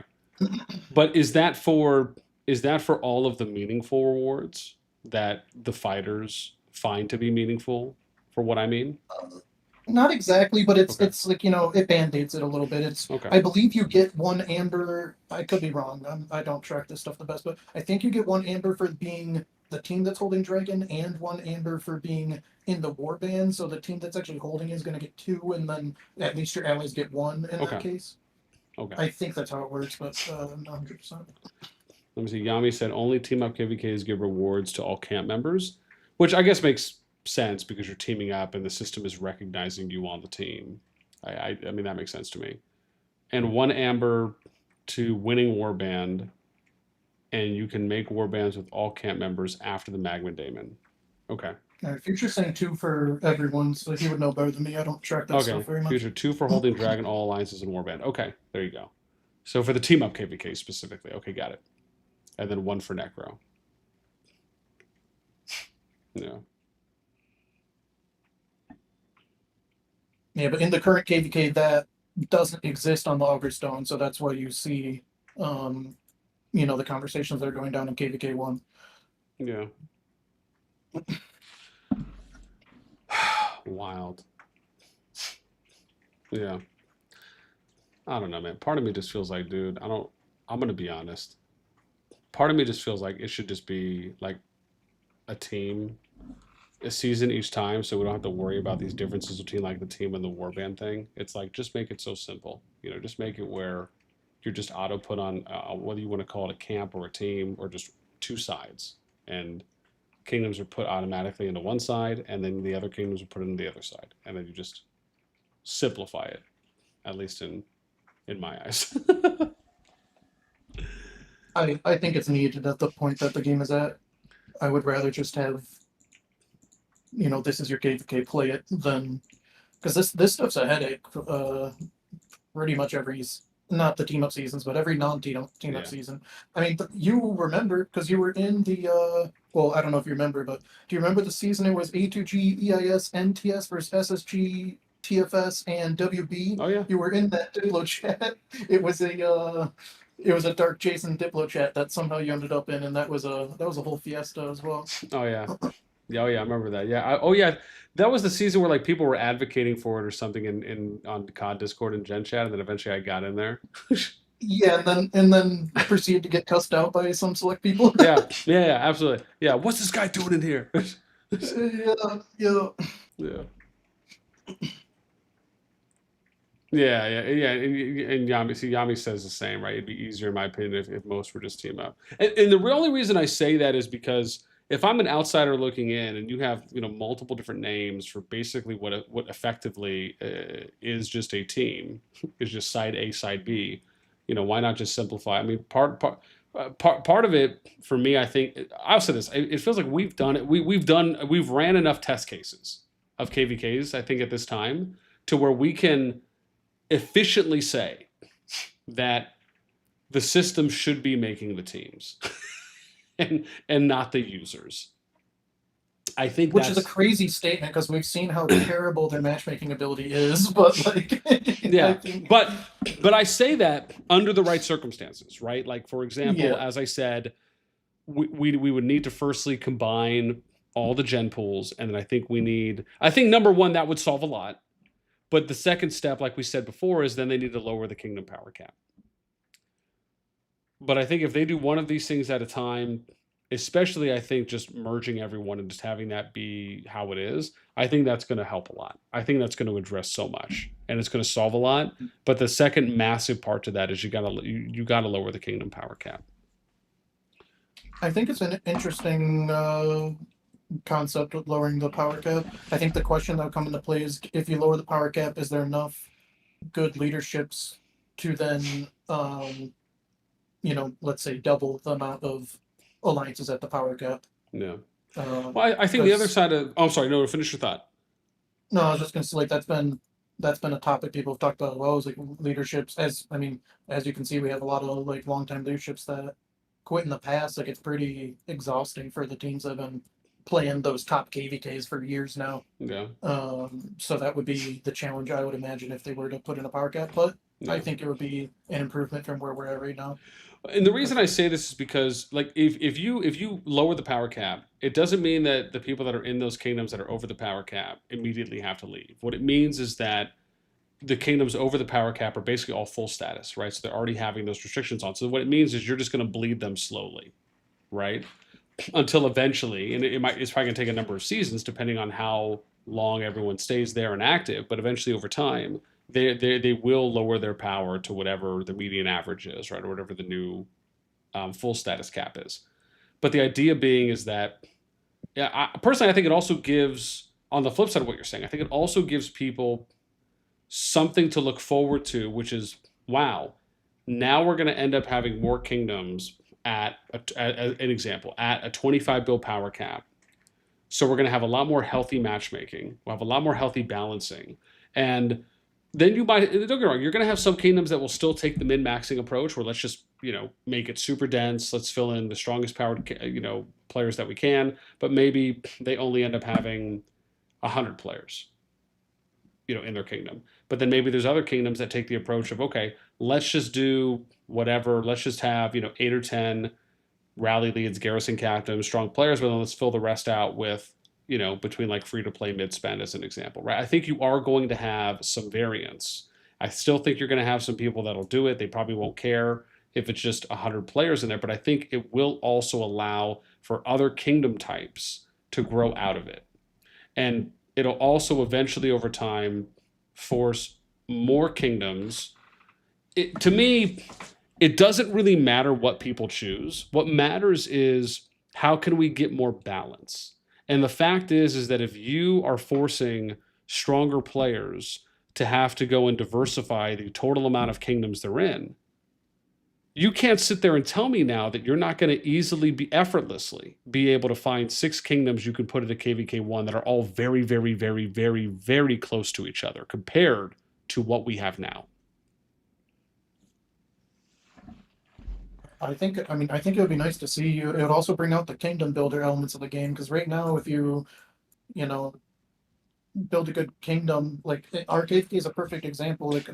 But is that for all of the meaningful rewards that the fighters find to be meaningful? For what I mean. Not exactly, but it's like it band-aids it a little bit. It's I believe you get one amber. I could be wrong. I don't track this stuff the best, but I think you get one amber for being the team that's holding dragon, and one amber for being in the warband. So the team that's actually holding is going to get two, and then at least your allies get one in that case. Okay. I think that's how it works, but not 100%. Let me see. Yami said only team up KvKs give rewards to all camp members, which I guess makes sense because you're teaming up and the system is recognizing you on the team. I mean, that makes sense to me. And one amber to winning warband, and you can make warbands with all camp members after the Magma Daemon. Okay. Future's saying two for everyone, so he would know better than me. I don't track that stuff very much. Future 2 for holding dragon, all alliances, and warband. Okay, there you go. So for the team up KvK specifically. Okay, got it. And then 1 for Necro. Yeah. Yeah, but in the current KvK, that doesn't exist on the augur stone, so that's why you see, the conversations that are going down in KvK1. Yeah. Wild. Yeah. I don't know, man. Part of me just feels like, dude, I'm going to be honest. Part of me just feels like it should just be like a season each time, so we don't have to worry about these differences between like the team and the warband thing. It's like, just make it so simple. Just make it where you're just auto put on whether you want to call it a camp or a team or just two sides. And kingdoms are put automatically into one side, and then the other kingdoms are put into the other side, and then you just simplify it, at least in my eyes. I think it's needed at the point that the game is at. I would rather just have, this is your KvK, play it, than because this stuff's a headache. Pretty much every, not the team up seasons, but every non-team up season. I mean, you remember because you were in the well, I don't know if you remember, but do you remember the season? It was A2G, EIS, NTS versus SSG, TFS, and WB. Oh yeah, you were in that Diplo chat. It was a Dark Jason Diplo chat that somehow you ended up in, and that was a whole fiesta as well. Oh yeah, Yeah, oh yeah, I remember that. Yeah. Oh yeah, that was the season where like people were advocating for it or something in on COD Discord and Gen Chat, and then eventually I got in there. Yeah, and then proceeded to get cussed out by some select people. Yeah, yeah, yeah, absolutely. Yeah, what's this guy doing in here? Yeah, yeah. Yeah. Yeah, yeah, yeah, and Yami says the same, right? It'd be easier, in my opinion, if most were just team up. And the only reason I say that is because if I'm an outsider looking in, and you have multiple different names for basically what effectively is just a team, is just side A, side B, why not just simplify? I mean, part of it for me, I think I'll say this: it feels like we've done it. We've ran enough test cases of KVKs, I think, at this time to where we can efficiently say that the system should be making the teams and not the users. I think Which is a crazy statement because we've seen how terrible their matchmaking ability is, but like yeah, I think but I say that under the right circumstances, right? Like for example, yeah. as I said, we would need to firstly combine all the gen pools, and then I think number one that would solve a lot. But the second step, like we said before, is then they need to lower the kingdom power cap. But I think if they do one of these things at a time, especially I think just merging everyone and just having that be how it is, I think that's going to help a lot. I think that's going to address so much and it's going to solve a lot. But the second massive part to that is you got to lower the kingdom power cap. I think it's an interesting concept of lowering the power cap. I think the question that will come into play is if you lower the power cap, is there enough good leaderships to then let's say double the amount of alliances at the power cap? Yeah. Well, I think the other side of I'm sorry, no, finish your thought. No, I was just gonna say like that's been a topic people have talked about. Well, is like leaderships. As you can see, we have a lot of like longtime leaderships that quit in the past. Like it's pretty exhausting for the teams that have been playing those top KvKs for years now. Yeah. So that would be the challenge I would imagine if they were to put in a power cap. But Yeah. I think it would be an improvement from where we're at right now. And the reason I say this is because, like, if you lower the power cap, it doesn't mean that the people that are in those kingdoms that are over the power cap immediately have to leave. What it means is that the kingdoms over the power cap are basically all full status, right? So they're already having those restrictions on. So what it means is you're just going to bleed them slowly, right? Until eventually, and it's probably going to take a number of seasons depending on how long everyone stays there and active. But eventually, over time, they will lower their power to whatever the median average is, right, or whatever the new full status cap is. But the idea being is that, yeah, personally, I think it also gives, on the flip side of what you're saying, I think it also gives people something to look forward to, which is, wow, now we're going to end up having more kingdoms at an example at a 25 bill power cap. So we're going to have a lot more healthy matchmaking. We'll have a lot more healthy balancing, and then don't get me wrong, you're going to have some kingdoms that will still take the min-maxing approach where let's just, make it super dense. Let's fill in the strongest powered, players that we can. But maybe they only end up having 100 players, in their kingdom. But then maybe there's other kingdoms that take the approach of, okay, let's just do whatever. Let's just have, 8 or 10 rally leads, garrison captains, strong players, but then let's fill the rest out with, between like free to play mid spend as an example, right? I think you are going to have some variance. I still think you're going to have some people that'll do it. They probably won't care if it's just 100 players in there, but I think it will also allow for other kingdom types to grow out of it. And it'll also eventually over time force more kingdoms. To me, it doesn't really matter what people choose. What matters is how can we get more balance? And the fact is that if you are forcing stronger players to have to go and diversify the total amount of kingdoms they're in, you can't sit there and tell me now that you're not going to easily effortlessly be able to find 6 kingdoms you can put into KvK1 that are all very, very, very, very, very close to each other compared to what we have now. I think it would be nice to see you. It would also bring out the kingdom builder elements of the game because right now, if you build a good kingdom, like our KvK is a perfect example. Like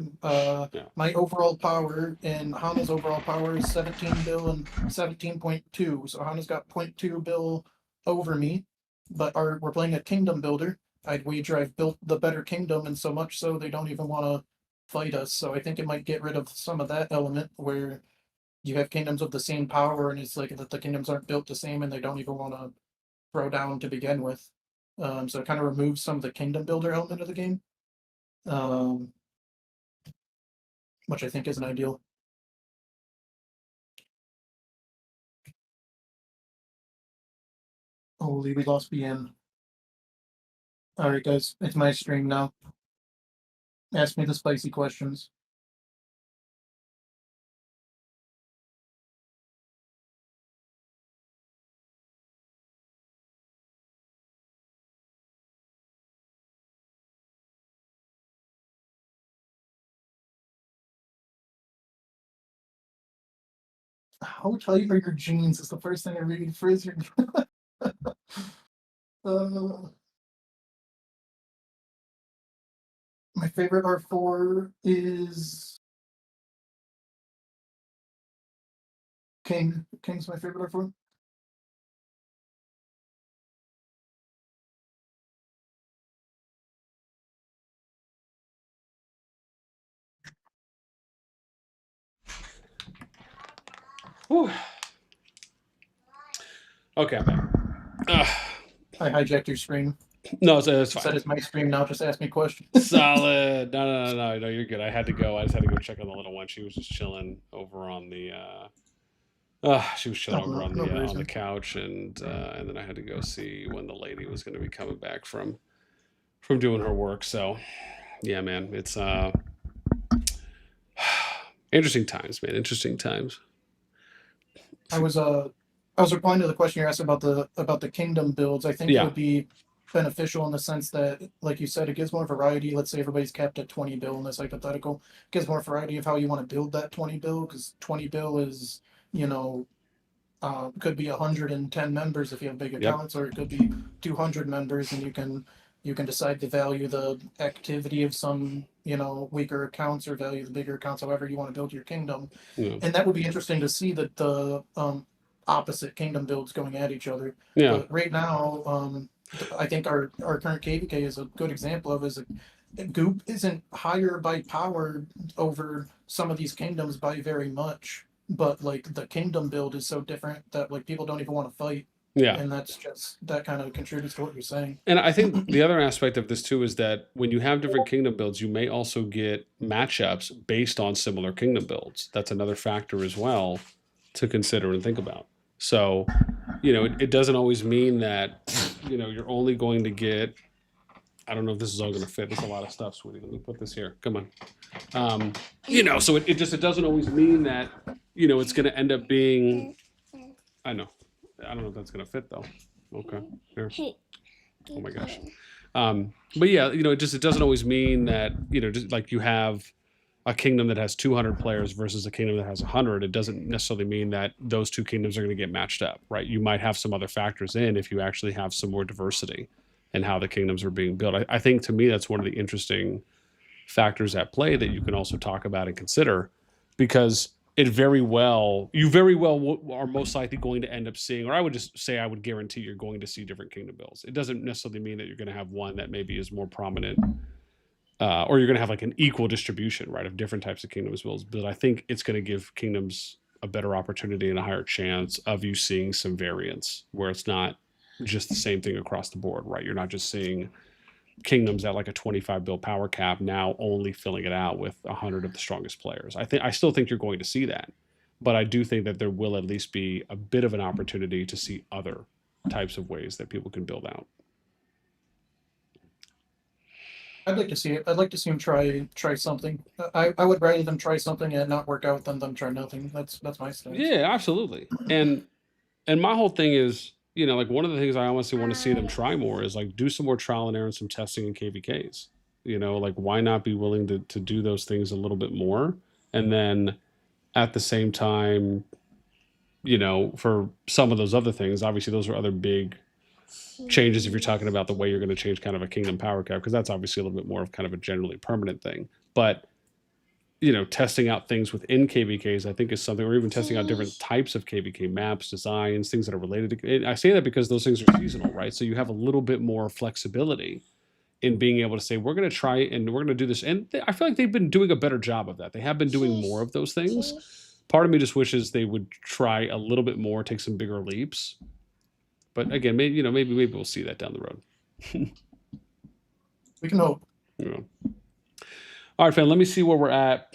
my overall power and Hana's overall power is 17 bill and 17.2. So Hana's got 0.2 bill over me. but we're playing a kingdom builder. I'd wager I've built the better kingdom, and so much so they don't even want to fight us. So I think it might get rid of some of that element where you have kingdoms of the same power, and it's like that the kingdoms aren't built the same, and they don't even want to throw down to begin with. So it kind of removes some of the kingdom builder element of the game, um, which I think isn't ideal. Holy, we lost BN. All right, guys, it's my stream now. Ask me the spicy questions. How tight are your jeans? Is the first thing I read. Frizz your. uh, my favorite R4 is King. King's my favorite R4. Whew. Okay, I'm back. I hijacked your stream. No, it's fine. Said it's my stream now. Just ask me questions. Solid. No, you're good. I had to go. I just had to go check on the little one. She was just chilling over on the. She was chilling over on the couch, and then I had to go see when the lady was going to be coming back from doing her work. So, yeah, man, it's interesting times, man. Interesting times. I was replying to the question you asked about the kingdom builds. I think it would be beneficial in the sense that, like you said, it gives more variety. Let's say everybody's capped at 20 bill in this hypothetical. It gives more variety of how you want to build that 20 bill, because 20 bill is, could be 110 members if you have big accounts, or it could be 200 members, and you can decide to value the activity of some weaker accounts or value the bigger accounts, however you want to build your kingdom. And that would be interesting to see that the opposite kingdom builds going at each other. But right now, I think our current KvK is a good example of is Goop isn't higher by power over some of these kingdoms by very much, but like the kingdom build is so different that like people don't even want to fight. Yeah. And that kind of contributes to what you're saying. And I think the other aspect of this too is that when you have different kingdom builds, you may also get matchups based on similar kingdom builds. That's another factor as well to consider and think about. So, it doesn't always mean that, you're only going to get, I don't know if this is all going to fit. There's a lot of stuff, sweetie. Let me put this here. Come on. So it doesn't always mean that, it's going to end up being, I know. I don't know if that's going to fit though. Okay. Here. Oh my gosh. But yeah, it doesn't always mean that, just like you have a kingdom that has 200 players versus a kingdom that has 100. It doesn't necessarily mean that those two kingdoms are going to get matched up, right? You might have some other factors in if you actually have some more diversity in how the kingdoms are being built. I think to me, that's one of the interesting factors at play that you can also talk about and consider, because you very well are most likely going to end up seeing, or I would just say I would guarantee you're going to see different kingdom builds. It doesn't necessarily mean that you're going to have one that maybe is more prominent, or you're going to have like an equal distribution, right, of different types of kingdoms builds. But I think it's going to give kingdoms a better opportunity and a higher chance of you seeing some variance where it's not just the same thing across the board, right? You're not just seeing kingdoms at like a 25 bill power cap now only filling it out with 100 of the strongest players. I still think you're going to see that, but I do think that there will at least be a bit of an opportunity to see other types of ways that people can build out. I'd like to see it. I'd like to see them try something. I would rather them try something and not work out than them try nothing. That's my stance. Yeah, absolutely. And my whole thing is, like one of the things I honestly want to see them try more is like do some more trial and error and some testing in KvKs. Like why not be willing to do those things a little bit more? And then at the same time, for some of those other things, obviously those are other big changes if you're talking about the way you're going to change kind of a kingdom power cap, because that's obviously a little bit more of kind of a generally permanent thing. But testing out things within KvKs, I think is something, or even testing out different types of KvK maps, designs, things that are related to. I say that because those things are seasonal, right? So you have a little bit more flexibility in being able to say, we're going to try and we're going to do this. And I feel like they've been doing a better job of that. They have been doing more of those things. Part of me just wishes they would try a little bit more, take some bigger leaps. But again, maybe we'll see that down the road. We can hope. Yeah. All right, fam. Let me see where we're at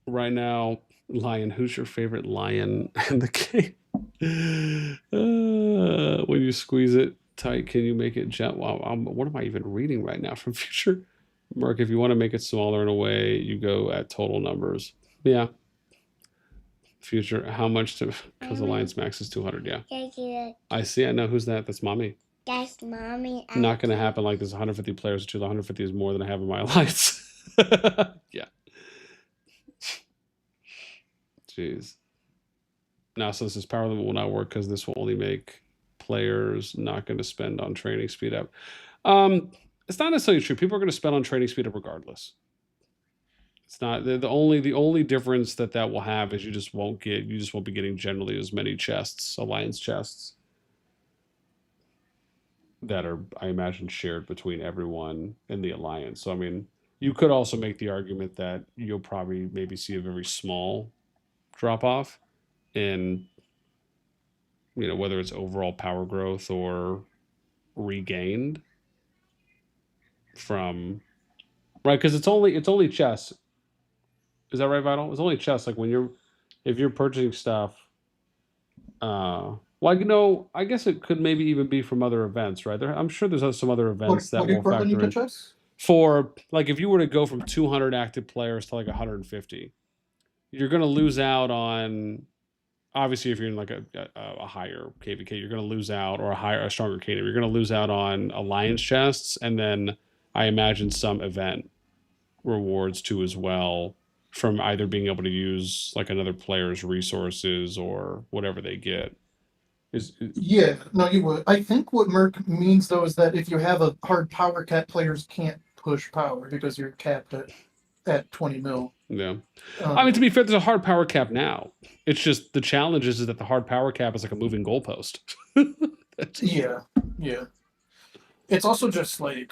right now. Lion, who's your favorite lion in the game? When you squeeze it tight, can you make it jump? Wow, what am I even reading right now from Future? Mark, if you want to make it smaller in a way, you go at total numbers. Yeah. Future, how much to? Because Alliance max is 200. Yeah. I see. I know who's that. That's mommy. That's mommy. Not going to happen like there's 150 players to 150 is more than I have in my alliance. Yeah. Jeez. Now, so this is power limit will not work because this will only make players not going to spend on training speed up. It's not necessarily true. People are going to spend on training speed up regardless. It's not the only difference that will have is you just won't be getting generally as many chests, alliance chests, that are, I imagine, shared between everyone in the alliance. So I mean, you could also make the argument that you'll probably maybe see a very small drop off in, whether it's overall power growth or regained from, right? Because it's only chests. Is that right, Vital? It's only chests. Like if you're purchasing stuff, well, I guess it could maybe even be from other events, right? I'm sure there's some other events that will factor in. For like, if you were to go from 200 active players to like 150, you're going to lose out on. Obviously, if you're in like a higher KvK, you're going to lose out, or a stronger kingdom, you're going to lose out on alliance chests, and then I imagine some event rewards too as well, from either being able to use like another player's resources or whatever they get. Yeah, no, you would. I think what Merc means though is that if you have a hard power cap, players can't push power because you're capped at 20 mil. Yeah. I mean, to be fair, there's a hard power cap now. It's just the challenge is that the hard power cap is like a moving goalpost. Yeah. It's also just like,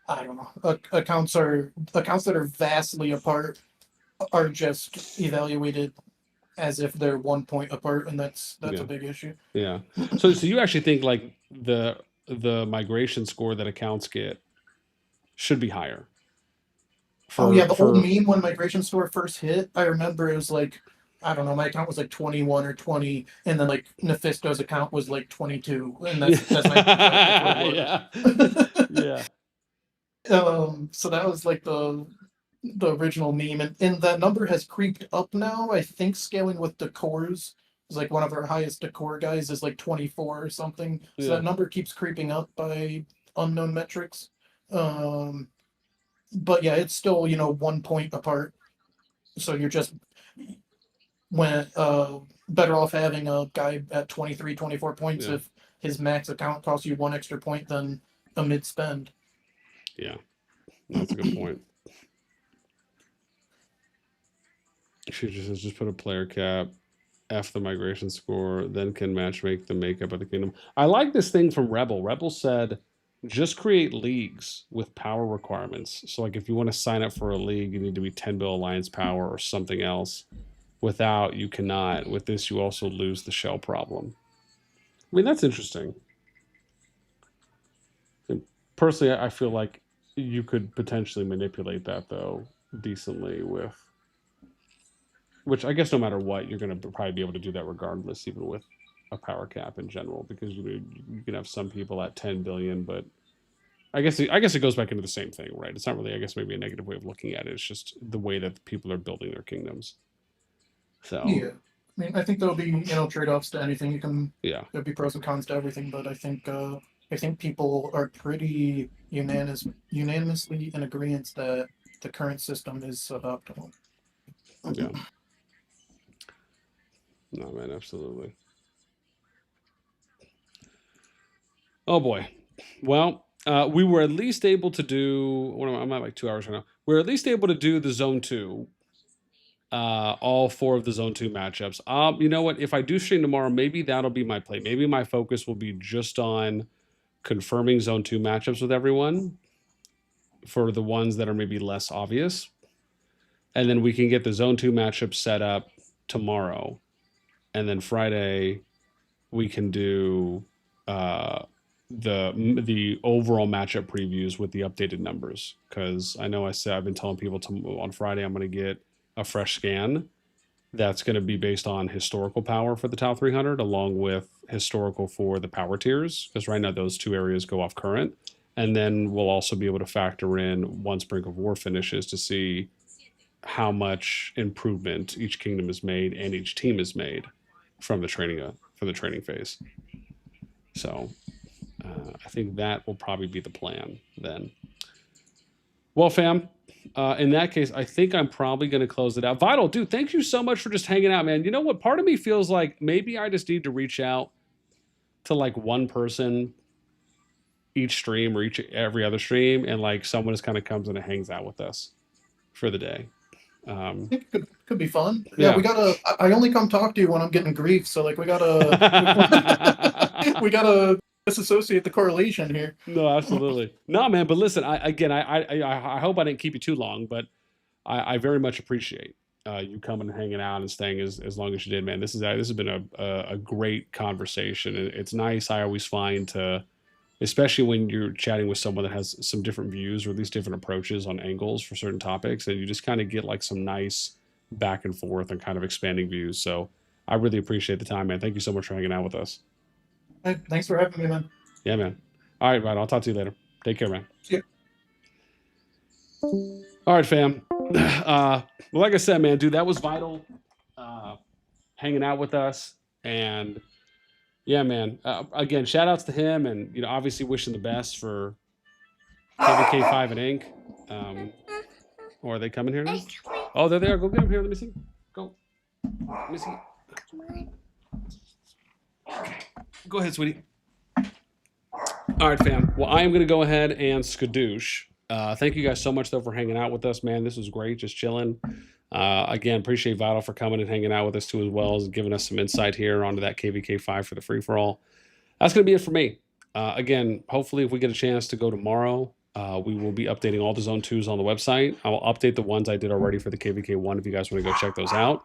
I don't know. Accounts that are vastly apart are just evaluated as if they're 1 point apart, and that's a big issue. Yeah. So you actually think like the migration score that accounts get should be higher? The old meme when migration score first hit, I remember it was like, I don't know, my account was like 21 or 20, and then like Nephisto's account was like 22, and that's my yeah. So that was like the original meme, and that number has creeped up now. I think scaling with decors is like one of our highest decor guys is like 24 or something. So that number keeps creeping up by unknown metrics. But yeah, it's still 1 point apart. So you're just better off having a guy at 23, 24 points if his max account costs you 1 extra point than a mid spend. Yeah, that's a good point. She just put a player cap, F the migration score, then can make the makeup of the kingdom. I like this thing from Rebel. Rebel said, just create leagues with power requirements. So like if you want to sign up for a league, you need to be 10 bill alliance power or something else. Without, you cannot. With this, you also lose the shell problem. I mean, that's interesting. And personally, I feel like you could potentially manipulate that though decently with, which I guess no matter what, you're going to probably be able to do that regardless, even with a power cap in general, because you can have some people at 10 billion, but I guess it goes back into the same thing, right? It's not really, I guess, maybe a negative way of looking at it. It's just the way that people are building their kingdoms. So yeah, I mean, I think there'll be trade-offs to anything. You can there'll be pros and cons to everything, but I think people are pretty unanimously in agreement that the current system is suboptimal. Yeah. No, man, absolutely. Oh boy. Well, we were at least able to do. I'm at like 2 hours right now. We're at least able to do the zone 2 all 4 of the Zone 2 matchups. You know what? If I do stream tomorrow, maybe that'll be my play. Maybe my focus will be just on confirming Zone 2 matchups with everyone for the ones that are maybe less obvious. And then we can get the Zone 2 matchup set up tomorrow. And then Friday, we can do the overall matchup previews with the updated numbers. Because I know I've been telling people on Friday I'm going to get a fresh scan that's going to be based on historical power for the Tau 300 along with historical for the power tiers, because right now those 2 areas go off current. And then we'll also be able to factor in once Brink of War finishes to see how much improvement each kingdom has made and each team has made from the training phase. So I think that will probably be the plan then. Well, fam, in that case, I think I'm probably going to close it out. Vital, dude, thank you so much for just hanging out, man. You know what? Part of me feels like maybe I just need to reach out to like one person each stream or every other stream, and like someone just kind of comes in and hangs out with us for the day. I think it could be fun. Yeah, we gotta. I only come talk to you when I'm getting grief, so like we gotta disassociate the correlation here. No, absolutely. No, man. But listen, I hope I didn't keep you too long, but I very much appreciate you coming and hanging out and staying as long as you did, man. This has been a great conversation. It's nice. I always find especially when you're chatting with someone that has some different views or at least different approaches on angles for certain topics, and you just kind of get like some nice back and forth and kind of expanding views. So I really appreciate the time, man. Thank you so much for hanging out with us. Hey, thanks for having me, man. Yeah, man. All right, I'll talk to you later. Take care, man. See ya. All right, fam. Well, like I said, man, dude, that was Vital hanging out with us. And yeah, man, again, shout outs to him, and, you know, obviously wishing the best for KvK5 and Inc. Or are they coming here now? Oh, there they are. Go get them here. Let me see. Go. Let me see. Go ahead, sweetie. All right, fam. Well, I am going to go ahead and skadoosh. Thank you guys so much, though, for hanging out with us, man. This was great, just chilling. Again, appreciate Vital for coming and hanging out with us, too, as well as giving us some insight here onto that KvK5 for the free-for-all. That's going to be it for me. Again, hopefully, if we get a chance to go tomorrow, we will be updating all the Zone 2s on the website. I will update the ones I did already for the KvK1 if you guys want to go check those out.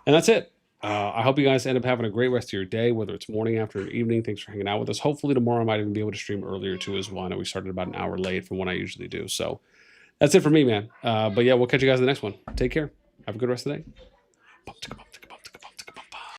And that's it. I hope you guys end up having a great rest of your day, whether it's morning, afternoon, or evening. Thanks for hanging out with us. Hopefully tomorrow I might even be able to stream earlier too as well. I know we started about an hour late from what I usually do. So that's it for me, man. But yeah, we'll catch you guys in the next one. Take care. Have a good rest of the day.